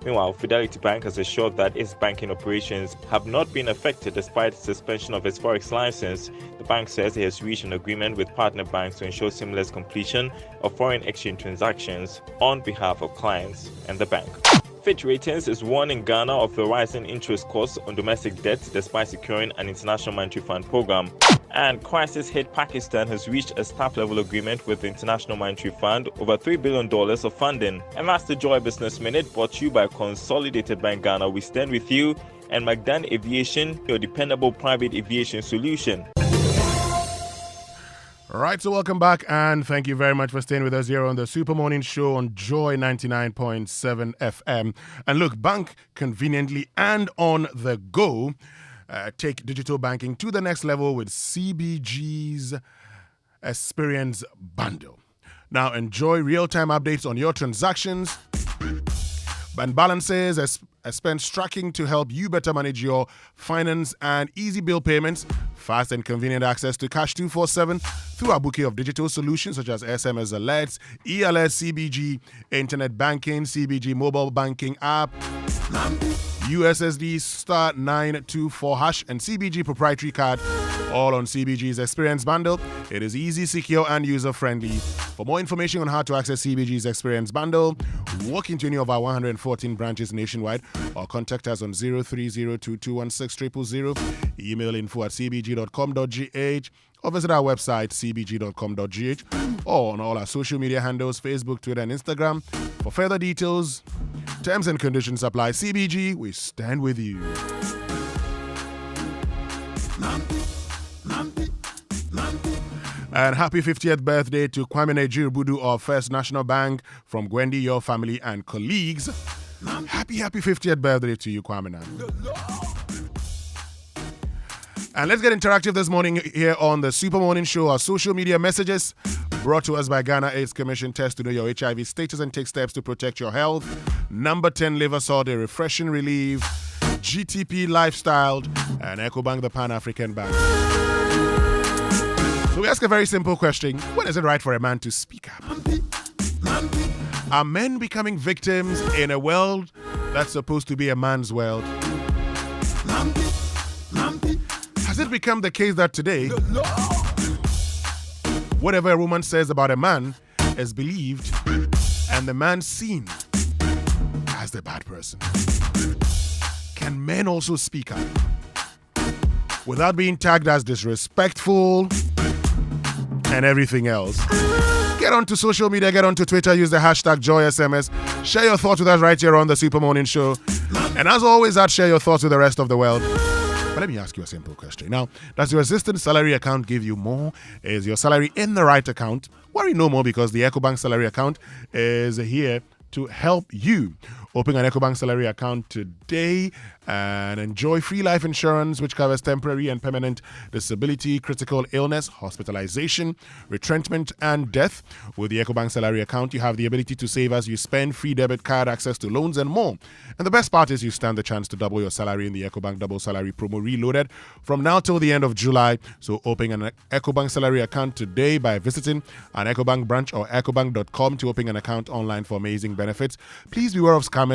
Meanwhile, Fidelity Bank has assured that its banking operations have not been affected despite the suspension of its forex license. The bank says it has reached an agreement with partner banks to ensure seamless completion of foreign exchange transactions on behalf of clients and the bank. Fitch Ratings is warning Ghana of the rising interest costs on domestic debt despite securing an International Monetary Fund program. And crisis-hit Pakistan has reached a staff-level agreement with the International Monetary Fund over $3 billion of funding. And that's the Joy Business Minute, brought to you by Consolidated Bank Ghana. We stand with you, and Magdan Aviation, your dependable private aviation solution. All right, so welcome back, and thank you very much for staying with us here on the Super Morning Show on Joy 99.7 FM. And look, bank conveniently and on the go. Take digital banking to the next level with CBG's Experience Bundle. Now enjoy real-time updates on your transactions and balances, expense tracking to help you better manage your finance, and easy bill payments, fast and convenient access to Cash 247 through our bouquet of digital solutions such as SMS alerts, ELS, CBG, internet banking, CBG mobile banking app, USSD star 924 hash, and CBG proprietary card, all on CBG's Experience Bundle. It is easy, secure, and user-friendly. For more information on how to access CBG's Experience Bundle, walk into any of our 114 branches nationwide or contact us on 0302216000, email info@cbg.com.gh, or visit our website cbg.com.gh, or on all our social media handles, Facebook, Twitter, and Instagram. For further details, terms and conditions apply. CBG, we stand with you. And happy 50th birthday to Kwame Naijirubudu of First National Bank from Gwendi, your family and colleagues. Happy 50th birthday to you, Kwame. And let's get interactive this morning here on the Super Morning Show. Our social media messages brought to us by Ghana AIDS Commission. Test to know your HIV status and take steps to protect your health. Number 10 liver salt, a refreshing relief. GTP Lifestyle and EcoBank, the Pan-African Bank. So we ask a very simple question. When is it right for a man to speak up? Are men becoming victims in a world that's supposed to be a man's world? Has it become the case that today, whatever a woman says about a man is believed and the man seen as the bad person? Can men also speak up without being tagged as disrespectful and everything else? Get onto social media, get onto Twitter, use the hashtag JoySMS. Share your thoughts with us right here on the Super Morning Show. And as always, I'd share your thoughts with the rest of the world. But let me ask you a simple question. Now, does your existing salary account give you more? Is your salary in the right account? Worry no more, because the EcoBank salary account is here to help you. Open an EcoBank salary account today and enjoy free life insurance, which covers temporary and permanent disability, critical illness, hospitalization, retrenchment, and death. With the EcoBank salary account, you have the ability to save as you spend, free debit card access to loans, and more. And the best part is you stand the chance to double your salary in the EcoBank Double Salary Promo Reloaded from now till the end of July. So open an EcoBank salary account today by visiting an EcoBank branch or ecobank.com to open an account online for amazing benefits. Please beware of scammers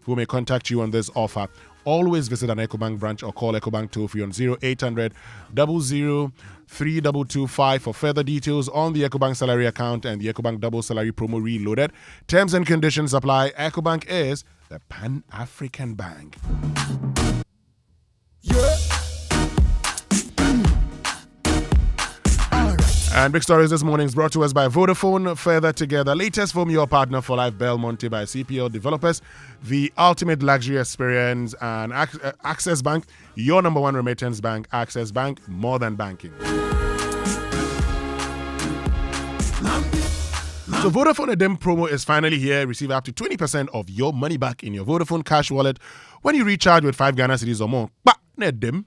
who may contact you on this offer. Always visit an EcoBank branch or call EcoBank toll-free on 0800 00 3225 for further details on the EcoBank salary account and the EcoBank Double Salary Promo Reloaded. Terms and conditions apply. EcoBank is the Pan-African Bank. Yeah. And big stories this morning is brought to us by Vodafone. Further together, latest from your partner for life, Belmonte by CPL Developers, the ultimate luxury experience, and Access Bank, your number one remittance bank. Access Bank, more than banking. So Vodafone Edem promo is finally here. Receive up to 20% of your money back in your Vodafone cash wallet when you recharge with 5 Ghana cedis or more. Edim.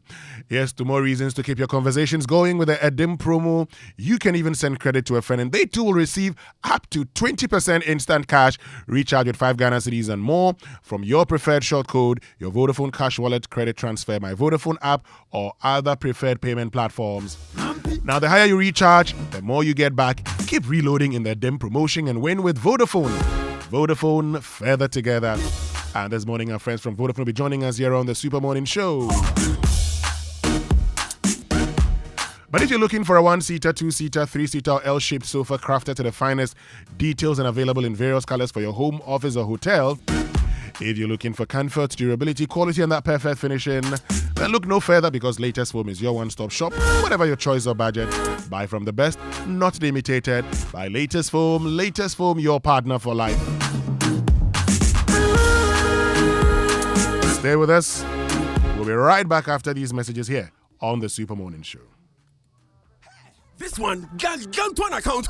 Yes, to more reasons to keep your conversations going with the Edim promo. You can even send credit to a friend and they too will receive up to 20% instant cash recharge with 5 Ghana cedis and more from your preferred short code, your Vodafone Cash Wallet, Credit Transfer, My Vodafone app or other preferred payment platforms. Now, the higher you recharge, the more you get back. Keep reloading in the Edim promotion and win with Vodafone. Vodafone, further together. And this morning, our friends from Vodafone will be joining us here on the Super Morning Show. But if you're looking for a 1-seater, 2-seater, 3-seater or L-shaped sofa crafted to the finest details and available in various colors for your home, office or hotel, if you're looking for comfort, durability, quality and that perfect finishing, then look no further because Latest Foam is your one-stop shop. Whatever your choice or budget, buy from the best, not the imitated. Buy Latest Foam, your partner for life. Stay with us. We'll be right back after these messages here on the Super Morning Show. This one, Gargantuan account.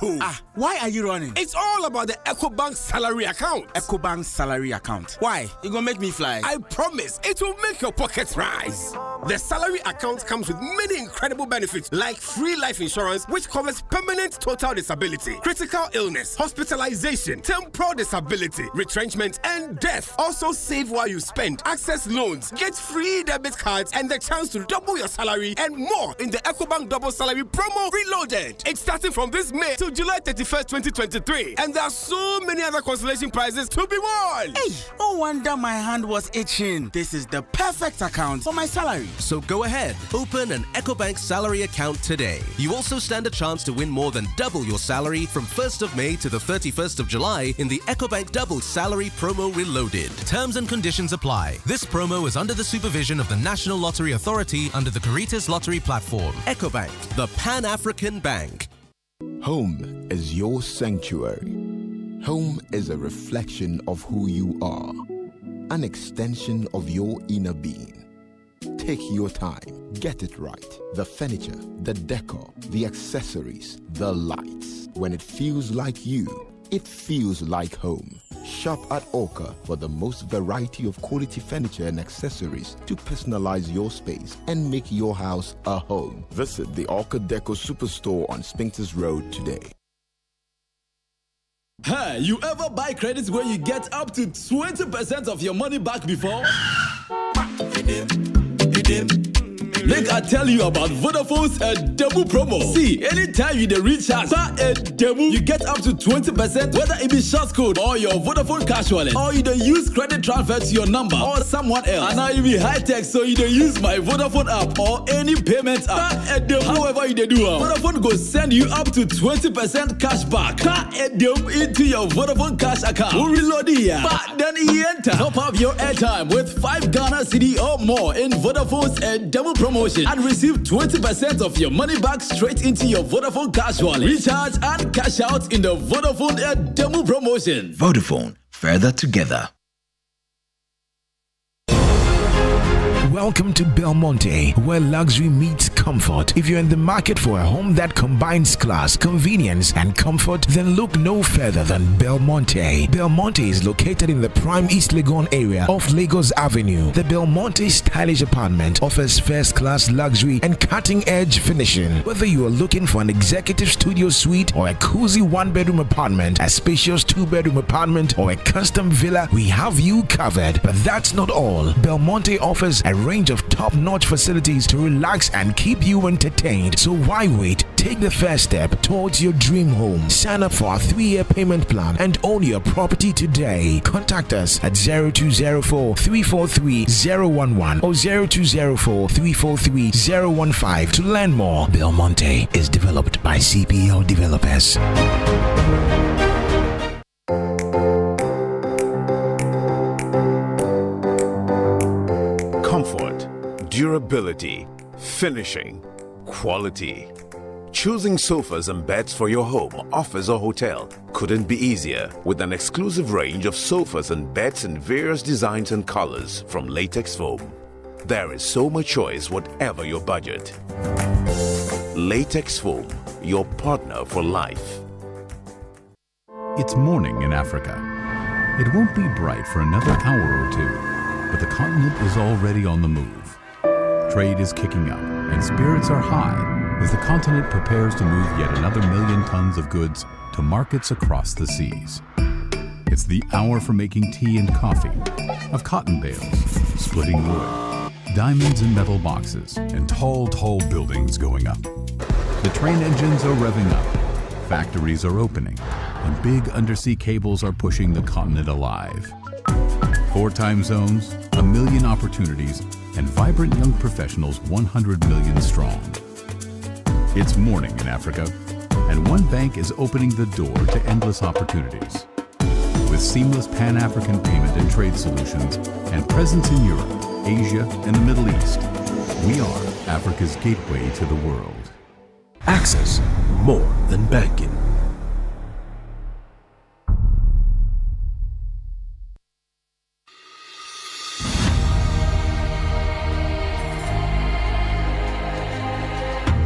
Why are you running? It's all about the EcoBank salary account. EcoBank salary account. Why? You gonna make me fly? I promise, it will make your pockets rise. The salary account comes with many incredible benefits like free life insurance, which covers permanent total disability, critical illness, hospitalization, temporal disability, retrenchment, and death. Also save while you spend, access loans, get free debit cards, and the chance to double your salary and more in the EcoBank Double Salary Promo Reloaded. It's starting from this May to July 31st, 2023. And there are so many other consolation prizes to be won. Hey, no wonder my hand was itching. This is the perfect account for my salary. So go ahead, open an EcoBank salary account today. You also stand a chance to win more than double your salary from 1st of May to the 31st of July in the EcoBank Double Salary Promo Reloaded. Terms and conditions apply. This promo is under the supervision of the National Lottery Authority under the Caritas Lottery Platform. EcoBank, the Pan-African Bank. Home is your sanctuary. Home is a reflection of who you are, an extension of your inner being. Take your time, get it right. The furniture, the decor, the accessories, the lights. When it feels like you, it feels like home. Shop at Orca for the most variety of quality furniture and accessories to personalize your space and make your house a home. Visit the Orca Deco Superstore on Spinks Road today. Hey, you ever buy credits where you get up to 20% of your money back before? Make I tell you about Vodafone's demo promo. See, anytime you recharge a demo, you get up to 20%, whether it be short code or your Vodafone Cash Wallet, or you don't use credit transfer to your number or someone else. And now you be high tech, so you don't use my Vodafone app or any payment app. However you do, Vodafone go send you up to 20% cash back into your Vodafone Cash account. Who reload here? But then you enter. Top up your airtime with 5 Ghana cedi or more in Vodafone's demo promotion and receive 20% of your money back straight into your Vodafone Cash Wallet. Recharge and cash out in the Vodafone demo promotion. Vodafone, further together. Welcome to Belmonte, where luxury meets comfort. If you're in the market for a home that combines class, convenience, and comfort, then look no further than Belmonte. Belmonte is located in the prime East Legon area off Lagos Avenue. The Belmonte stylish apartment offers first-class luxury and cutting-edge finishing. Whether you are looking for an executive studio suite or a cozy one-bedroom apartment, a spacious two-bedroom apartment, or a custom villa, we have you covered. But that's not all. Belmonte offers a range of top-notch facilities to relax and keep you entertained. So why wait? Take the first step towards your dream home. Sign up for our 3-year payment plan and own your property today. Contact us at 0204 343 011 or 0204 343 015 to learn more. Belmonte is developed by CPL Developers. Durability, finishing, quality. Choosing sofas and beds for your home, office or hotel couldn't be easier with an exclusive range of sofas and beds in various designs and colors from Latex Foam. There is so much choice whatever your budget. Latex Foam, your partner for life. It's morning in Africa. It won't be bright for another hour or two, but the continent is already on the move. Trade is kicking up and spirits are high as the continent prepares to move yet another 1 million tons of goods to markets across the seas. It's the hour for making tea and coffee, of cotton bales, splitting wood, diamonds in metal boxes, and tall, tall buildings going up. The train engines are revving up, factories are opening, and big undersea cables are pushing the continent alive. 4 time zones, 1 million opportunities, and vibrant young professionals 100 million strong. It's morning in Africa, and one bank is opening the door to endless opportunities. With seamless Pan-African payment and trade solutions and presence in Europe, Asia, and the Middle East, we are Africa's gateway to the world. Access, more than banking.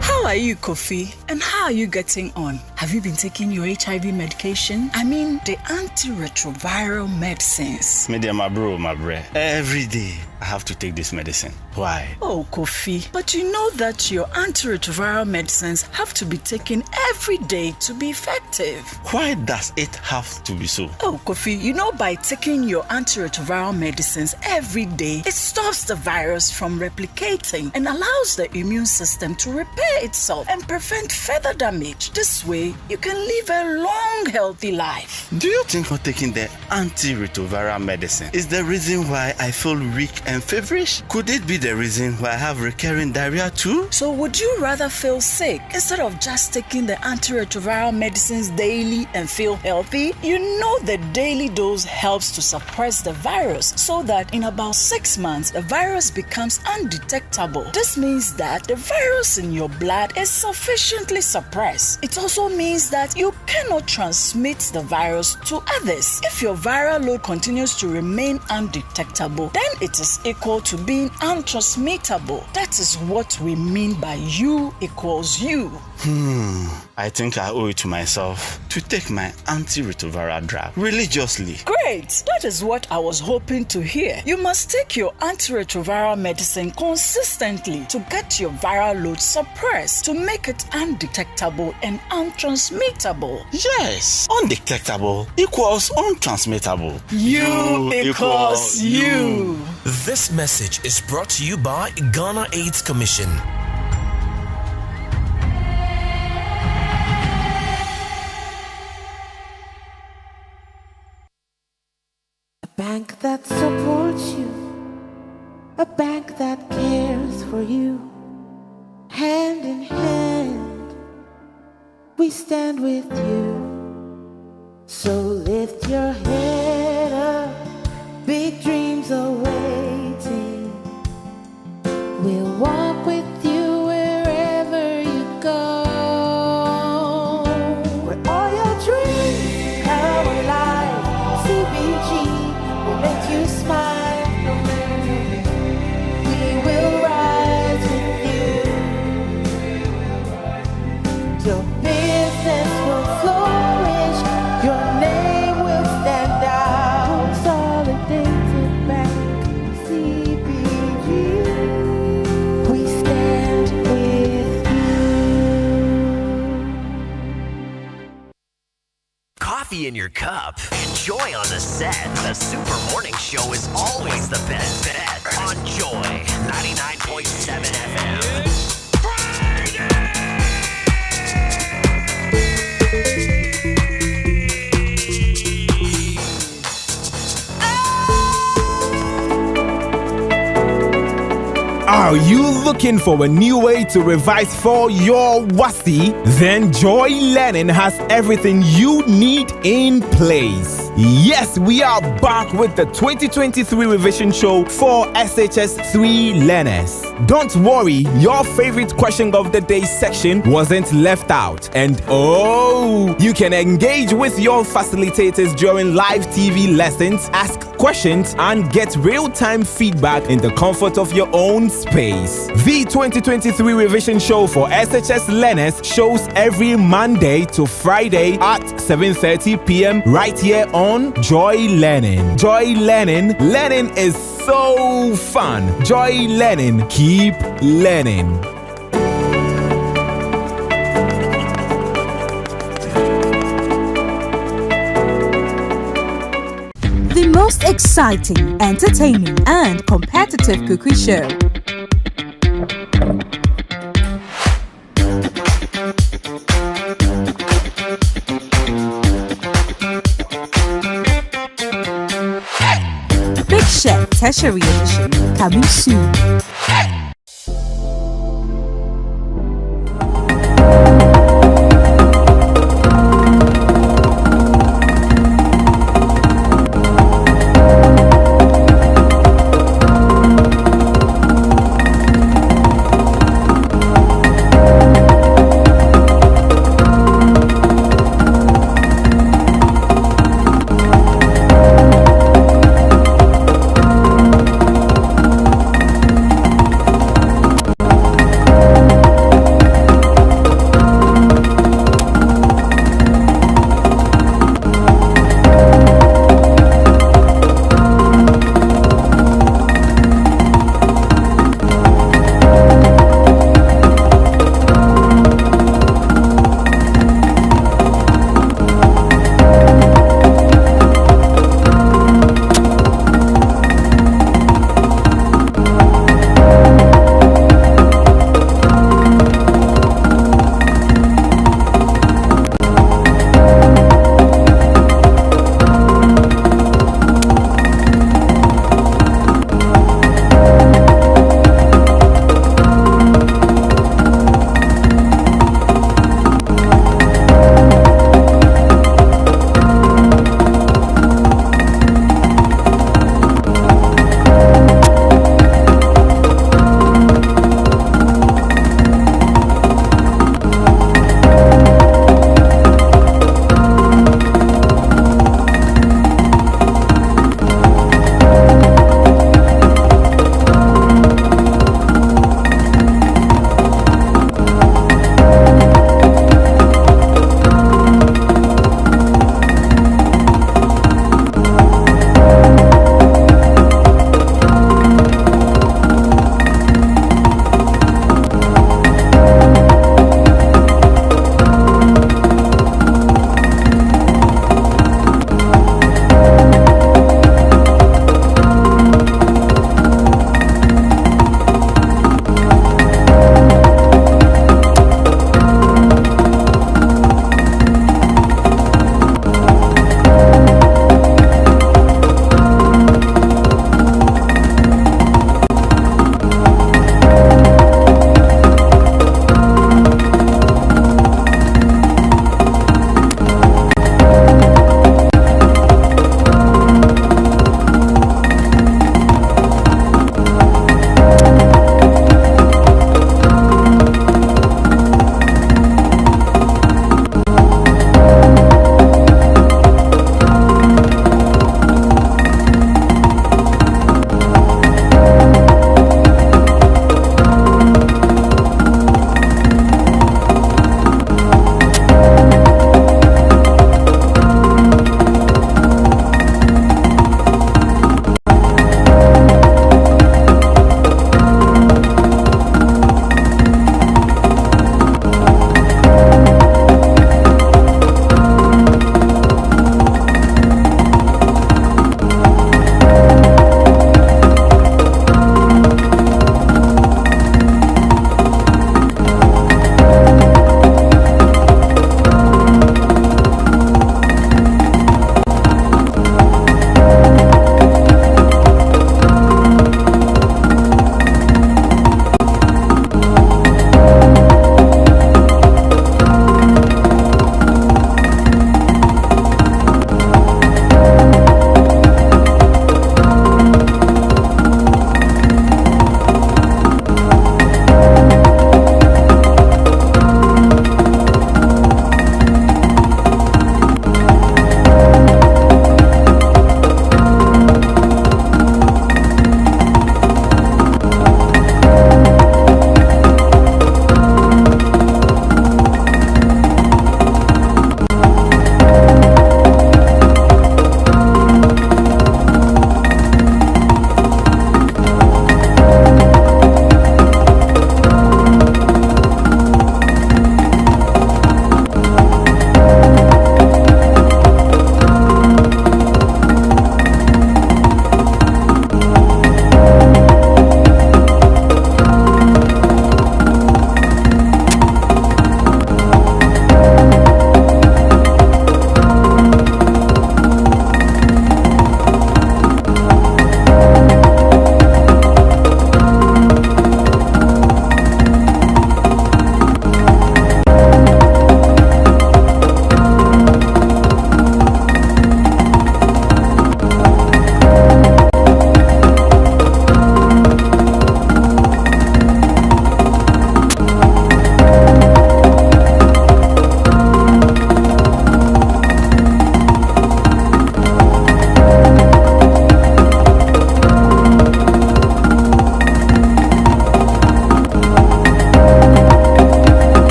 How are you, Kofi? And how are you getting on? Have you been taking your HIV medication? I mean, the antiretroviral medicines. Me my bro. Every day I have to take this medicine. Why? Oh, Kofi, but you know that your antiretroviral medicines have to be taken every day to be effective. Why does it have to be so? Oh, Kofi, you know by taking your antiretroviral medicines every day, it stops the virus from replicating and allows the immune system to repair itself and prevent further damage. This way, you can live a long, healthy life. Do you think of taking the antiretroviral medicine is the reason why I feel weak and feverish? Could it be the reason why I have recurring diarrhea too? So would you rather feel sick instead of just taking the antiretroviral medicines daily and feel healthy? You know the daily dose helps to suppress the virus so that in about 6 months, the virus becomes undetectable. This means that the virus in your blood is sufficiently suppressed. It also means that you cannot transmit the virus to others. If your viral load continues to remain undetectable, then it is equal to being untransmittable. That is what we mean by U equals U. I think I owe it to myself to take my antiretroviral drug religiously. Great! That is what I was hoping to hear. You must take your antiretroviral medicine consistently to get your viral load suppressed, to make it undetectable and untransmittable. Yes, undetectable equals untransmittable. U equals U. This message is brought to you by Ghana AIDS Commission. A bank that supports you, a bank that cares for you. Hand in hand, we stand with you. So lift your head up, big dreams are waiting. We'll walk with you wherever you go. Where all your dreams come alive, CBG will make you smile. We will rise with you. Your business will flourish. Your name will stand out. Consolidated Bank, CBG. We stand with you. Coffee in your cup. Joy on the set. The Super Morning Show is always the best bet on Joy 99.7 FM. Are you looking for a new way to revise for your WASSCE? Then Joy Learning has everything you need in place. Yes, we are back with the 2023 revision show for SHS 3 learners. Don't worry, your favorite question of the day section wasn't left out. And you can engage with your facilitators during live TV lessons, ask questions, and get real-time feedback in the comfort of your own space. The 2023 revision show for SHS learners shows every Monday to Friday at 7:30 p.m. right here on Joy Learning. Joy Learning. Learning is so fun. Joy Learning. Keep learning. The most exciting, entertaining, and competitive cookery show. Big Chef Tertiary Edition coming soon.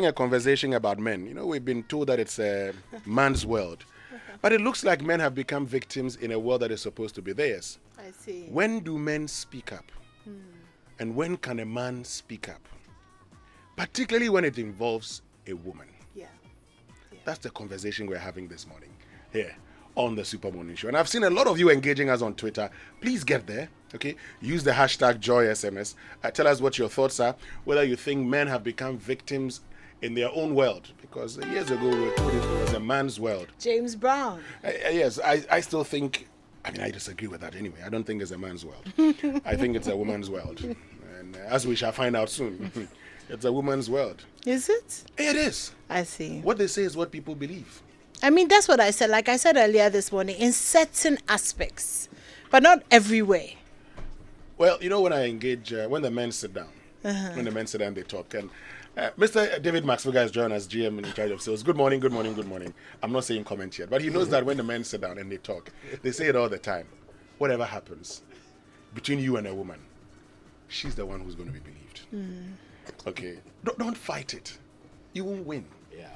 having a conversation about men. You know, we've been told that it's a man's world. But it looks like men have become victims in a world that is supposed to be theirs. I see. When do men speak up? And when can a man speak up? Particularly when it involves a woman. Yeah. That's the conversation we're having this morning here on the Super Morning Show. And I've seen a lot of you engaging us on Twitter. Please get there, okay? Use the hashtag JoySMS. Tell us what your thoughts are, whether you think men have become victims in their own world. Because years ago we were told it was a man's world. James Brown. Yes, I still think, I disagree with that anyway. I don't think it's a man's world. I think it's a woman's world. And as we shall find out soon, it's a woman's world. Is it? It is. I see. What they say is what people believe. I mean, that's what I said. Like I said earlier this morning, in certain aspects, but not everywhere. Well, you know, when I engage, when the men sit down, they talk. And Mr. David Maxfiga has joined us, GM in charge of sales. Good morning, good morning, good morning. I'm not saying comment yet, but he knows that when the men sit down and they talk, they say it all the time. Whatever happens between you and a woman, she's the one who's going to be believed. Okay? Don't fight it. You won't win. Yeah.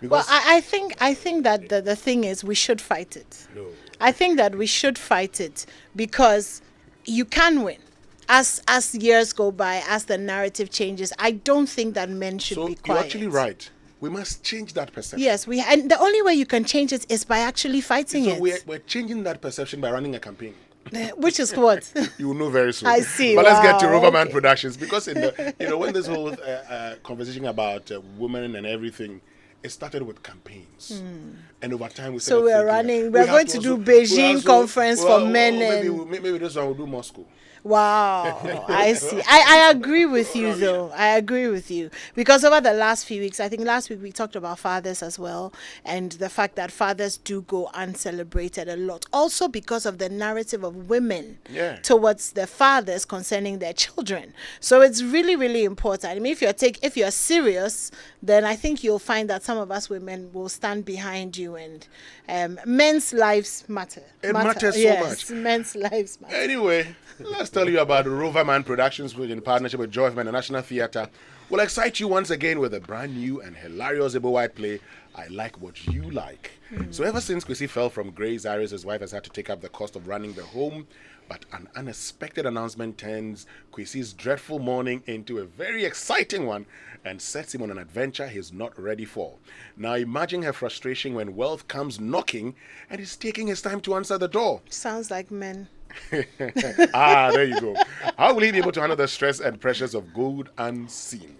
Well, I think that the thing is we should fight it. No. I think that we should fight it because you can win. As years go by, as the narrative changes, I don't think that men should be quiet. You're actually right. We must change that perception. Yes, and the only way you can change it is by actually fighting it. We're changing that perception by running a campaign. Which is what? You will know very soon. I see. But let's get to Roverman Productions, because in the when this whole conversation about women and everything, it started with campaigns, and over time we so we're running. We're going to do Beijing conference for men. Maybe this one will do Moscow. Wow, I see. I agree with you, though. I agree with you. Because over the last few weeks, I think last week we talked about fathers as well, and the fact that fathers do go uncelebrated a lot. Also because of the narrative of women towards the fathers concerning their children. So it's really, really important. I mean, if you're serious, then I think you'll find that some of us women will stand behind you, and men's lives matter. It matters so much. Men's lives matter. Anyway, let's tell you about Roverman Productions, which in partnership with Joy of Men, the National Theatre, will excite you once again with a brand new and hilarious Igbo White play, I Like What You Like. So ever since Kwesi fell from grace, Iris, his wife, has had to take up the cost of running the home. But an unexpected announcement turns Kwesi's dreadful morning into a very exciting one and sets him on an adventure he's not ready for. Now imagine her frustration when wealth comes knocking and he's taking his time to answer the door. Sounds like men. There you go. How will he be able to handle the stress and pressures of gold unseen?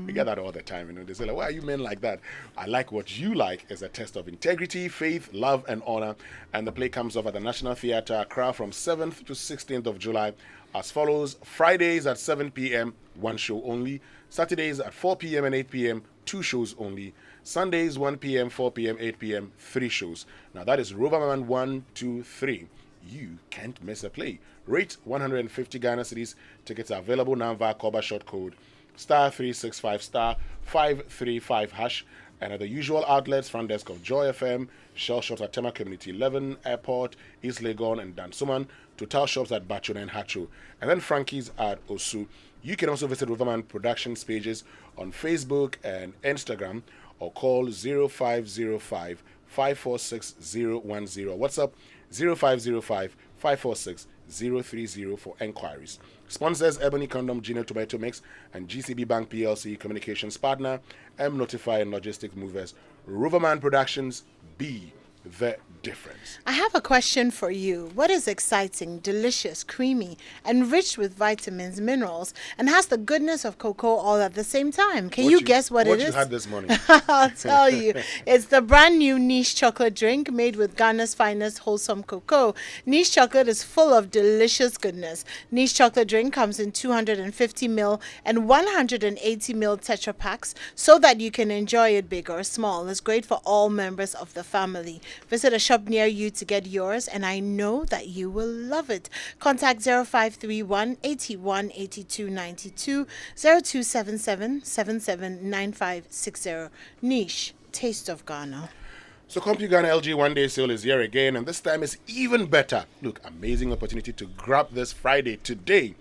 We get that all the time. They say, like, why are you men like that? I Like What You Like is a test of integrity, faith, love, and honor. And the play comes off at the National Theatre, Accra, from 7th to 16th of July as follows. Fridays at 7 p.m., 1 show only. Saturdays at 4 p.m. and 8 p.m., 2 shows only. Sundays, 1 p.m., 4 p.m., 8 p.m., 3 shows. Now that is Roverman 1, 2, 3. You can't miss a play. Rate 150 Ghana cedis. Tickets are available now via Koba short code *365 *535#, and at the usual outlets: front desk of Joy FM, Shell shops at Tema Community 11, Airport, East Legon, and Dansuman, Total shops at Bachon and Hacho, and then Frankie's at Osu. You can also visit Roverman Productions pages on Facebook and Instagram, or call 0505 546 010. WhatsApp 0505 546 030 for enquiries. Sponsors: Ebony Condom, Gino Tomato Mix, and GCB Bank PLC Communications Partner, M Notify and Logistics Movers. Roverman Productions, be the difference. I have a question for you. What is exciting, delicious, creamy, and rich with vitamins, minerals, and has the goodness of cocoa all at the same time? Can you guess what it is? What you had this morning? I'll tell you. It's the brand new Niche chocolate drink made with Ghana's finest wholesome cocoa. Niche chocolate is full of delicious goodness. Niche chocolate drink comes in 250ml and 180ml Tetra packs so that you can enjoy it big or small. It's great for all members of the family. Visit a shop near you to get yours, and I know that you will love it. Contact 0531 81 82 92, 0277 779560. Niche, Taste of Ghana. So CompuGhana LG One Day Sale is here again, and this time is even better. Look, amazing opportunity to grab this Friday today.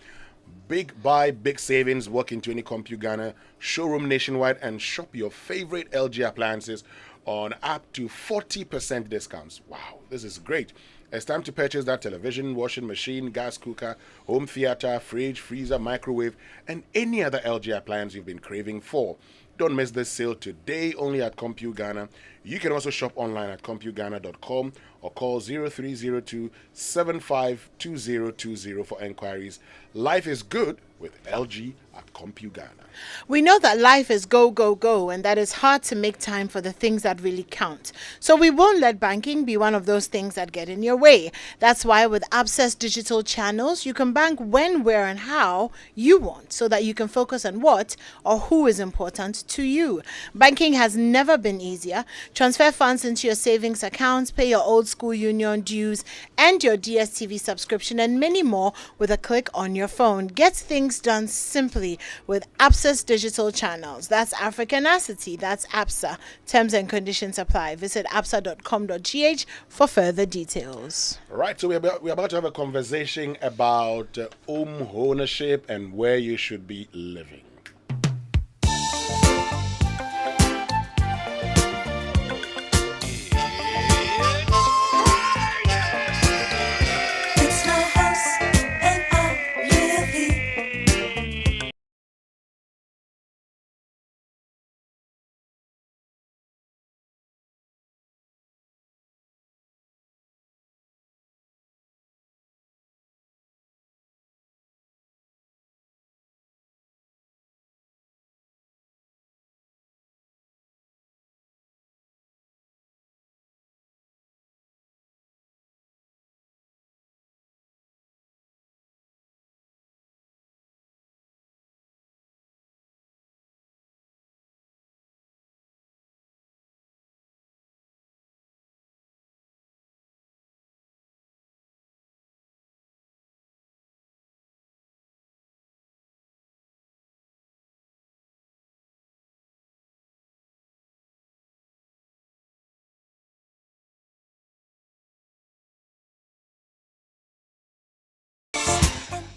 Big buy, big savings. Walk into any CompuGhana showroom nationwide and shop your favorite LG appliances on up to 40% discounts. Wow, this is great. It's time to purchase that television, washing machine, gas cooker, home theater, fridge, freezer, microwave, and any other LG appliance you've been craving for. Don't miss this sale today, only at CompuGhana. You can also shop online at CompuGhana.com or call 0302 752020 for enquiries. Life is good with LG at CompuGhana. We know that life is go, go, go, and that it's hard to make time for the things that really count. So we won't let banking be one of those things that get in your way. That's why with Access Digital Channels, you can bank when, where, and how you want so that you can focus on what or who is important to you. Banking has never been easier. Transfer funds into your savings accounts, pay your old school union dues, and your DSTV subscription, and many more with a click on your phone. Get things done simply with Access Digital Channels. That's Africanacity. That's APSA. Terms and conditions apply. Visit apsa.com.gh for further details. All right, so we're about to have a conversation about home ownership and where you should be living.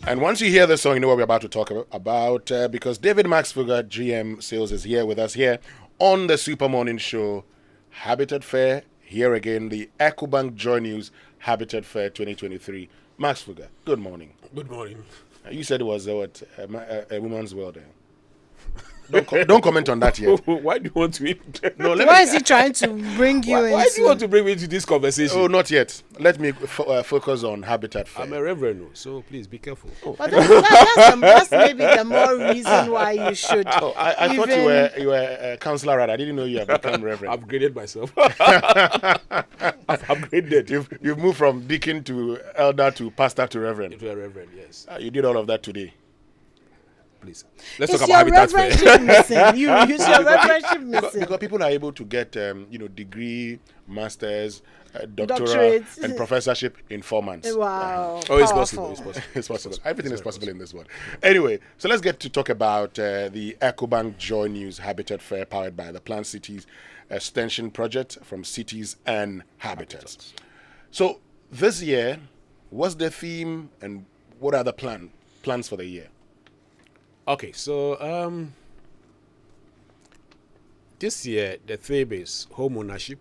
And once you hear the song, you know what we're about to talk about because David Maxfuga, GM Sales, is here with us here on the Super Morning Show. Habitat Fair, here again, the EcoBank Joy News Habitat Fair 2023. Maxfuga, good morning. Good morning. You said it was a woman's world. Don't comment on that yet. Why do you want to? No, why is he trying to bring you in? Why do you want to bring me into this conversation? Oh, not yet. Let me focus on Habitat Fair. I'm a reverend, so please be careful. But that's maybe the more reason why you should. Oh, I thought you were a counselor. I didn't know you had become reverend. I've upgraded myself. I've upgraded. You've moved from deacon to elder to pastor to reverend. To a reverend, yes. You did all of that today. Please. Let's talk about Habitat Fair. You use your reverendship missing. Because people are able to get degree, masters, doctorate, and professorship in 4 months. Wow. Oh, it's possible. It's possible. Everything is possible in this world. Anyway, so let's get to talk about the EcoBank Joy News Habitat Fair powered by the Plant Cities Extension Project from Cities and Habitats. So this year, what's the theme and what are the plans for the year? Okay, so this year the theme is home ownership,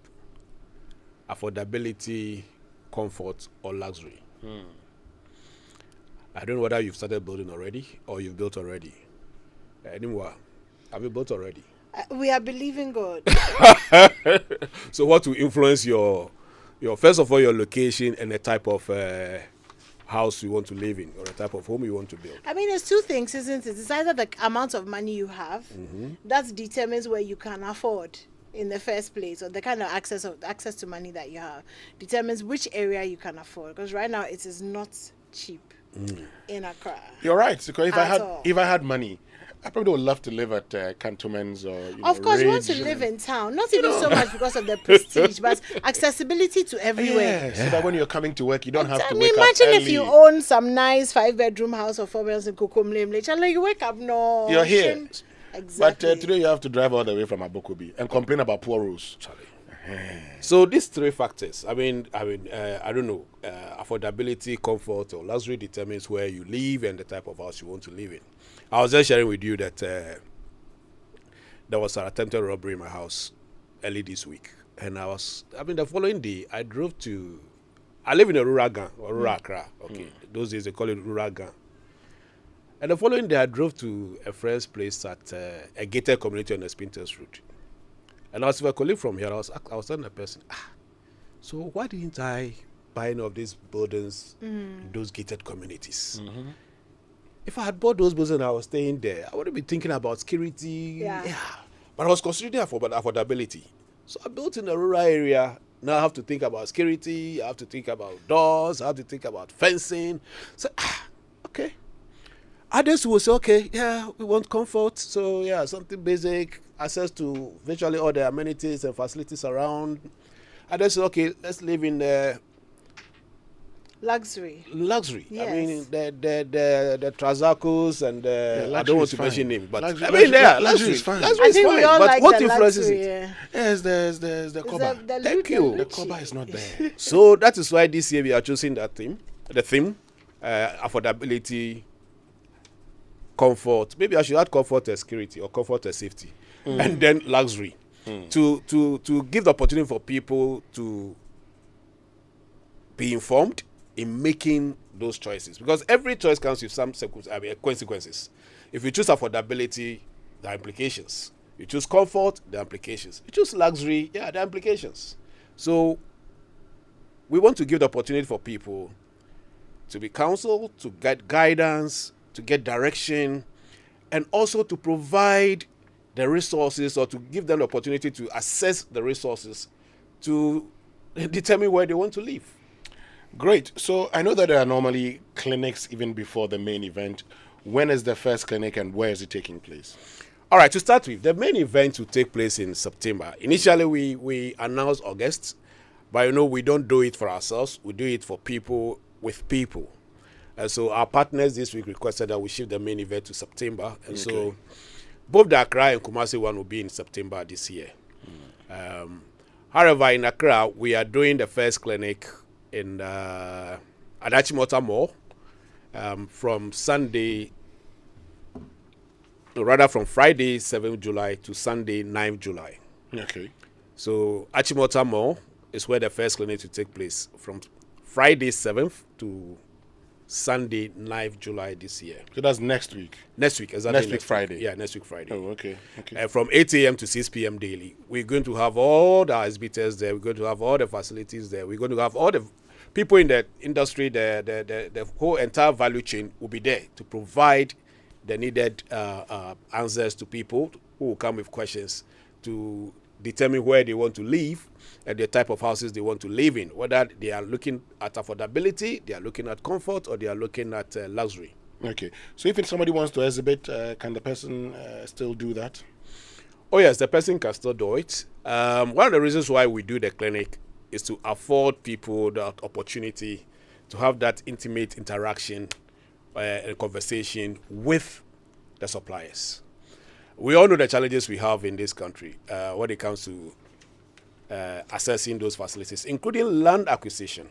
affordability, comfort, or luxury. I don't know whether you've started building already or you've built already. Anymore, have you built already? We are believing God. So what will influence your first of all your location and the type of house you want to live in or the type of home you want to build? I mean, it's two things, isn't it? It's either the amount of money you have that determines where you can afford in the first place, or the kind of access to money that you have determines which area you can afford. Because right now it is not cheap in Accra. You're right. Because if I had money, I probably would love to live at Cantonments or of course, Ridge, you want to live in town, not even so much because of the prestige, but accessibility to everywhere. So that when you're coming to work, you don't have to wake up imagine early. if you own some nice 5-bedroom house or 4 bedrooms in Kokomlemle. You wake up, no. You're here. Exactly. But today you have to drive all the way from Abokobi and complain about poor roads. So these three factors, I don't know, affordability, comfort, or luxury determines where you live and the type of house you want to live in. I was just sharing with you that there was an attempted robbery in my house early this week. And the following day, I live in a rural gang, or rural Accra. Okay. Those days they call it rural gang. And the following day, I drove to a friend's place at a gated community on the Spinters Road. And I was with a colleague from here. I was telling the person, so why didn't I buy any of these buildings in those gated communities? If I had bought those buildings and I was staying there, I wouldn't be thinking about security. Yeah. But I was considering affordability. So I built in a rural area. Now I have to think about security. I have to think about doors. I have to think about fencing. So, okay. Others will say, okay, yeah, we want comfort. So, yeah, something basic, access to virtually all the amenities and facilities around. Others say, okay, let's live in luxury. Yes. I mean, the Trazacos and I don't want to mention names, but luxury, luxury is fine. Luxury is fine. We all But like what the influences luxury, it? Yes, there's the Koba. Thank you. The Koba is not there. So that is why this year we are choosing the theme, affordability, comfort. Maybe I should add comfort and security or comfort and safety, and then luxury, to give the opportunity for people to be informed in making those choices, because every choice comes with some consequences. If you choose affordability, there are implications. You choose comfort, there are implications. You choose luxury, there are implications. So we want to give the opportunity for people to be counseled, to get guidance, to get direction, and also to provide the resources, or to give them the opportunity to assess the resources to determine where they want to live. Great. So I know that there are normally clinics even before the main event. When is the first clinic and where is it taking place? All right, to start with, the main event will take place in September. Initially, we announced August, but we don't do it for ourselves. We do it for people with people. And so our partners this week requested that we shift the main event to September. And so both the Accra and Kumasi one will be in September this year. However, in Accra, we are doing the first clinic in Adachimota Mall from Friday 7th July to Sunday 9th July. Okay. So Achimota Mall is where the first clinic will take place from Friday 7th to Sunday 9th July this year. So that's next week? Next week, exactly. Next week, Friday? Yeah, next week, Friday. Oh, okay. From 8 a.m. to 6 p.m. daily. We're going to have all the SBTs there. We're going to have all the facilities there. We're going to have all the people in the industry, the whole entire value chain will be there to provide the needed answers to people who will come with questions to determine where they want to live and the type of houses they want to live in, whether they are looking at affordability, they are looking at comfort, or they are looking at luxury. Okay. So if somebody wants to exhibit, can the person still do that? Oh, yes, the person can still do it. One of the reasons why we do the clinic is to afford people that opportunity to have that intimate interaction and conversation with the suppliers. We all know the challenges we have in this country when it comes to assessing those facilities, including land acquisition.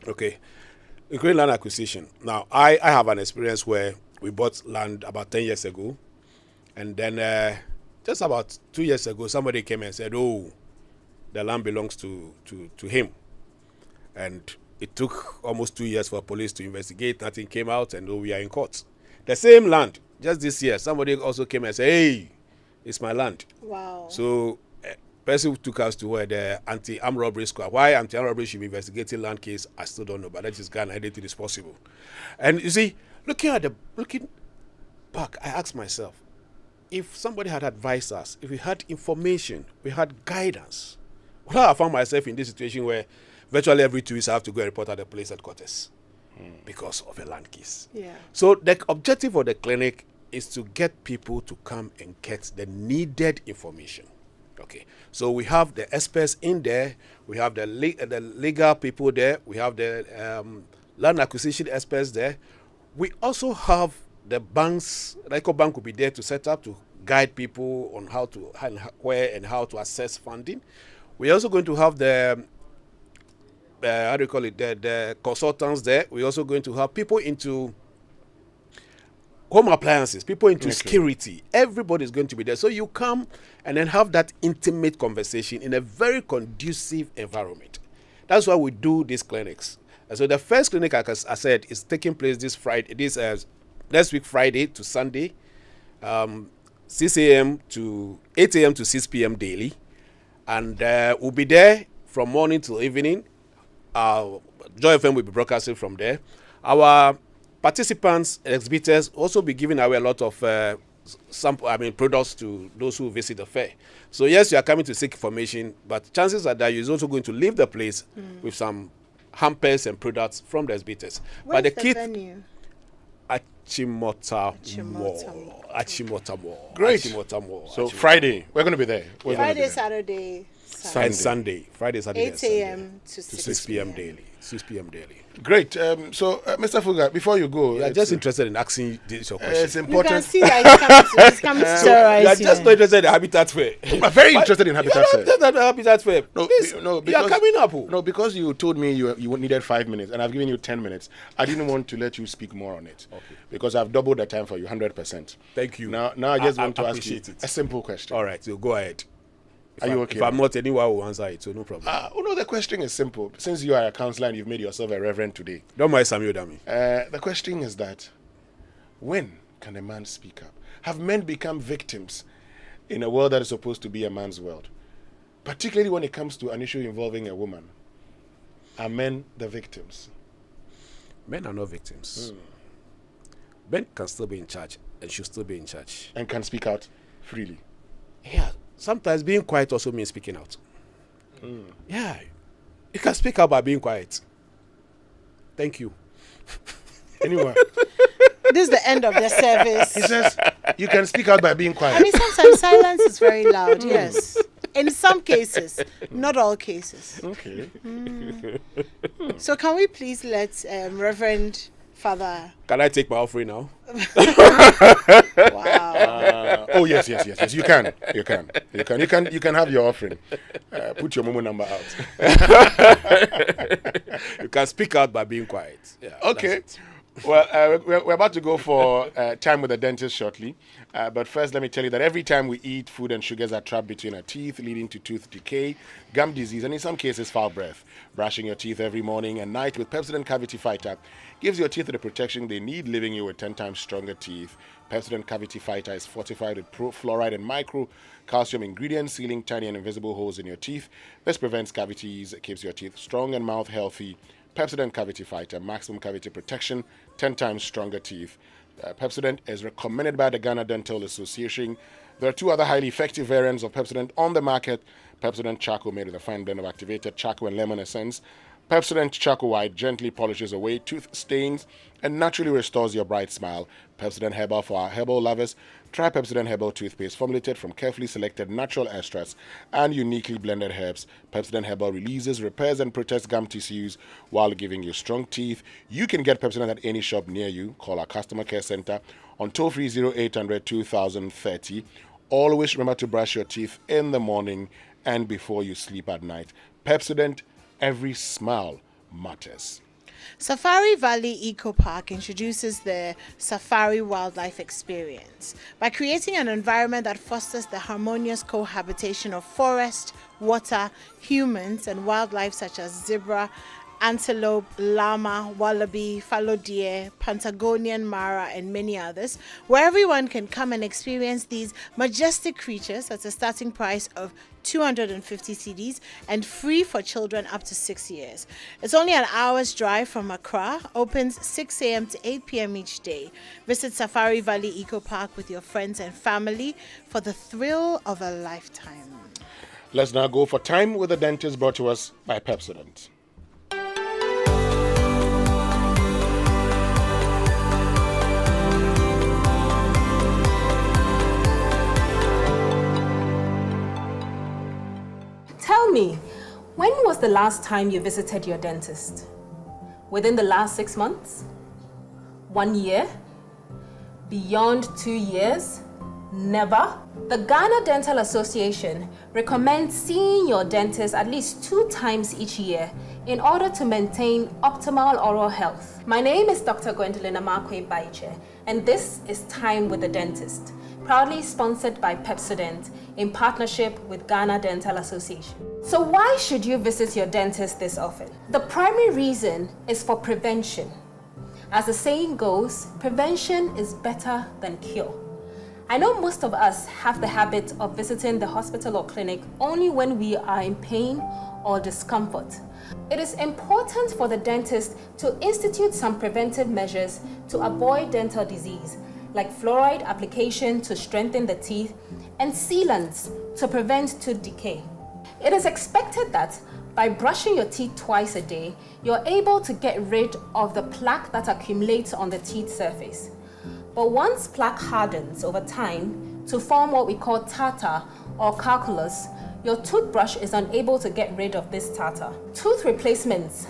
Okay, including land acquisition. Now, I have an experience where we bought land about 10 years ago, and then just about 2 years ago, somebody came and said, oh, the land belongs to him. And it took almost 2 years for police to investigate. Nothing came out, and we are in court. The same land, just this year, somebody also came and said, hey, it's my land. Wow. So person who took us to where the anti-armed robbery squad. Why anti-armed robbery should be investigating land case, I still don't know, but that is Ghana. Anything is possible. And you see, looking back, I asked myself, if somebody had advised us, if we had information, we had guidance, well, I found myself in this situation where virtually every 2 weeks I have to go and report at the police headquarters because of a land case. Yeah. So the objective of the clinic is to get people to come and get the needed information. Okay, so we have the experts in there, we have the legal people there, we have the land acquisition experts there. We also have the banks, the EcoBank will be there to set up to guide people on how to, where and how to access funding. We're also going to have the how do you call it? The consultants there. We're also going to have people into home appliances, people into security. Everybody's going to be there. So you come and then have that intimate conversation in a very conducive environment. That's why we do these clinics. And so the first clinic, like I said, is taking place this Friday, next week Friday to Sunday, 6 a.m. to 8 a.m. to 6 p.m. daily. And we'll be there from morning till evening. Joy FM will be broadcasting from there. Our participants and exhibitors also be giving away a lot of products to those who visit the fair. So yes, you are coming to seek information, but chances are that you're also going to leave the place with some hampers and products from the exhibitors. Where's but the venue? Achimota Mall. Great. Achimota Mall. So Friday, we're going to be there. Friday, Saturday, and Sunday. Friday, Saturday, 8 a.m. to 6 p.m. daily. 6 p.m. daily. Great. So, Mr. Fuga, before you go, I'm just interested in asking this your question. It's important. You can see that he's coming to terrorize you are just not interested in Habitat Fair. I'm very interested in Habitat Fair. You're not Habitat Fair. No, because you are coming up. No, because you told me you needed 5 minutes, and I've given you 10 minutes. I didn't want to let you speak more on it. Okay. Because I've doubled the time for you, 100%. Thank you. Now I just want to ask you it. a simple question. All right, so go ahead. Are you okay? If I'm not, anyone will answer it, so no problem. The question is simple. Since you are a counselor and you've made yourself a reverend today. Don't mind Samuel Dami. The question is that, when can a man speak up? Have men become victims in a world that is supposed to be a man's world? Particularly when it comes to an issue involving a woman. Are men the victims? Men are not victims. Men can still be in charge and should still be in charge. And can speak out freely. Yeah. Sometimes being quiet also means speaking out. Yeah. You can speak out by being quiet. Thank you. Anyway. This is the end of the service. He says you can speak out by being quiet. I mean, sometimes silence is very loud, yes. In some cases, not all cases. Okay. So can we please let Reverend Father... Can I take my offering now? Wow. Oh yes. You can have your offering. Put your Momo number out. You can speak out by being quiet. Yeah, okay. Well, we're about to go for time with the dentist shortly. But first, let me tell you that every time we eat, food and sugars are trapped between our teeth, leading to tooth decay, gum disease, and in some cases, foul breath. Brushing your teeth every morning and night with Pepsodent Cavity Fighter gives your teeth the protection they need, leaving you with 10 times stronger teeth. Pepsodent Cavity Fighter is fortified with fluoride and micro calcium ingredients, sealing tiny and invisible holes in your teeth. This prevents cavities, keeps your teeth strong and mouth healthy. Pepsodent Cavity Fighter, maximum cavity protection, 10 times stronger teeth. Pepsodent is recommended by the Ghana Dental Association. There are 2 other highly effective variants of Pepsodent on the market. Pepsodent Charcoal, made with a fine blend of activated charcoal and lemon essence. Pepsodent Charcoal White gently polishes away tooth stains and naturally restores your bright smile. Pepsodent Herbal for our herbal lovers. Try Pepsodent Herbal toothpaste formulated from carefully selected natural extracts and uniquely blended herbs. Pepsodent Herbal releases, repairs, and protects gum tissues while giving you strong teeth. You can get Pepsodent at any shop near you. Call our customer care center on toll-free 0800 2030. Always remember to brush your teeth in the morning and before you sleep at night. Pepsodent, every smile matters. Safari Valley Eco Park introduces the Safari Wildlife Experience by creating an environment that fosters the harmonious cohabitation of forest, water, humans, and wildlife such as zebra, antelope, llama, wallaby, fallow deer, Patagonian mara, and many others, where everyone can come and experience these majestic creatures at a starting price of 250 cedis and free for children up to 6 years. It's only an hour's drive from Accra, opens 6 a.m. to 8 p.m. each day. Visit Safari Valley Eco Park with your friends and family for the thrill of a lifetime. Let's now go for time with the dentist, brought to us by Pepsodent. Tell me, when was the last time you visited your dentist? Within the last 6 months? 1 year? Beyond 2 years? Never? The Ghana Dental Association recommends seeing your dentist at least 2 times each year in order to maintain optimal oral health. My name is Dr. Gwendolyn Amakwe Baiche, and this is Time with the Dentist, proudly sponsored by Pepsodent in partnership with Ghana Dental Association. So why should you visit your dentist this often? The primary reason is for prevention. As the saying goes, prevention is better than cure. I know most of us have the habit of visiting the hospital or clinic only when we are in pain or discomfort. It is important for the dentist to institute some preventive measures to avoid dental disease, like fluoride application to strengthen the teeth and sealants to prevent tooth decay. It is expected that by brushing your teeth twice a day, you're able to get rid of the plaque that accumulates on the teeth surface. But once plaque hardens over time to form what we call tartar or calculus, your toothbrush is unable to get rid of this tartar. Tooth replacements,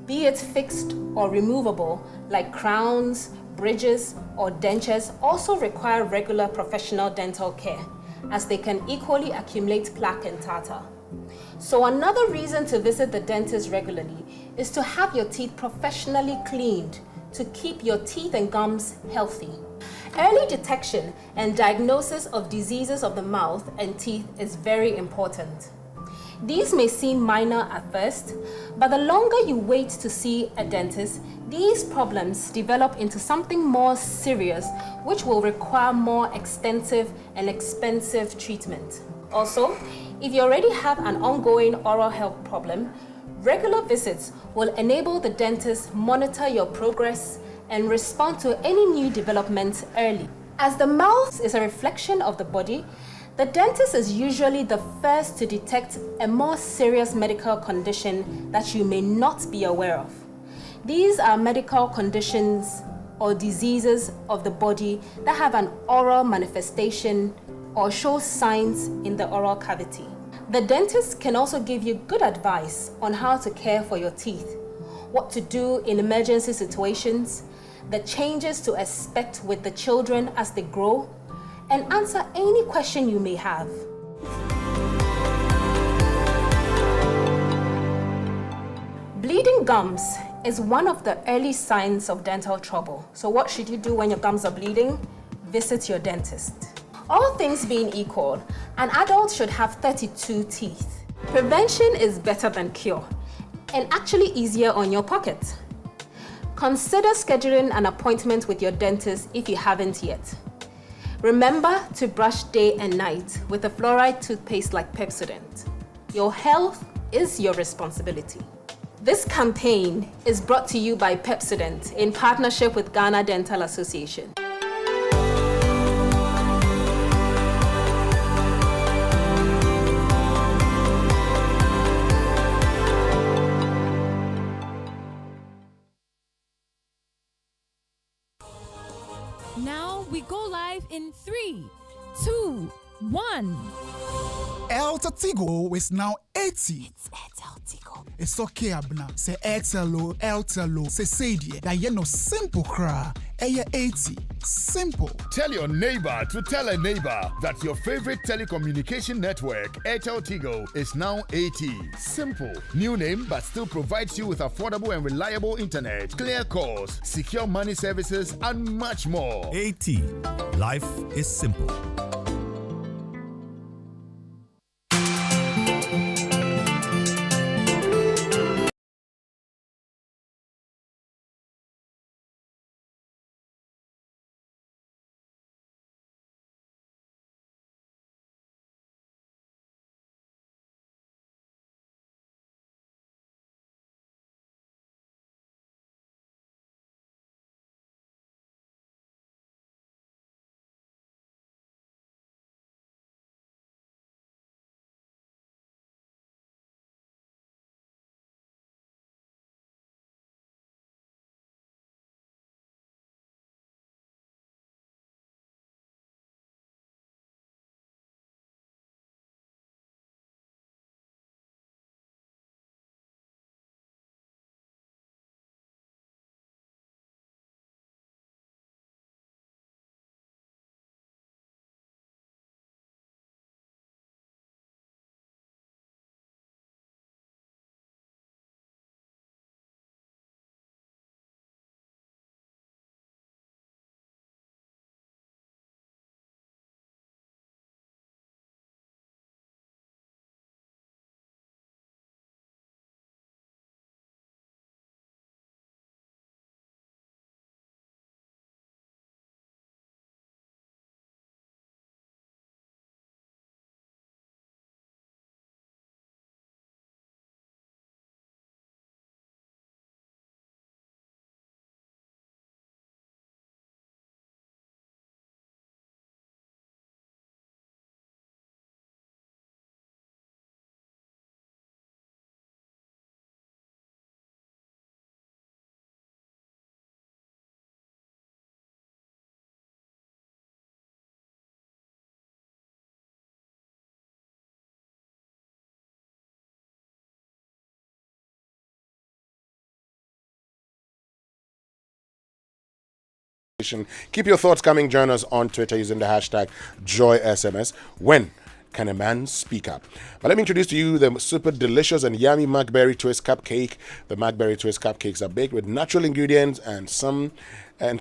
be it fixed or removable, like crowns, bridges, or dentures, also require regular professional dental care, as they can equally accumulate plaque and tartar. So another reason to visit the dentist regularly is to have your teeth professionally cleaned to keep your teeth and gums healthy. Early detection and diagnosis of diseases of the mouth and teeth is very important. These may seem minor at first, but the longer you wait to see a dentist, these problems develop into something more serious, which will require more extensive and expensive treatment. Also, if you already have an ongoing oral health problem, regular visits will enable the dentist monitor your progress and respond to any new developments early. As the mouth is a reflection of the body, the dentist is usually the first to detect a more serious medical condition that you may not be aware of. These are medical conditions or diseases of the body that have an oral manifestation or show signs in the oral cavity. The dentist can also give you good advice on how to care for your teeth, what to do in emergency situations, the changes to expect with the children as they grow, and answer any question you may have. Bleeding gums is one of the early signs of dental trouble. So what should you do when your gums are bleeding? Visit your dentist. All things being equal, an adult should have 32 teeth. Prevention is better than cure, and actually easier on your pocket. Consider scheduling an appointment with your dentist if you haven't yet. Remember to brush day and night with a fluoride toothpaste like Pepsodent. Your health is your responsibility. This campaign is brought to you by Pepsodent in partnership with Ghana Dental Association. Now we go live in 3, 2, 1. Airtel Tigo is now 80. It's Airtel Tigo. It's okay, Abna. Say Airtel, say Sadie. That you know simple cry. 80. Simple. Tell your neighbor to tell a neighbor that your favorite telecommunication network, Airtel Tigo, is now 80. Simple. New name, but still provides you with affordable and reliable internet, clear calls, secure money services, and much more. 80. Life is simple. conversation. Keep your thoughts coming. Join us on Twitter using the hashtag JoySMS. When can a man speak up? But let me introduce to you the super delicious and yummy Macberry Twist Cupcake. The Macberry Twist Cupcakes are baked with natural ingredients and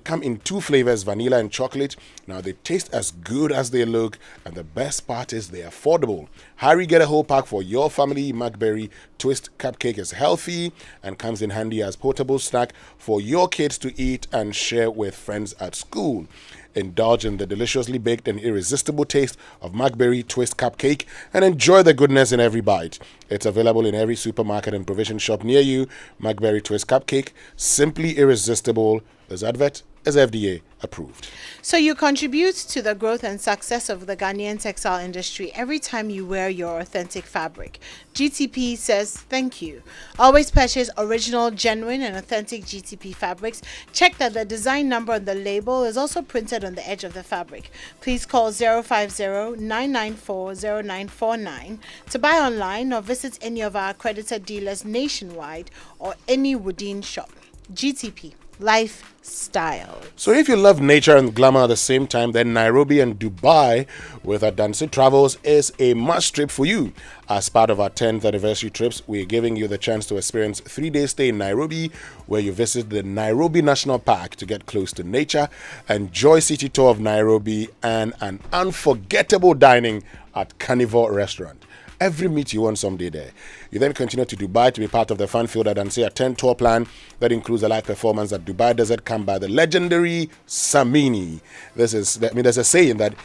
come in 2 flavors, vanilla and chocolate. Now they taste as good as they look, and the best part is they're affordable. Hurry, get a whole pack for your family. Macberry Twist Cupcake is healthy and comes in handy as portable snack for your kids to eat and share with friends at school. Indulge in the deliciously baked and irresistible taste of Macberry Twist Cupcake and enjoy the goodness in every bite. It's available in every supermarket and provision shop near you. Macberry Twist Cupcake, simply irresistible. This advert is FDA approved. So you contribute to the growth and success of the Ghanaian textile industry every time you wear your authentic fabric. GTP says thank you. Always purchase original, genuine and authentic GTP fabrics. Check that the design number on the label is also printed on the edge of the fabric. Please call 050-994-0949 to buy online or visit any of our accredited dealers nationwide or any Woodin shop. GTP. Lifestyle. So if you love nature and glamour at the same time, then Nairobi and Dubai with Adansi Travels is a must trip for you. As part of our 10th anniversary trips, we're giving you the chance to experience 3-day stay in Nairobi, where you visit the Nairobi National Park to get close to nature, enjoy city tour of Nairobi, and an unforgettable dining at Carnivore Restaurant. Every meet you want someday there. You then continue to Dubai to be part of the fun-filled Adansi 10 tour plan that includes a live performance at Dubai Desert Camp by the legendary Samini. There's a saying that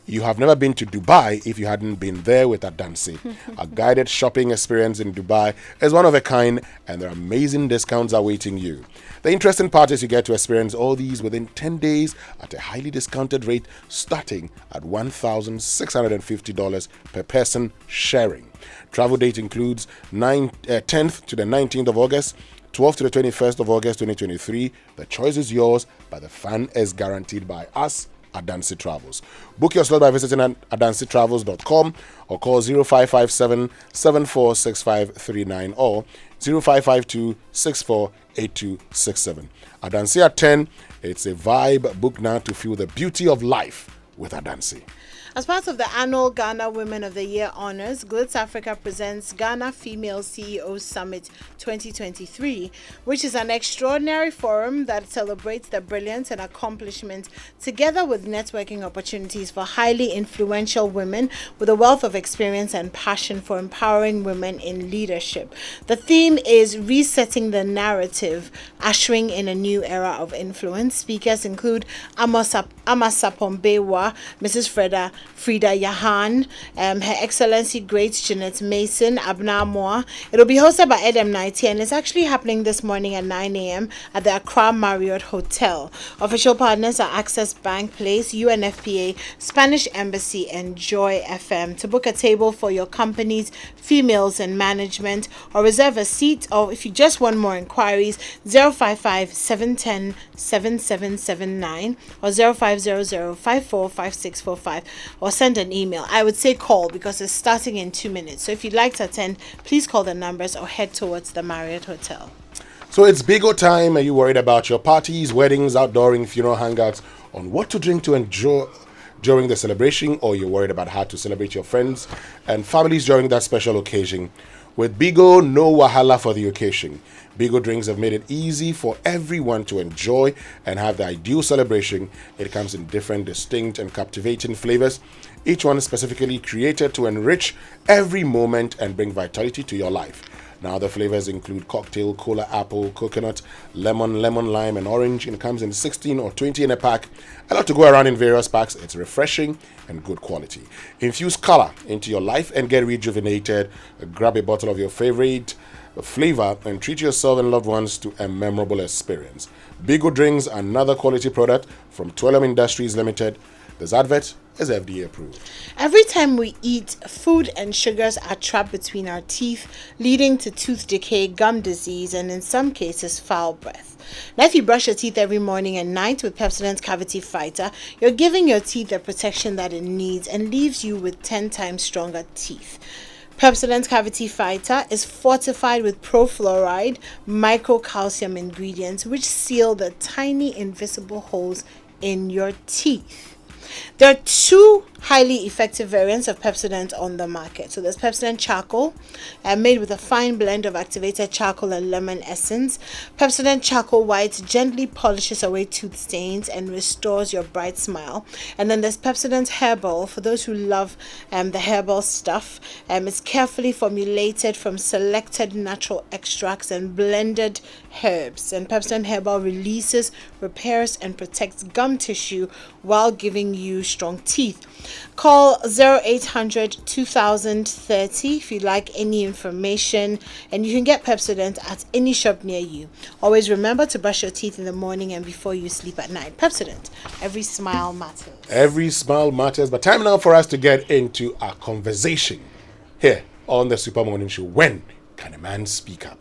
you have never been to Dubai if you hadn't been there with Adansi. A guided shopping experience in Dubai is one of a kind, and there are amazing discounts awaiting you. The interesting part is you get to experience all these within 10 days at a highly discounted rate starting at $1,650 per person sharing. Travel date includes 10th to the 19th of August, 12th to the 21st of August 2023. The choice is yours, but the fun is guaranteed by us, Adansi Travels. Book your slot by visiting adansitravels.com or call 0557 746539 or 0552 648267. Adansi at 10, it's a vibe. Book now to feel the beauty of life with Adansi. As part of the annual Ghana Women of the Year honors, Glitz Africa presents Ghana Female CEO Summit 2023, which is an extraordinary forum that celebrates the brilliance and accomplishment together with networking opportunities for highly influential women with a wealth of experience and passion for empowering women in leadership. The theme is resetting the narrative, ushering in a new era of influence. Speakers include Amasa Pombewa, Mrs. Frida Yahan, Her Excellency Great Jeanette Mason, Abna Moa. It'll be hosted by Edem Nighty, and it's actually happening this morning at 9 a.m. at the Accra Marriott Hotel. Official partners are Access Bank Place, UNFPA, Spanish Embassy, and Joy FM. To book a table for your company's females in management or reserve a seat, or if you just want more inquiries, 055-710-7779 or 0500-545645 or send an email. I would say call because it's starting in 2 minutes. So if you'd like to attend, please call the numbers or head towards the Marriott Hotel. So it's Bigo time. Are you worried about your parties, weddings, outdooring, funeral hangouts, on what to drink to enjoy during the celebration, or you're worried about how to celebrate your friends and families during that special occasion? With Bigo, no wahala for the occasion. Bigo drinks have made it easy for everyone to enjoy and have the ideal celebration. It comes in different, distinct, and captivating flavors, each one specifically created to enrich every moment and bring vitality to your life. Now, the flavors include cocktail, cola, apple, coconut, lemon, lime, and orange. And it comes in 16 or 20 in a pack. Allowed to go around in various packs. It's refreshing and good quality. Infuse color into your life and get rejuvenated. Grab a bottle of your favorite flavor and treat yourself and loved ones to a memorable experience. Bigo Drinks, another quality product from Twelum Industries Limited. This advert is FDA approved. Every time we eat, food and sugars are trapped between our teeth, leading to tooth decay, gum disease, and in some cases, foul breath. Now, if you brush your teeth every morning and night with Pepsodent Cavity Fighter, you're giving your teeth the protection that it needs and leaves you with 10 times stronger teeth. Pepsodent Cavity Fighter is fortified with profluoride, microcalcium ingredients which seal the tiny invisible holes in your teeth. There are two highly effective variants of Pepsodent on the market. So there's Pepsodent Charcoal, made with a fine blend of activated charcoal and lemon essence. Pepsodent Charcoal White gently polishes away tooth stains and restores your bright smile. And then there's Pepsodent Herbal for those who love the herbal stuff. It's carefully formulated from selected natural extracts and blended herbs. And Pepsodent Herbal releases, repairs, and protects gum tissue while giving you strong teeth. Call 0800 2030 if you'd like any information, and you can get Pepsodent at any shop near you. Always remember to brush your teeth in the morning and before you sleep at night. Pepsodent, every smile matters. Every smile matters. But time now for us to get into our conversation here on the Super Morning Show. When can a man speak up?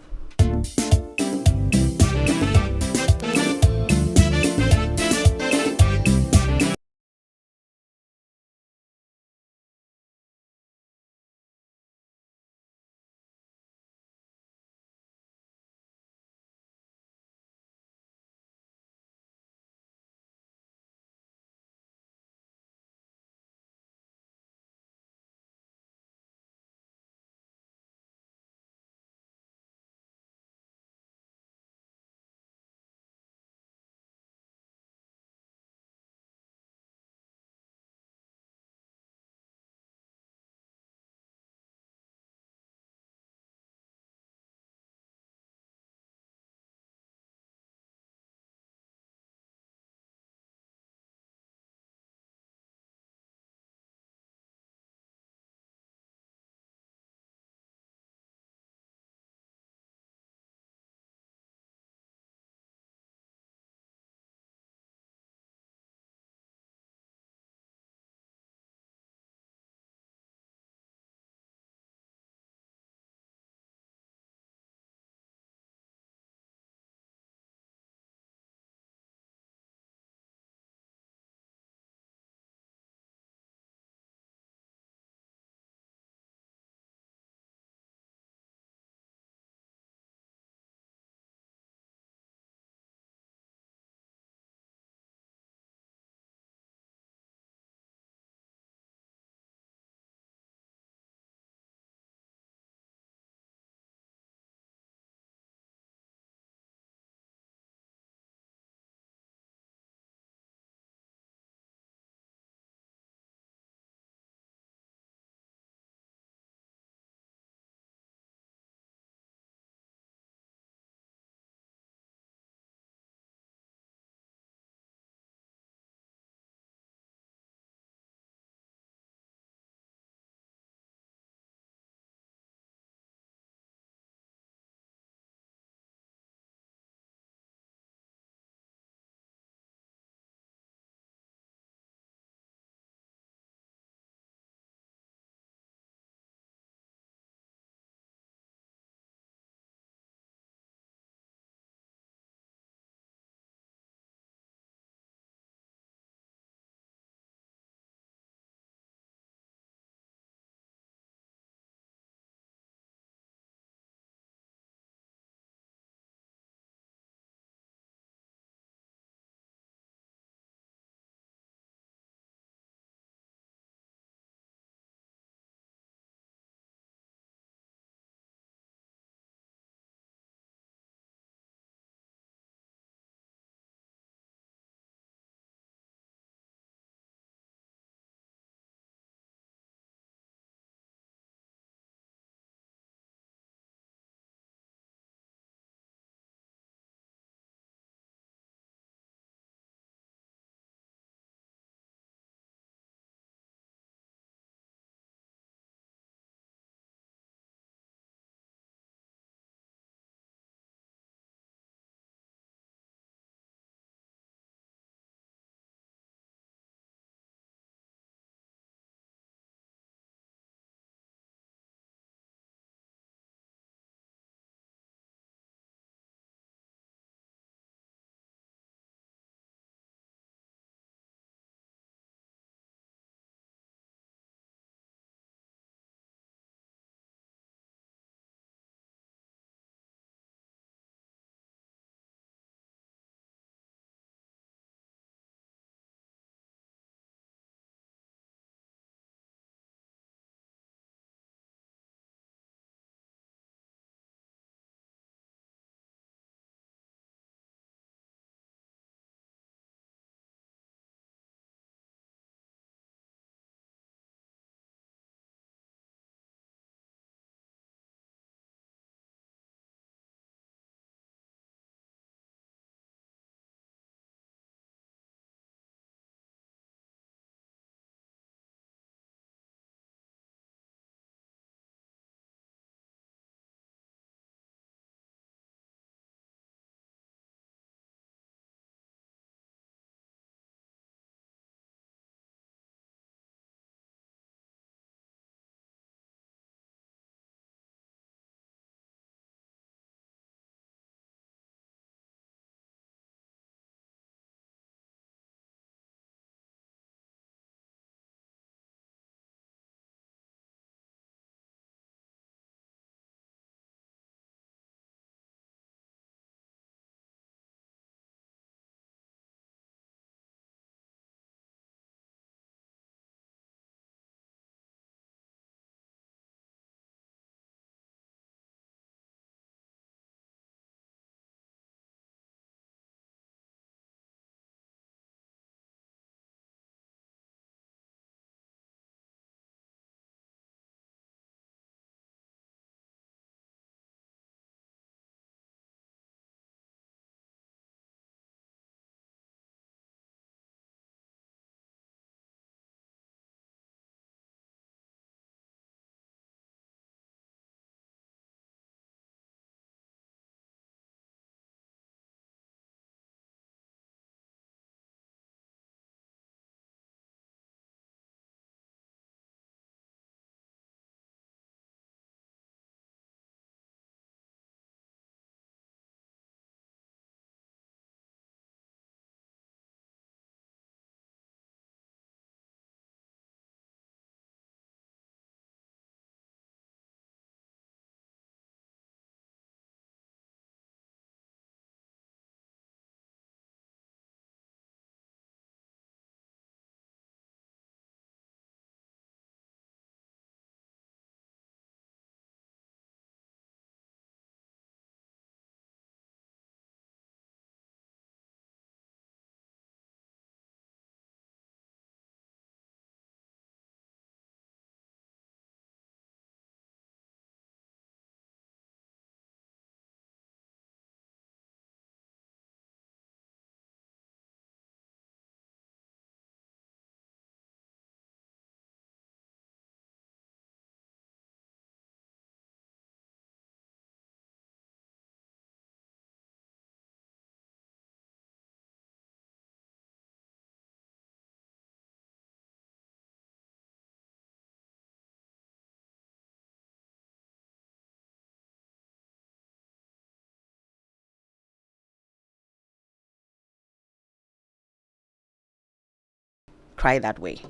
cry that way.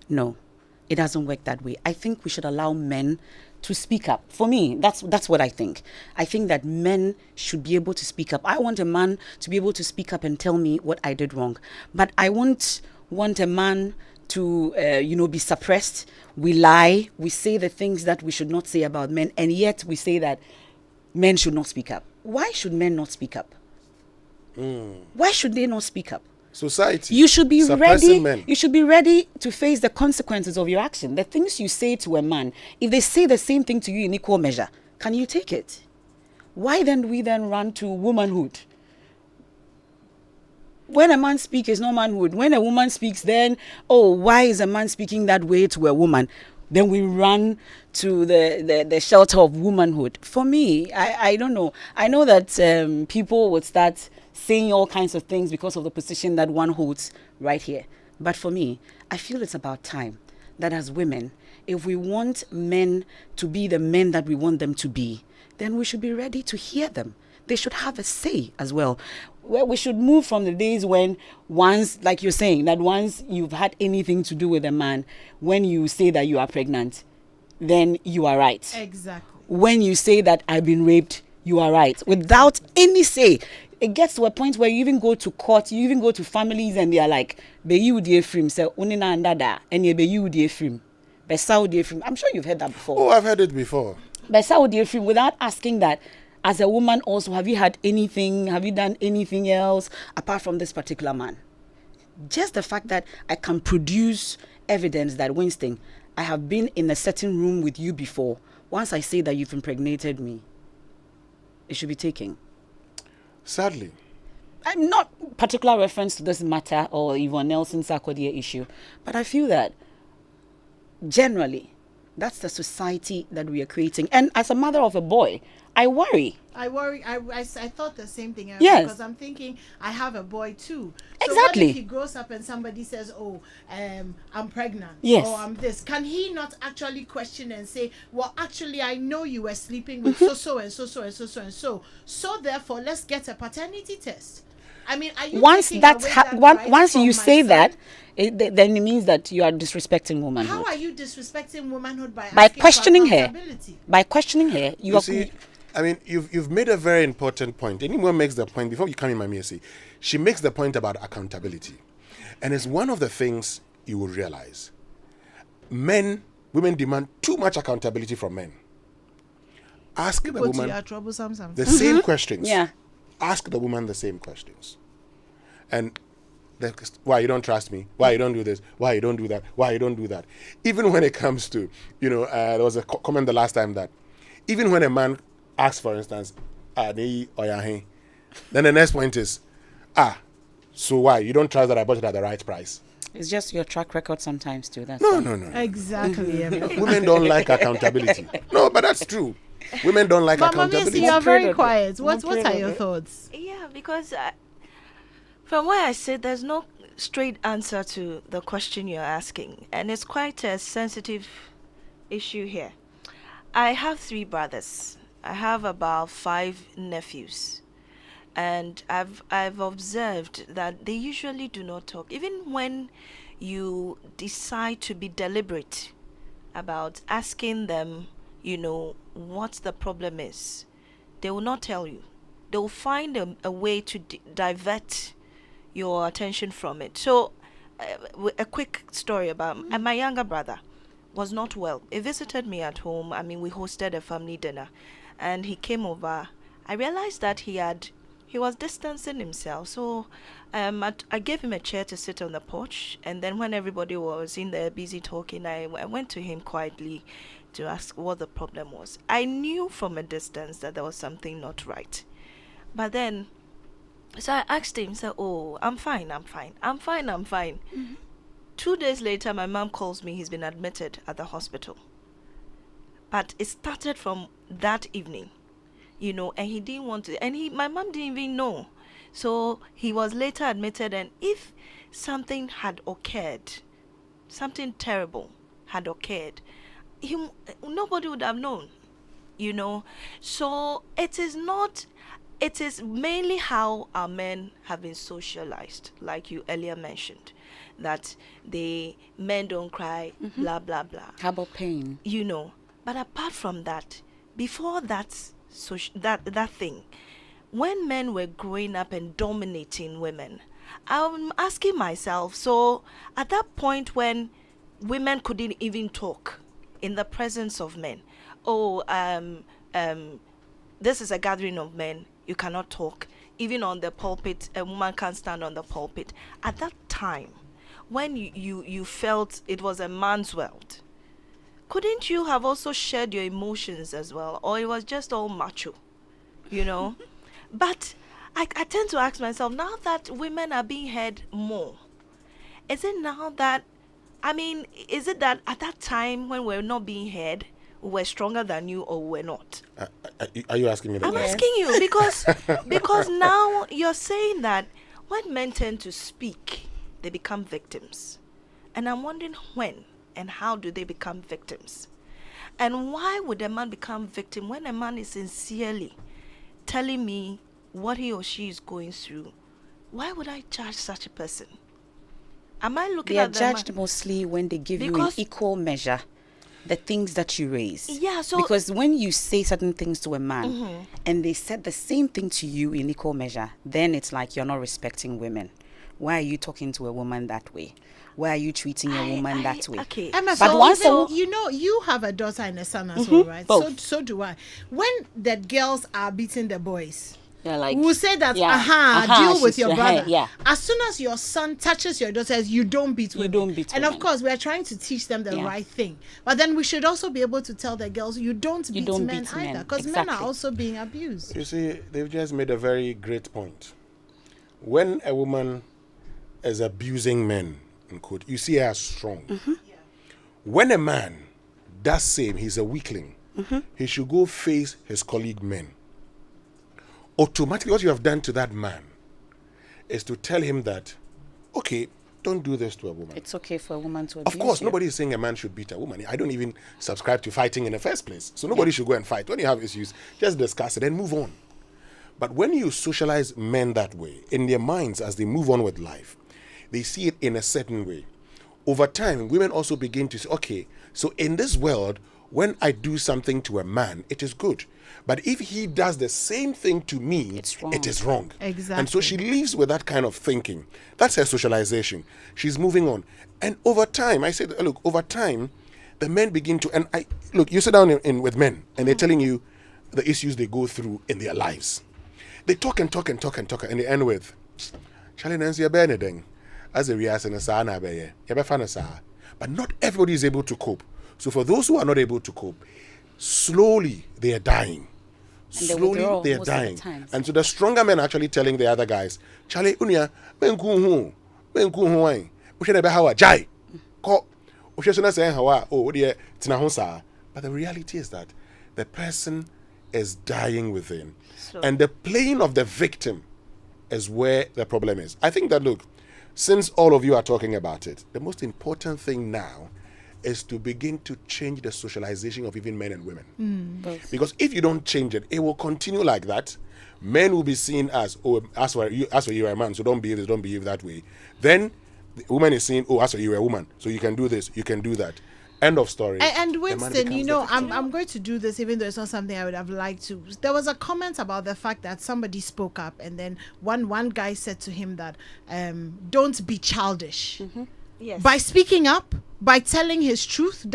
No, it doesn't work that way. I think we should allow men to speak up. For me, that's what I think. I think that men should be able to speak up. I want a man to be able to speak up and tell me what I did wrong. But I won't want a man to, be suppressed. We lie. We say the things that we should not say about men. And yet we say that men should not speak up. Why should men not speak up? Why should they not speak up? Society. You should be suppressing ready. men. You should be ready to face the consequences of your action. The things you say to a man, if they say the same thing to you in equal measure, can you take it? Why then do we then run to womanhood? When a man speaks, it's not manhood. When a woman speaks, then, why is a man speaking that way to a woman? Then we run to the shelter of womanhood. For me, I don't know. I know that people would start saying all kinds of things because of the position that one holds right here. But for me, I feel it's about time that as women, if we want men to be the men that we want them to be, then we should be ready to hear them. They should have a say as well. Well, we should move from the days when once, like you're saying, that once you've had anything to do with a man, when you say that you are pregnant, then you are right. Exactly. When you say that I've been raped, you are right. Without any say. It gets to a point where you even go to court, you even go to families and they are like, be you the frame, say, unina and dada, and you be you the frame. Be Saudi frame. I'm sure you've heard that before. Oh, I've heard it before. Be Saudi frame, without asking that, as a woman also, have you had anything, have you done anything else apart from this particular man? Just the fact that I can produce evidence that, Winston, I have been in a certain room with you before. Once I say that you've impregnated me, it should be taken. Sadly. I'm not particular reference to this matter or Yvonne Nelson Sarkodie issue, but I feel that generally that's the society that we are creating. And as a mother of a boy, I worry. I thought the same thing. Yes. Because I'm thinking I have a boy too. So Exactly. what if he grows up and somebody says, I'm pregnant. Yes. Or I'm this. Can he not actually question and say, well, actually, I know you were sleeping with so and so. So therefore, let's get a paternity test. I mean, are you once taking that's away that once right you from say my that, son? then it means that you are disrespecting womanhood. How are you disrespecting womanhood by By asking questioning for her. accountability? By questioning her, You see, I mean, you've made a very important point. Anyone makes the point, before you come in, my Mercy, she makes the point about accountability. And it's one of the things you will realize. Women demand too much accountability from men. Ask the woman the same questions. Yeah. Ask the woman the same questions. And why you don't trust me? Why you don't do this? Why you don't do that? Why you don't do that? Even when it comes to, there was a comment the last time that even when a man asks, for instance, then the next point is, so why? You don't trust that I bought it at the right price? It's just your track record sometimes too. That's No. Exactly. Women don't like accountability. No, but that's true. Women don't like accountability. Mama, you're very quiet. What are your thoughts? Yeah, because from where I sit, there's no straight answer to the question you're asking, and it's quite a sensitive issue here. I have 3 brothers. I have about 5 nephews, and I've observed that they usually do not talk. Even when you decide to be deliberate about asking them, what the problem is, they will not tell you. They will find a way to divert your attention from it. So, a quick story about my younger brother was not well. He visited me at home. I mean, we hosted a family dinner, and he came over. I realized that he was distancing himself. So, I gave him a chair to sit on the porch, and then when everybody was in there busy talking, I went to him quietly to ask what the problem was. I knew from a distance that there was something not right. But then, so I asked him, I'm fine. Mm-hmm. 2 days later, my mom calls me, he's been admitted at the hospital. But it started from that evening, and he didn't want to, and my mom didn't even know. So he was later admitted, and if something had occurred, something terrible had occurred, nobody would have known, So it is mainly how our men have been socialized, like you earlier mentioned. that men don't cry, blah blah blah. How about pain? You know, but apart from that, before that that thing, when men were growing up and dominating women, I'm asking myself, so at that point when women couldn't even talk in the presence of men, this is a gathering of men, you cannot talk. Even on the pulpit, a woman can't stand on the pulpit. At that time, when you felt it was a man's world, couldn't you have also shared your emotions as well? Or it was just all macho, you know? But I tend to ask myself, now that women are being heard more, is it that at that time when we're not being heard, we're stronger than you or we're not? Are you asking me that? I'm asking you because now you're saying that when men tend to speak, they become victims. And I'm wondering when and how do they become victims? And why would a man become victim when a man is sincerely telling me what he or she is going through? Why would I judge such a person? Am I looking at They are judged mostly when they give you in equal measure the things that you raise. Yeah, so because when you say certain things to a man and they said the same thing to you in equal measure, then it's like you're not respecting women. Why are you talking to a woman that way? Why are you treating a woman that way? Okay. Emma, But so once you know, you have a daughter and a son as well, right? So do I. When the girls are beating the boys, they're like, we'll say that, deal with your brother. As soon as your son touches your daughter, you don't beat women. And of course, we are trying to teach them the right thing. But then we should also be able to tell the girls, you don't beat men either. Because men are also being abused. You see, they've just made a very great point. When a woman is abusing men, you see her as strong. When a man does same, he's a weakling. He should go face his colleague men. Automatically, what you have done to that man is to tell him that, okay, don't do this to a woman. It's okay for a woman to abuse Of course, you. nobody is saying a man should beat a woman. I don't even subscribe to fighting in the first place. So nobody should go and fight. When you have issues, just discuss it and move on. But when you socialize men that way, in their minds as they move on with life, they see it in a certain way. Over time, women also begin to say, okay, so in this world, when I do something to a man, it is good. But if he does the same thing to me, it is wrong. Exactly. And so she lives with that kind of thinking. That's her socialization. She's moving on. And over time, I said, look, over time, the men begin to, and look, you sit down with men, and they're telling you the issues they go through in their lives. They talk and talk and talk and talk, and they end with, Charlie Nancy Beneding, as a reason, but not everybody is able to cope. So for those who are not able to cope, slowly they are dying. Slowly they are dying. And so the stronger men are actually telling the other guys, Charlie, unia, jai. But the reality is that the person is dying within. And the playing of the victim is where the problem is. I think that, look, since all of you are talking about it, the most important thing now is to begin to change the socialization of even men and women. Because if you don't change it, it will continue like that. Men will be seen as, as for you are a man, so don't behave this, don't behave that way. Then the woman is seen, as for you are a woman, so you can do this, you can do that. End of story. And Winston, you know, I'm going to do this even though it's not something I would have liked to. There was a comment about the fact that somebody spoke up, and then one guy said to him that don't be childish. Yes. By speaking up, by telling his truth,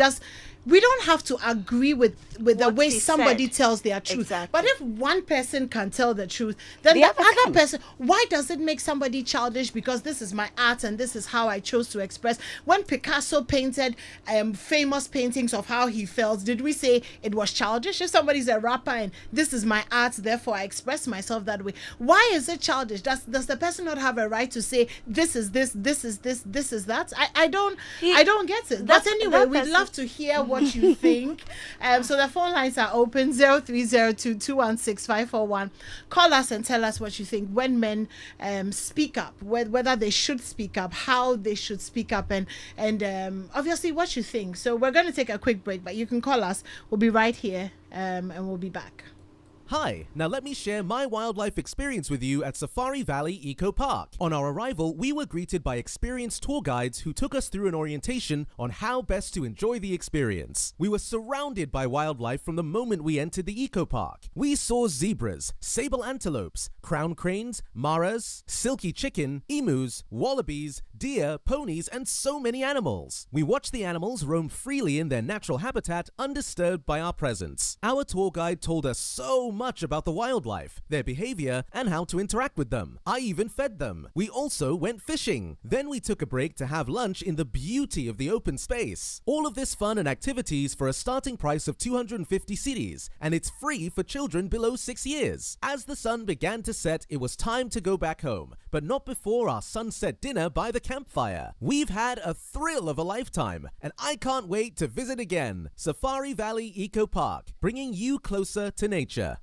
we don't have to agree with the way somebody tells their truth. Exactly. But if one person can tell the truth, then the other person, why does it make somebody childish? Because this is my art and this is how I chose to express. When Picasso painted famous paintings of how he felt, did we say it was childish? If somebody's a rapper and this is my art, therefore I express myself that way, why is it childish? Does the person not have a right to say this is this, this is this, this is that? I don't get it. But anyway, we'd love to hear what you think. So the phone lines are open, 0302-216-541. Call us and tell us what you think when men speak up, whether they should speak up, how they should speak up, and obviously what you think. So we're going to take a quick break, but you can call us. We'll be right here, and we'll be back. Hi, now let me share my wildlife experience with you at Safari Valley Eco Park. On our arrival, we were greeted by experienced tour guides who took us through an orientation on how best to enjoy the experience. We were surrounded by wildlife from the moment we entered the eco park. We saw zebras, sable antelopes, crown cranes, maras, silky chicken, emus, wallabies, deer, ponies, and so many animals. We watched the animals roam freely in their natural habitat, undisturbed by our presence. Our tour guide told us so much about the wildlife, their behavior, and how to interact with them. I even fed them. We also went fishing. Then we took a break to have lunch in the beauty of the open space. All of this fun and activities for a starting price of 250 cedis, and it's free for children below 6 years. As the sun began to set, it was time to go back home, but not before our sunset dinner by the campfire. We've had a thrill of a lifetime, and I can't wait to visit again. Safari Valley Eco Park, bringing you closer to nature.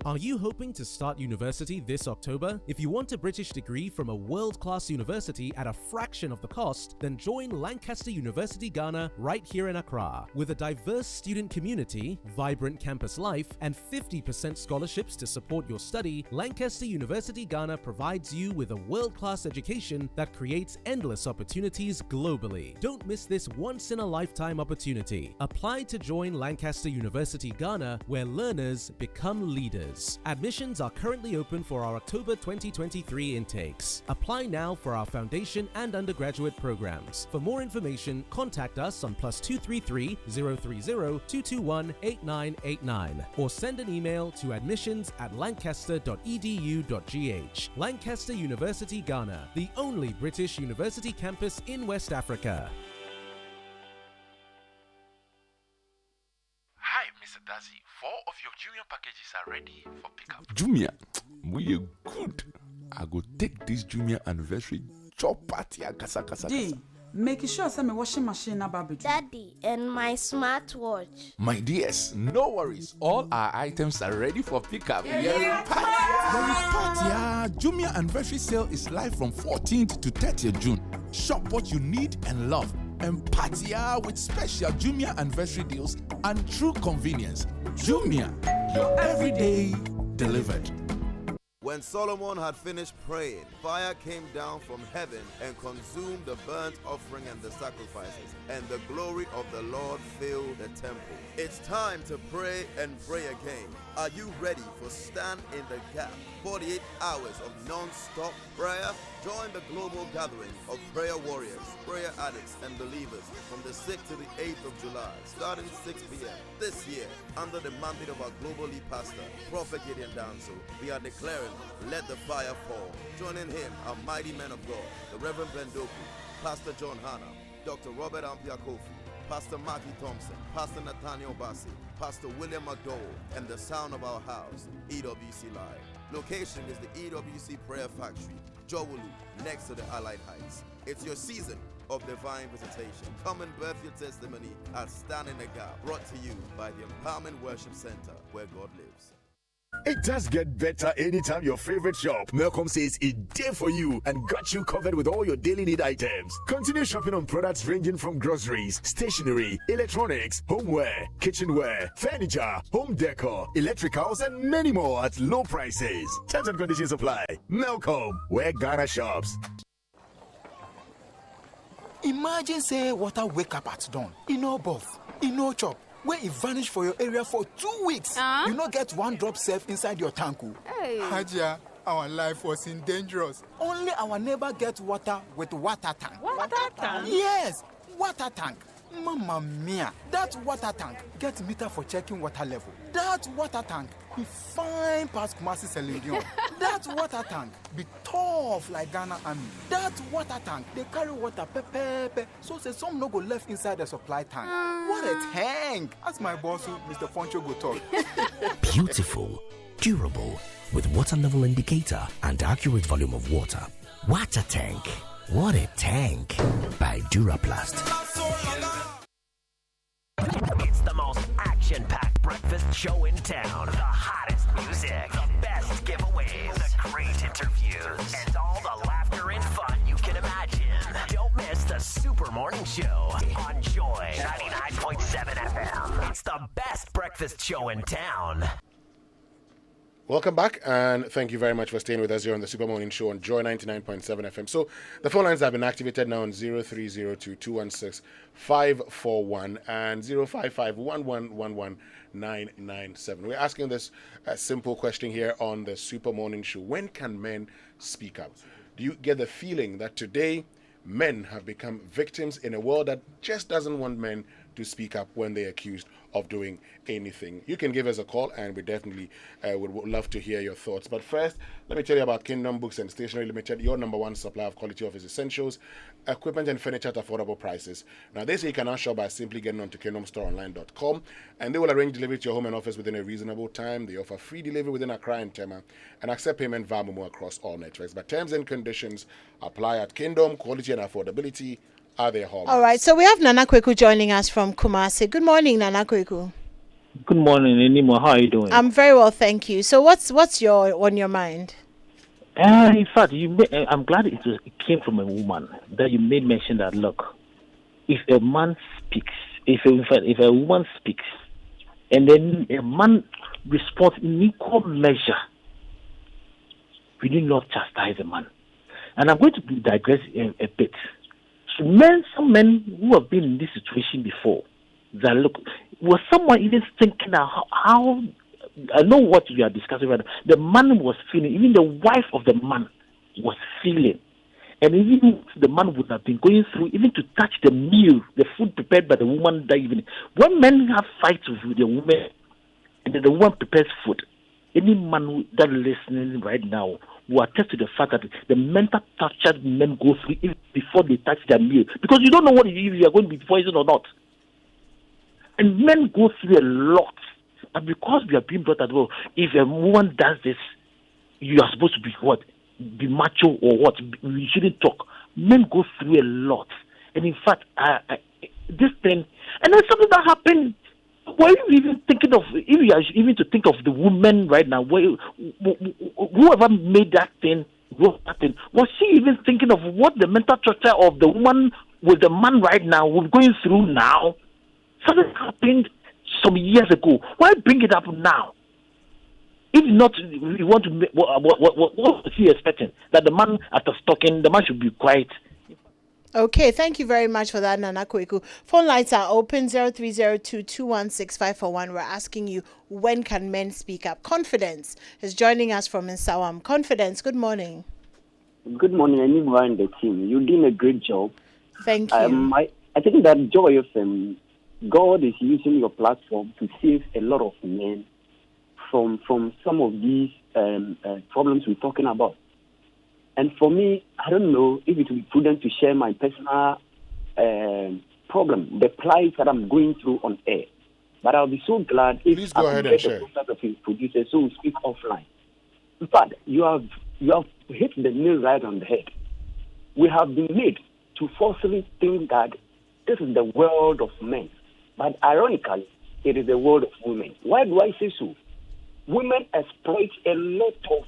Are you hoping to start university this October? If you want a British degree from a world-class university at a fraction of the cost, then join Lancaster University Ghana right here in Accra. With a diverse student community, vibrant campus life, and 50% scholarships to support your study, Lancaster University Ghana provides you with a world-class education that creates endless opportunities globally. Don't miss this once-in-a-lifetime opportunity. Apply to join Lancaster University Ghana, where learners become leaders. Admissions are currently open for our October 2023 intakes. Apply now for our foundation and undergraduate programs. For more information, contact us on +233 030 221 8989 or send an email to admissions@lancaster.edu.gh. Lancaster University Ghana, the only British university campus in West Africa. Hi, Mr. Dazi. 4 of your Jumia packages are ready for pickup. Jumia, we are good. I go take this Jumia anniversary chop party and kasa. Make sure some washing machine about Daddy, and my smartwatch. My dears, no worries. All our items are ready for pickup. Jumia anniversary sale is live from 14th to 30th June. Shop what you need and love. And party with special Jumia anniversary deals and true convenience. Jumia, your everyday delivered. When Solomon had finished praying, fire came down from heaven and consumed the burnt offering and the sacrifices, and the glory of the Lord filled the temple. It's time to pray and pray again. Are you ready for Stand in the Gap? 48 hours of non-stop prayer? Join the global gathering of prayer warriors, prayer addicts, and believers from the 6th to the 8th of July, starting 6 p.m. This year, under the mandate of our global lead pastor, Prophet Gideon Danso, we are declaring, let the fire fall. Joining him, our mighty men of God, the Reverend Ben Doku, Pastor John Hanna, Dr. Robert Ampia Kofi, Pastor Marky Thompson, Pastor Nathaniel Bassi, Pastor William McDowell, and the sound of our house, EWC Live. Location is the EWC Prayer Factory, Jowulu, next to the Allied Heights. It's your season of divine visitation. Come and birth your testimony at Stand in the Gap, brought to you by the Empowerment Worship Center, where God lives. It does get better anytime your favorite shop, Melcom, says it's there for you and got you covered with all your daily need items. Continue shopping on products ranging from groceries, stationery, electronics, homeware, kitchenware, furniture, home decor, electricals, and many more at low prices. Terms and conditions apply. Melcom, where Ghana shops. Imagine say water wake up at dawn, bath, chop. Where it vanish for your area for 2 weeks. You not get one drop safe inside your tank. Hey. Hajia, our life was in dangerous. Only our neighbor get water with water tank. Water tank? Yes, water tank. Mamma mia, that water tank get meter for checking water level. That water tank be fine past Kumasi Selenium. That water tank be tough like Ghana Army. That water tank, they carry water pepe, so say some no go left inside the supply tank. What a tank! As my boss, Mr. Poncho, go talk. Beautiful, durable, with water level indicator and accurate volume of water. Water tank. What a tank! By Duraplast. It's the most action-packed breakfast show in town. The hottest music, the best giveaways, the great interviews, and all the laughter and fun you can imagine. Don't miss the Super Morning Show on Joy 99.7 FM. It's the best breakfast show in town. Welcome back, and thank you very much for staying with us here on the Super Morning Show on Joy 99.7 FM. So the phone lines have been activated now on 0302-216-541 and 055-1111-997. We're asking this simple question here on the Super Morning Show. When can men speak up? Do you get the feeling that today men have become victims in a world that just doesn't want men to speak up when they're accused of doing anything? You can give us a call, and we definitely would love to hear your thoughts. But first, let me tell you about Kingdom Books and Stationery Limited, your number one supplier of quality office essentials, equipment and furniture at affordable prices. Now, they say you can now shop by simply getting onto kingdomstoreonline.com, and they will arrange delivery to your home and office within a reasonable time. They offer free delivery within Accra and Tema and accept payment via Momo across all networks. But terms and conditions apply at Kingdom. Quality and affordability are their hallmarks. All right, so we have Nana Kweku joining us from Kumasi. Good morning, Nana Kweku. Good morning, Enimo. How are you doing? I'm very well, thank you. So what's on your mind? In fact, I'm glad it came from a woman that you made mention that, look, if a man speaks, if a woman speaks, and then a man responds in equal measure, we need not chastise a man. And I'm going to digress a bit. So some men who have been in this situation before, that look, was someone even thinking how I know what you are discussing right now. The man was feeling, even the wife of the man was feeling. And even the man would have been going through, even to touch the meal, the food prepared by the woman that evening. When men have fights with the woman, and then the woman prepares food, any man that listening right now will attest to the fact that the mental torture men go through even before they touch their meal. Because you don't know what if you are going to be poisoned or not. And men go through a lot. But because we are being brought as well, if a woman does this, you are supposed to be what? Be macho or what? We shouldn't talk. Men go through a lot. And in fact, this thing, and then something that happened, were you even thinking of, if you are even to think of the woman right now, whoever made that thing, was she even thinking of what the mental torture of the woman with the man right now was going through now? Something happened some years ago. Why bring it up now? If not, you want to make, what was he expecting? That the man, after stalking, the man should be quiet. Okay, thank you very much for that, Nana Kweku. Phone lines are open, 0302-216-541. We're asking you, when can men speak up? Confidence is joining us from Nsawam. Confidence, good morning. Good morning, Anima and the team. You're doing a great job. Thank you. I think that Joy FM, God is using your platform to save a lot of men from some of these problems we're talking about. And for me, I don't know if it would be prudent to share my personal problem, the plight that I'm going through on air. But I'll be so glad if Please go ahead and share. The contact of his producer, so we speak offline. In fact, you have hit the nail right on the head. We have been made to falsely think that this is the world of men. But ironically, it is the world of women. Why do I say so? Women exploit a lot of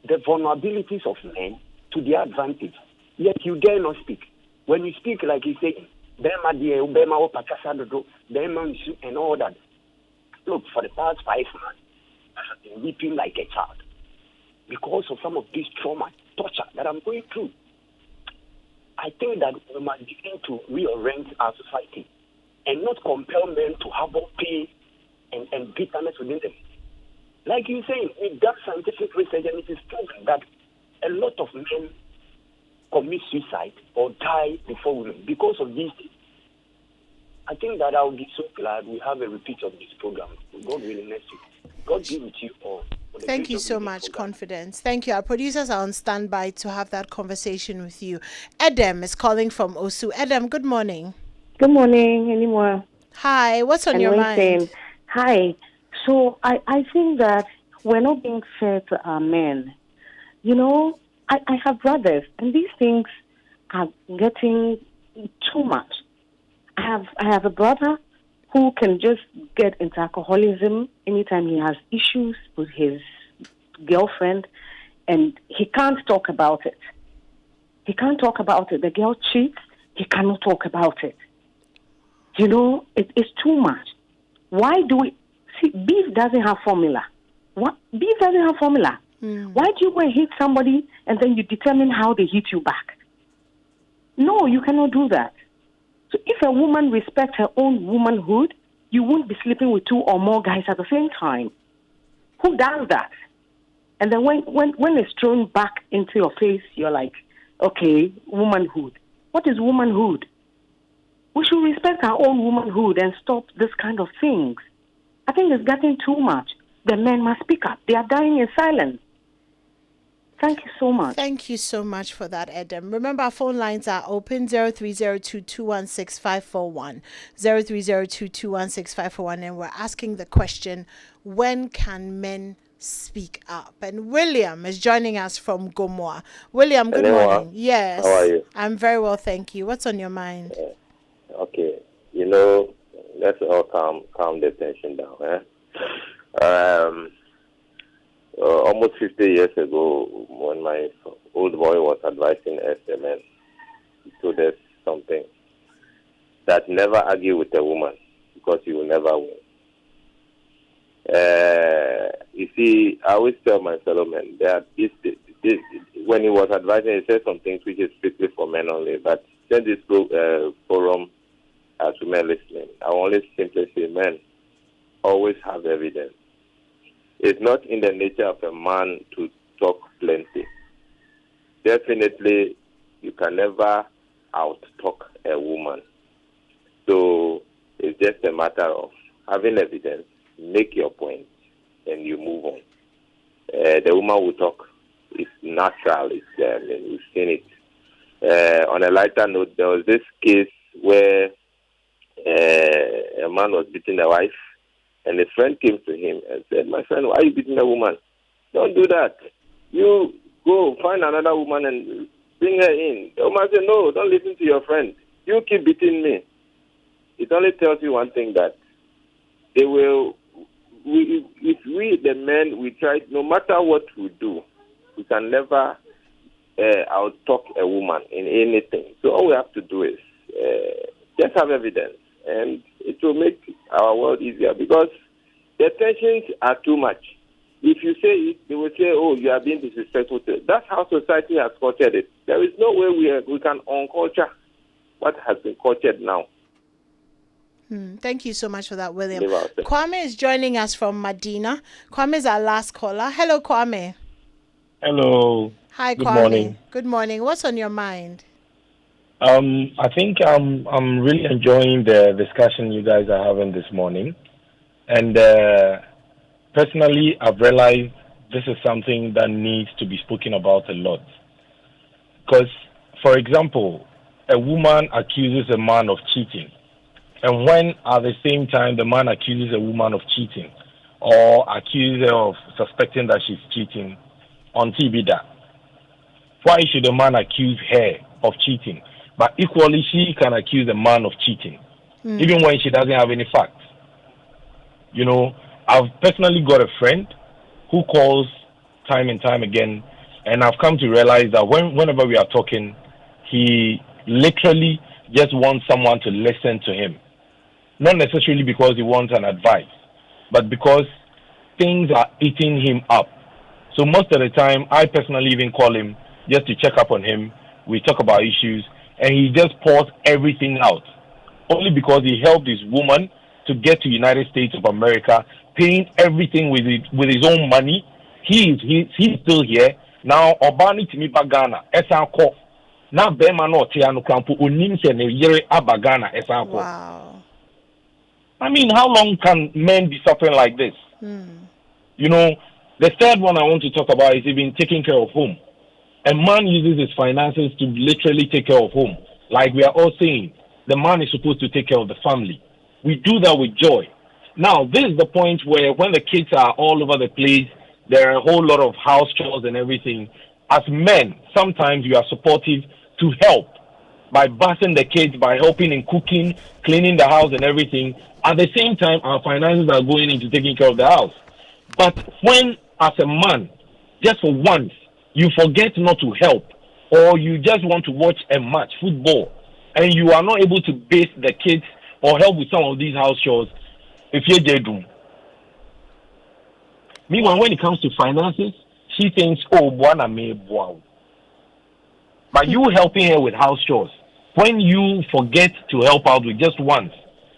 the vulnerabilities of men to their advantage. Yet you dare not speak. When you speak, like you say, and all that. Look, for the past 5 months, I have been weeping like a child because of some of this trauma, torture that I'm going through. I think that we must begin to reorient our society and not compel men to harbor pain and bitterness within them. Like you say, we've done scientific research and it is proven that a lot of men commit suicide or die before women because of these things. I think that I will be so glad we have a repeat of this program. God willing, next week. God be with you all. Thank you so much, Confidence. Thank you. Our producers are on standby to have that conversation with you. Edem is calling from Osu. Edem, good morning. Good morning, anymore. Hi, what's on your mind? Hi. So I think that we're not being fair to our men. You know, I have brothers, and these things are getting too much. I have a brother who can just get into alcoholism anytime he has issues with his girlfriend, and he can't talk about it. He can't talk about it. The girl cheats. he cannot talk about it. You know, it's too much. Why do we see beef doesn't have formula? What beef doesn't have formula? Why do you go and hit somebody and then you determine how they hit you back? No, you cannot do that. So if a woman respects her own womanhood, you won't be sleeping with 2 or more guys at the same time. Who does that? And then when it's thrown back into your face, you're like, okay, womanhood. What is womanhood? We should respect our own womanhood and stop this kind of things. I think it's getting too much. The men must speak up. They are dying in silence. Thank you so much. Thank you so much for that, Edem. Remember, our phone lines are open 0302216541, 0302216541, and we're asking the question, when can men speak up? And William is joining us from Gomoa. William, good morning. Yes. How are you? I'm very well, thank you. What's on your mind? Okay. You know, let's all calm the tension down. Almost 50 years ago, when my old boy was advising us, the men, he told us something, that never argue with a woman because you will never win. You see, I always tell my fellow men that when he was advising, he said some things which is strictly for men only, but since this forum has women listening, I will only simply say, men, always have evidence. It's not in the nature of a man to talk plenty. Definitely, you can never out-talk a woman. So it's just a matter of having evidence, make your point, and you move on. The woman will talk. It's natural. It's there. I mean, we've seen it. On a lighter note, there was this case where a man was beating a wife, and his friend came to him and said, my friend, why are you beating a woman? Don't do that. You go find another woman and bring her in. The woman said, no, don't listen to your friend. You keep beating me. It only tells you one thing, that they will, if we, the men, we try, no matter what we do, we can never out-talk a woman in anything. So all we have to do is just have evidence, and it will make our world easier, because the tensions are too much. If you say it, they will say, oh, you are being disrespectful. That's how society has cultured it. There is no way we can unculture what has been cultured now. Thank you so much for that, William. Kwame is joining us from Medina. Kwame is our last caller. Hello, Kwame. Hello. Hi, Good Kwame. morning. Good morning. What's on your mind? I think I'm really enjoying the discussion you guys are having this morning, and personally, I've realized this is something that needs to be spoken about a lot. Because, for example, a woman accuses a man of cheating, and when at the same time the man accuses a woman of cheating, or accuses her of suspecting that she's cheating, on TV, why should a man accuse her of cheating? But equally, she can accuse a man of cheating, even when she doesn't have any facts. You know, I've personally got a friend who calls time and time again, and I've come to realize that whenever we are talking, he literally just wants someone to listen to him. Not necessarily because he wants an advice, but because things are eating him up. So most of the time, I personally even call him just to check up on him. We talk about issues, and he just pours everything out, only because he helped his woman to get to United States of America, paying everything with his own money. He's still here now. Obani timi bagana esanko na bema no te anu krampo onim se ne yere abagana esanko. Wow. I mean, how long can men be suffering like this? You know, the third one I want to talk about is even taking care of home. A man uses his finances to literally take care of home. Like we are all saying, the man is supposed to take care of the family. We do that with joy. Now, this is the point where when the kids are all over the place, there are a whole lot of house chores and everything. As men, sometimes we are supportive to help by busing the kids, by helping in cooking, cleaning the house and everything. At the same time, our finances are going into taking care of the house. But when, as a man, just for once, you forget not to help, or you just want to watch a match, football, and you are not able to bathe the kids or help with some of these house chores, if you're Jedum. Meanwhile, when it comes to finances, she thinks, oh, Buana me wow. But you helping her with house chores, when you forget to help out with just once,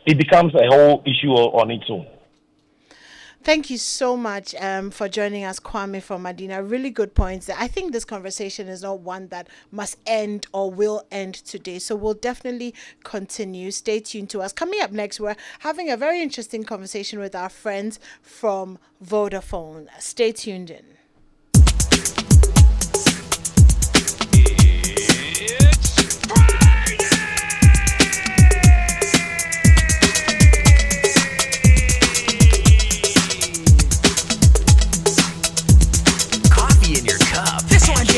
it becomes a whole issue on its own. Thank you so much for joining us, Kwame from Medina. Really good points. I think this conversation is not one that must end or will end today. So we'll definitely continue. Stay tuned to us. Coming up next, we're having a very interesting conversation with our friends from Vodafone. Stay tuned in.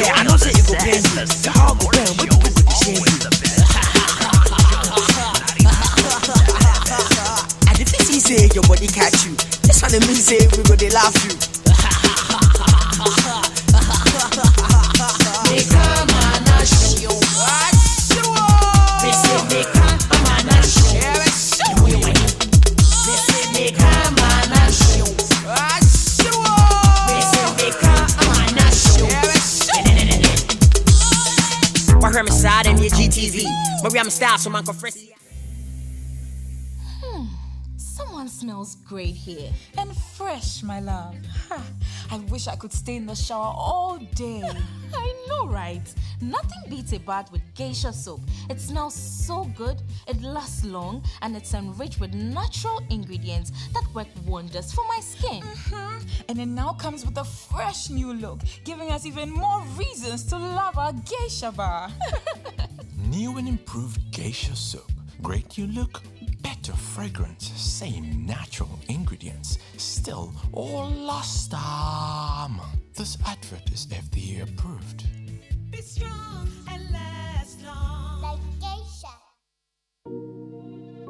I know say you go pay me. The hard go down, but you always the best. And if you say your body catch you, this one me say we go they laugh you. They come on a show. They say they come on a show. They say they come on a show. They say they come on a show. I heard me side in your GTV. Mariam style, so man confess. Someone smells great here. And fresh, my love. I wish I could stay in the shower all day. I know, right? Nothing beats a bath with geisha soap. It smells so good, it lasts long, and it's enriched with natural ingredients that work wonders for my skin. And it now comes with a fresh new look, giving us even more reasons to love our geisha bar. New and improved geisha soap. Great new look, better fragrance, same natural ingredients, still all last time. This advert is FDA approved. Be strong and last long. Like geisha.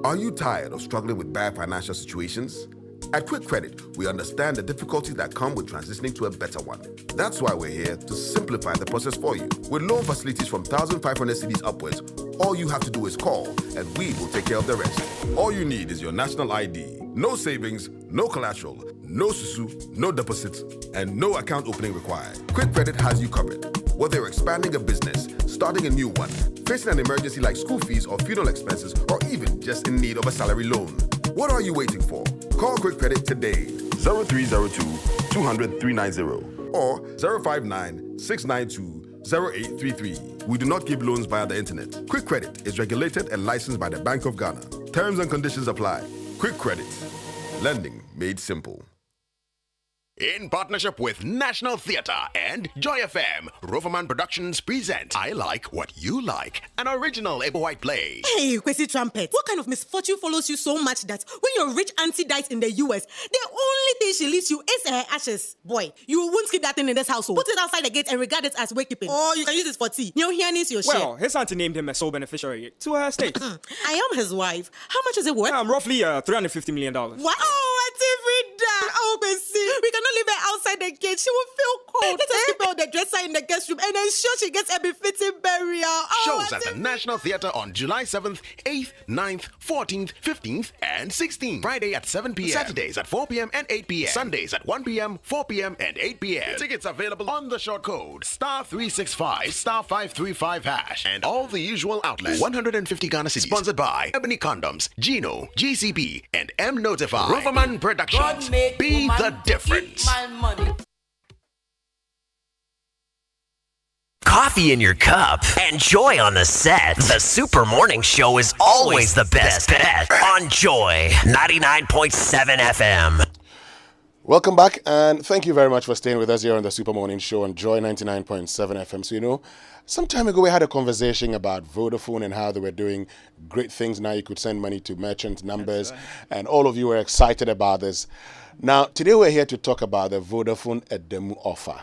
Are you tired of struggling with bad financial situations? At Quick Credit, we understand the difficulties that come with transitioning to a better one. That's why we're here to simplify the process for you. With loan facilities from 1,500 cedis upwards, all you have to do is call and we will take care of the rest. All you need is your national ID. No savings, no collateral, no susu, no deposits, and no account opening required. Quick Credit has you covered. Whether you're expanding a business, starting a new one, facing an emergency like school fees or funeral expenses, or even just in need of a salary loan. What are you waiting for? Call Quick Credit today. 0302 200 390 or 059 692 0833. We do not give loans via the internet. Quick Credit is regulated and licensed by the Bank of Ghana. Terms and conditions apply. Quick Credit. Lending made simple. In partnership with National Theatre and Joy FM, Roverman Productions present I Like What You Like, an original Ebo White play. Hey, Kwesi Trumpet, what kind of misfortune follows you so much that when your rich auntie dies in the US, the only thing she leaves you is her ashes? Boy, you won't keep that thing in this household. Put it outside the gate and regard it as wakekeeping. Or you can use it for tea. Your is your share. Well, his auntie named him a sole beneficiary to her estate. I am his wife. How much is it worth? Roughly $350 million. What? Oh, Auntie Frida! Oh, Kwesi, we cannot leave her outside the gate. She will feel cold. Let us keep her on the dresser in the guest room and ensure she gets a befitting burial. Shows at the National Theatre on July 7th, 8th, 9th, 14th, 15th, and 16th. Friday at 7 p.m. Saturdays at 4 p.m. and 8 p.m. Sundays at 1 p.m., 4 p.m., and 8 p.m. Tickets available on the short code *365 *535# and all the usual outlets. 150 Ghana cedis. Sponsored by Ebony Condoms, Gino, GCB, and M Notify. Roverman Productions. Be the difference. Coffee in your cup and joy on the set. The Super Morning Show is always the best bet on Joy 99.7 FM. Welcome back, and thank you very much for staying with us here on the Super Morning Show on Joy 99.7 FM. So, some time ago we had a conversation about Vodafone and how they were doing great things. Now you could send money to merchant numbers, and all of you were excited about this. Now, today we're here to talk about the Vodafone Edemu offer.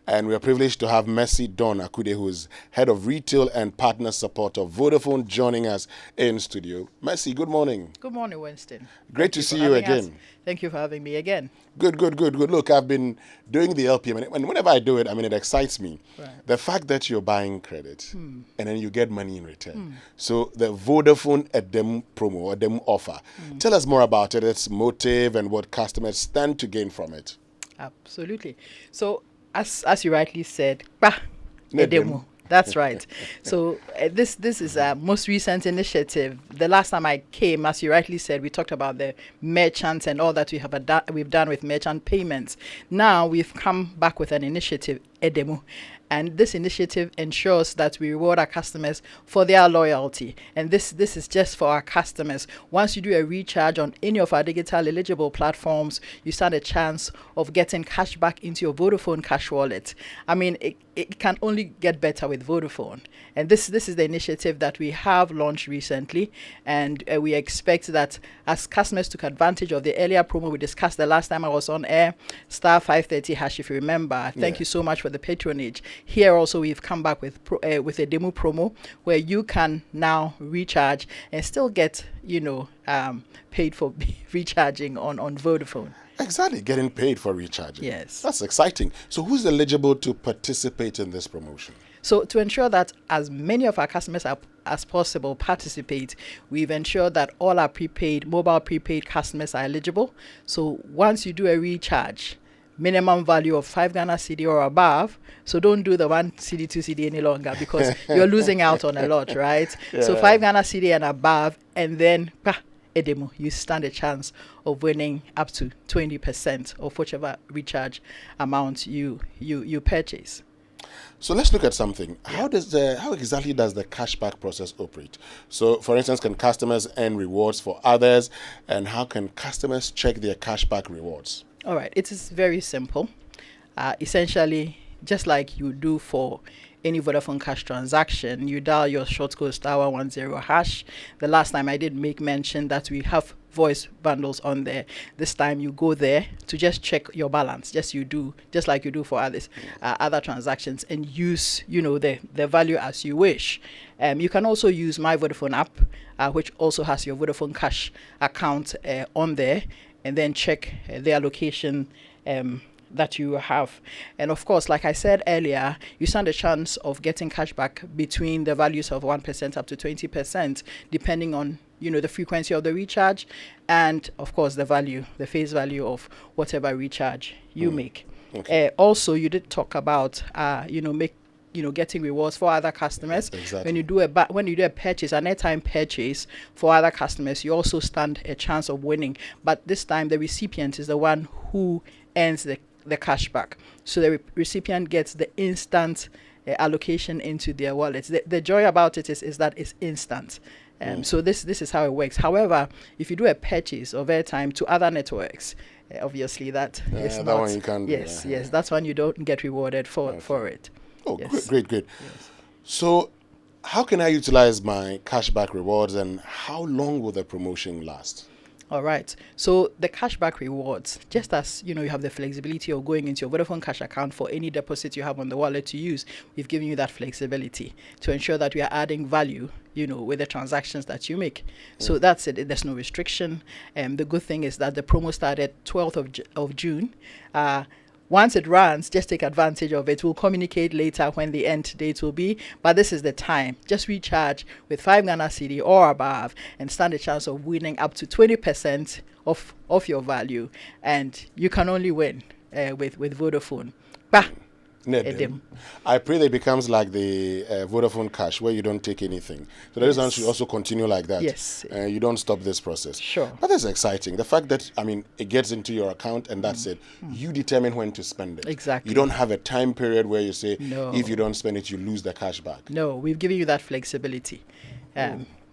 And we're privileged to have Mercy Dawn Akude, who is Head of Retail and Partner Support of Vodafone, joining us in studio. Mercy, good morning. Good morning, Winston. Great to see you again. Thank you for having me again. Good. Look, I've been doing the LPM, and whenever I do it, it excites me. Right. The fact that you're buying credit and then you get money in return. So the Vodafone Edemu promo, Edemu offer. Tell us more about it, its motive, and what customers stand to gain from it. Absolutely. So, as you rightly said, Edemu. That's right. So this is a most recent initiative. The last time I came, as you rightly said, we talked about the merchants and all that we've done with merchant payments. Now we've come back with an initiative, Edemu. And this initiative ensures that we reward our customers for their loyalty. And this is just for our customers. Once you do a recharge on any of our digital eligible platforms, you stand a chance of getting cash back into your Vodafone cash wallet. It can only get better with Vodafone. And this is the initiative that we have launched recently. And we expect that as customers took advantage of the earlier promo we discussed the last time I was on air, *530# if you remember. Thank you so much for the patronage. Here also we've come back with a demo promo where you can now recharge and still get, paid for recharging on Vodafone. Exactly, getting paid for recharging. Yes. That's exciting. So who's eligible to participate in this promotion? So to ensure that as many of our customers as possible participate, we've ensured that all our mobile prepaid customers are eligible. So once you do a recharge, minimum value of 5 Ghana cedi or above. So don't do the 1 cedi, 2 cedi any longer because you're losing out on a lot, right? Yeah. So 5 Ghana cedi and above, and then Edemu, you stand a chance of winning up to 20% of whichever recharge amount you purchase. So let's look at something. How exactly does the cashback process operate? So, for instance, can customers earn rewards for others, and how can customers check their cashback rewards? All right, it is very simple. Essentially, just like you do for any Vodafone Cash transaction, you dial your short code *110#. The last time I did make mention that we have voice bundles on there. This time you go there to just check your balance, just like you do for other transactions, and use the value as you wish. You can also use My Vodafone app, which also has your Vodafone Cash account on there, and then check the allocation that you have. And of course, like I said earlier, you stand a chance of getting cash back between the values of 1% up to 20%, depending on the frequency of the recharge, and of course the face value of whatever recharge you make. Okay. Also, you did talk about getting rewards for other customers. Exactly. When you do a purchase, an airtime purchase for other customers, you also stand a chance of winning. But this time, the recipient is the one who earns the cashback. So the recipient gets the instant allocation into their wallets. The joy about it is that it's instant. So this is how it works. However, if you do a purchase of airtime to other networks, obviously that is that not. one you can't do. Yes, that's one you don't get rewarded for it. Oh, yes. Great. Yes. So how can I utilize my cashback rewards, and how long will the promotion last? All right. So the cashback rewards, just as you have the flexibility of going into your Vodafone Cash account for any deposit you have on the wallet to use, we've given you that flexibility to ensure that we are adding value, with the transactions that you make. So that's it. There's no restriction. The good thing is that the promo started 12th of June. Once it runs, just take advantage of it. We'll communicate later when the end date will be, but this is the time. Just recharge with 5 Ghana cedi or above and stand a chance of winning up to 20% of your value. And you can only win with Vodafone. Edemu. I pray that it becomes like the Vodafone Cash, where you don't take anything. So that one should also continue like that. Yes. You don't stop this process. Sure. But that's exciting. The fact that, it gets into your account and that's it. You determine when to spend it. Exactly. You don't have a time period where you say, No. if you don't spend it, you lose the cash back. No, we've given you that flexibility.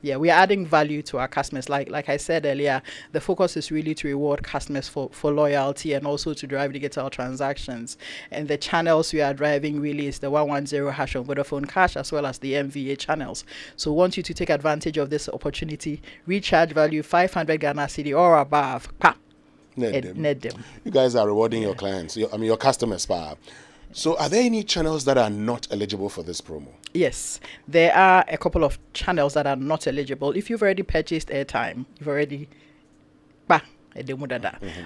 Yeah, we are adding value to our customers. Like I said earlier, the focus is really to reward customers for loyalty and also to drive digital transactions. And the channels we are driving really is the 110# on Vodafone Cash as well as the MVA channels. So we want you to take advantage of this opportunity. Recharge value 500 Ghana cedi or above. Need them. You guys are rewarding your clients, your customers. So are there any channels that are not eligible for this promo? Yes, there are a couple of channels that are not eligible. If you've already purchased airtime, you've already...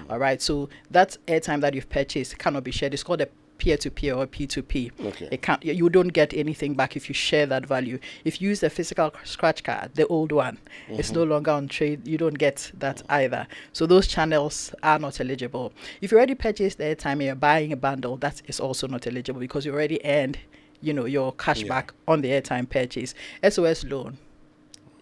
All right, so that airtime that you've purchased cannot be shared. It's called a peer-to-peer or P2P. Okay. You don't get anything back if you share that value. If you use the physical scratch card, the old one, it's no longer on trade. You don't get that either. So those channels are not eligible. If you already purchased the airtime and you're buying a bundle, that is also not eligible because you already earned, your cash back on the airtime purchase. SOS loan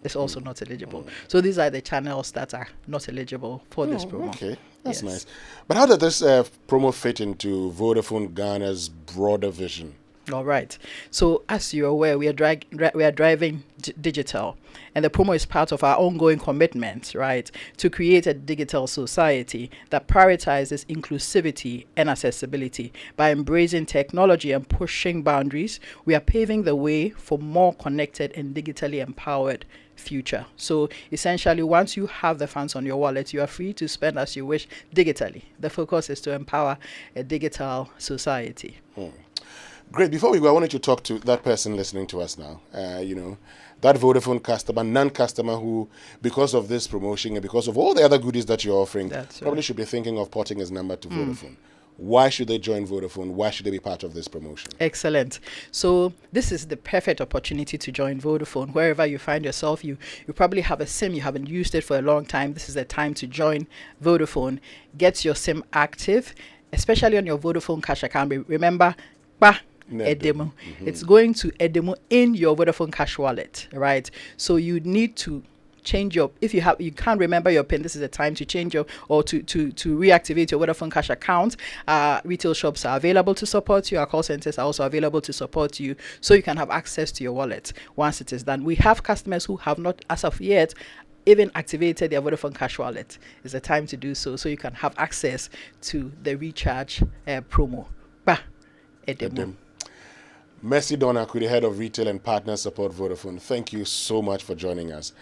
is also not eligible. So these are the channels that are not eligible for this promo. Okay, that's nice. But how does this promo fit into Vodafone Ghana's broader vision? All right. So as you're aware, we are driving digital, and the promo is part of our ongoing commitment, right, to create a digital society that prioritizes inclusivity and accessibility. By embracing technology and pushing boundaries, we are paving the way for more connected and digitally empowered future. So essentially, once you have the funds on your wallet, you are free to spend as you wish digitally. The focus is to empower a digital society. Great. Before we go, I wanted to talk to that person listening to us now. That Vodafone customer, non-customer who, because of this promotion and because of all the other goodies that you're offering, probably should be thinking of porting his number to Vodafone. Why should they join Vodafone? Why should they be part of this promotion? Excellent. So this is the perfect opportunity to join Vodafone. Wherever you find yourself, you probably have a SIM, you haven't used it for a long time. This is the time to join Vodafone. Get your SIM active, especially on your Vodafone cash account. Remember, Edemo. It's going to Edemo in your Vodafone cash wallet, right? So you need to change your, if you can't remember your PIN, this is the time to change your, or to reactivate your Vodafone cash account. Retail shops are available to support you. Our call centers are also available to support you, so you can have access to your wallet once it is done. We have customers who have not, as of yet, even activated their Vodafone cash wallet. It's the time to do so you can have access to the recharge promo. Edemo. Mercy Donaku, the head of retail and partner support Vodafone, thank you so much for joining us.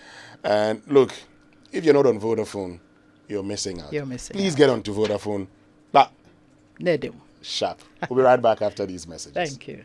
And look, if you're not on Vodafone, you're missing out. Please get onto Vodafone. Sharp. We'll be right back after these messages. Thank you.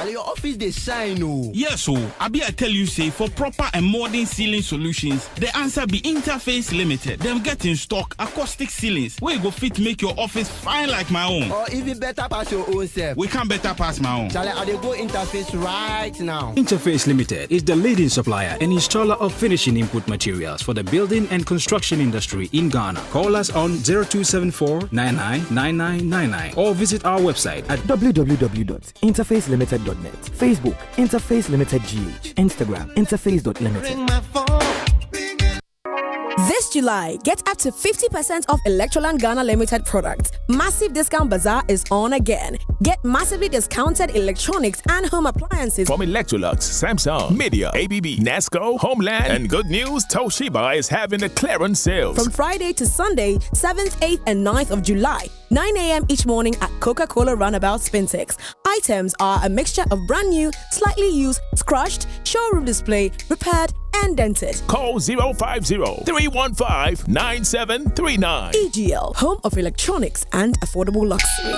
Your office they shine. Yes, so I tell you, say for proper and modern ceiling solutions, the answer be Interface Limited. Them get in stock acoustic ceilings where you go fit make your office fine like my own. Or even better pass your own self. We can't better pass my own. Shall I go Interface right now? Interface Limited is the leading supplier and installer of finishing input materials for the building and construction industry in Ghana. Call us on 0274 999999 or visit our website at www.interfacelimited.net. Facebook, Interface Limited GH. Instagram, interface.limited. This July, get up to 50% off Electroland Ghana Limited products. Massive Discount Bazaar is on again. Get massively discounted electronics and home appliances from Electrolux, Samsung, Media, ABB, Nasco, Homeland, and good news, Toshiba is having a clearance sales. From Friday to Sunday, 7th, 8th, and 9th of July, 9 a.m. each morning at Coca-Cola Runabout Spintex. Items are a mixture of brand new, slightly used, scratched, showroom display, repaired, and dented. Call 050-315-9739. EGL, home of electronics and affordable luxury.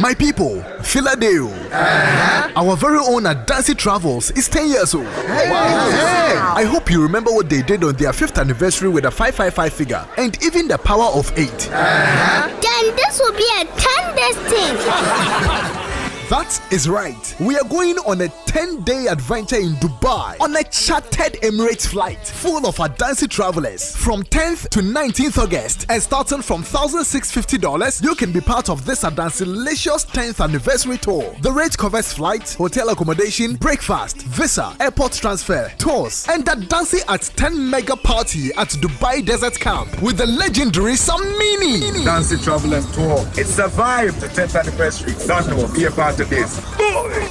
My people, Philadelphia. Our very own Adansi Travels is 10 years old. I hope you remember what they did on their 5th anniversary with a 555 figure and even the power of 8. Then this will be a 10-day thing. That is right. We are going on a 10-day adventure in Dubai on a chartered Emirates flight full of Adansi travelers from 10th to 19th August. And starting from $1,650, you can be part of this Adansi-licious 10th anniversary tour. The rate covers flight, hotel accommodation, breakfast, visa, airport transfer, tours, and Adansi at 10 mega party at Dubai Desert Camp with the legendary Samini. Adansi Travelers Tour. It's a vibe. The 10th anniversary. Don't know. Be a part of this.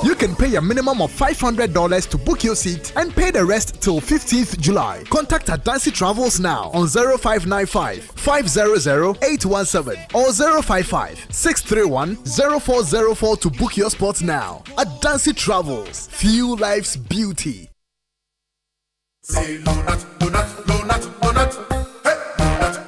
You can pay a minimum of $500 to book your seat and pay the rest till 15th July. Contact Adansi Travels now on 0595 500 817 or 055 631 0404 to book your spot now. Adansi Travels. Feel life's beauty. Say donut, donut, donut, donut. Hey, donut.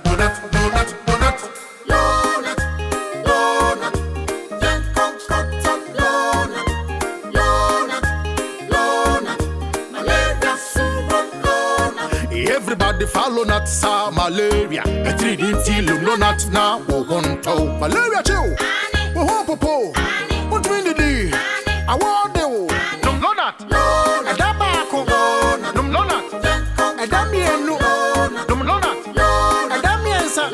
Scatsa malaria. A 3D Lunonat now. Wonto. Malaria chill. Wohopopo. What do you mean? I want you. Lumlonat. A Damaco. Lumlonat. A Damian. Lumlonat. A Damiansa.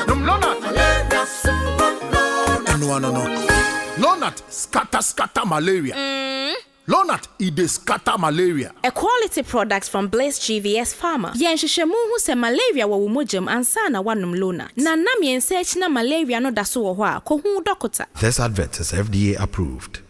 Lumlonat. No. Lonat scatter malaria. Lonat ide scatter malaria. A quality product from Blaze GVS Pharma. Yenshishemu hu se malaria wa wumujam ansana wanum Lonat. Na nam yensearch na malaria no daso wo hwa ko hu dokota. This advert is FDA approved.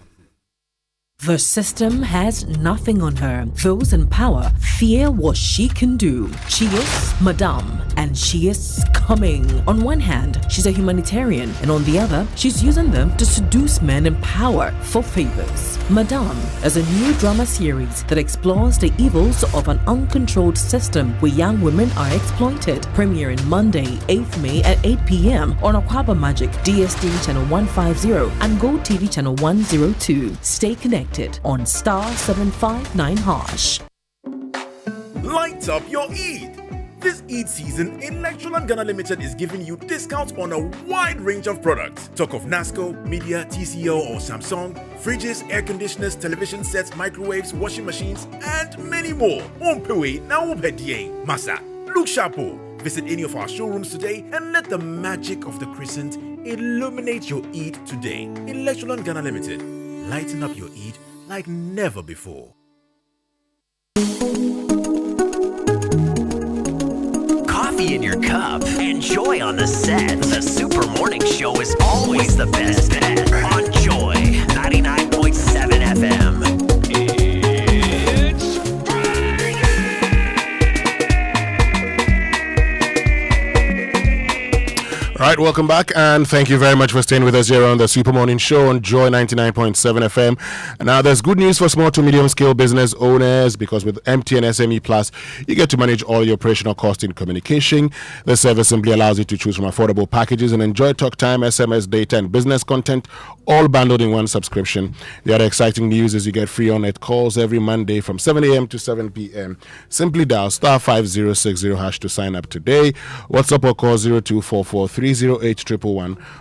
The system has nothing on her. Those in power fear what she can do. She is Madame, and she is coming. On one hand, she's a humanitarian, and on the other, she's using them to seduce men in power for favors. Madame is a new drama series that explores the evils of an uncontrolled system where young women are exploited. Premiering Monday, 8th May at 8 p.m. on Aquaba Magic, DSTV Channel 150 and Go TV Channel 102. Stay connected on Star 759#. Light up your Eid! This Eid season, Electroland Ghana Limited is giving you discounts on a wide range of products. Talk of Nasco, Media, TCL or Samsung, fridges, air conditioners, television sets, microwaves, washing machines, and many more. Masa, look sharpo. Visit any of our showrooms today and let the magic of the crescent illuminate your Eid today. Electroland Ghana Limited. Lighten up your Eid like never before. Coffee in your cup. Enjoy on the set. The Super Morning Show is always the best bet on Joy 99.7 FM. All right, welcome back, and thank you very much for staying with us here on the Super Morning Show on Joy 99.7 FM. And now there's good news for small to medium scale business owners, because with MTN SME Plus, you get to manage all your operational costs in communication. The service simply allows you to choose from affordable packages and enjoy talk time, SMS, data, and business content, all bundled in one subscription. The other exciting news is you get free on-net calls every Monday from 7 a.m. to 7 p.m. Simply dial star 5060 hash to sign up today. WhatsApp or call 0244 308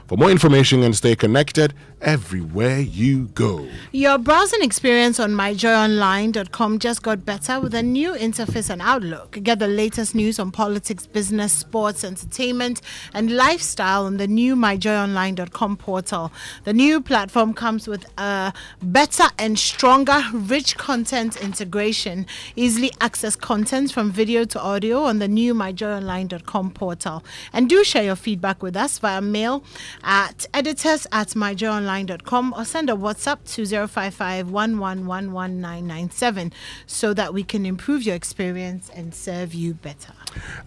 for more information and stay connected everywhere you go. Your browsing experience on myjoyonline.com just got better with a new interface and outlook. Get the latest news on politics, business, sports, entertainment, and lifestyle on the new myjoyonline.com portal. The new platform comes with a better and stronger rich content integration. Easily access content from video to audio on the new myjoyonline.com portal. And do share your feedback with us via mail at editors@myjoyonline.com or send a WhatsApp to 055-1111-997 so that we can improve your experience and serve you better.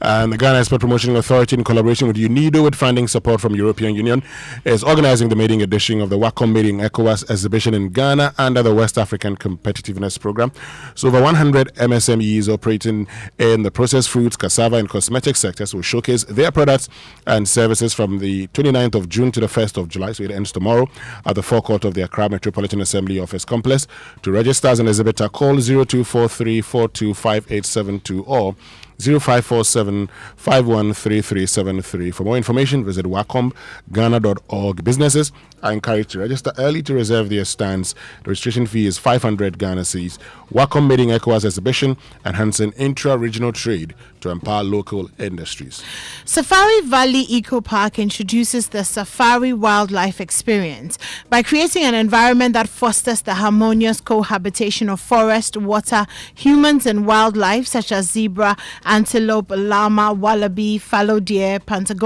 And the Ghana Export Promotion Authority, in collaboration with UNIDO, with funding support from European Union, is organizing the maiden edition of the Wacom Made in ECOWAS exhibition in Ghana under the West African Competitiveness Program. So over 100 MSMEs operating in the processed fruits, cassava, and cosmetic sectors will showcase their products and services from the 29th of June to the 1st of July, so it ends tomorrow, at the forecourt of the Accra Metropolitan Assembly Office Complex. To register as an exhibitor, call 0243425872 or 0547-513373. For more information, visit wacomghana.org. Businesses are encouraged to register early to reserve their stands. The registration fee is 500 Ghana cedis. Wacom Made in ECOWAS exhibition, enhancing intra-regional trade to empower local industries. Safari Valley Eco Park introduces the Safari Wildlife Experience by creating an environment that fosters the harmonious cohabitation of forest, water, humans, and wildlife such as zebra, antelope, llama, wallaby, fallow deer, patagon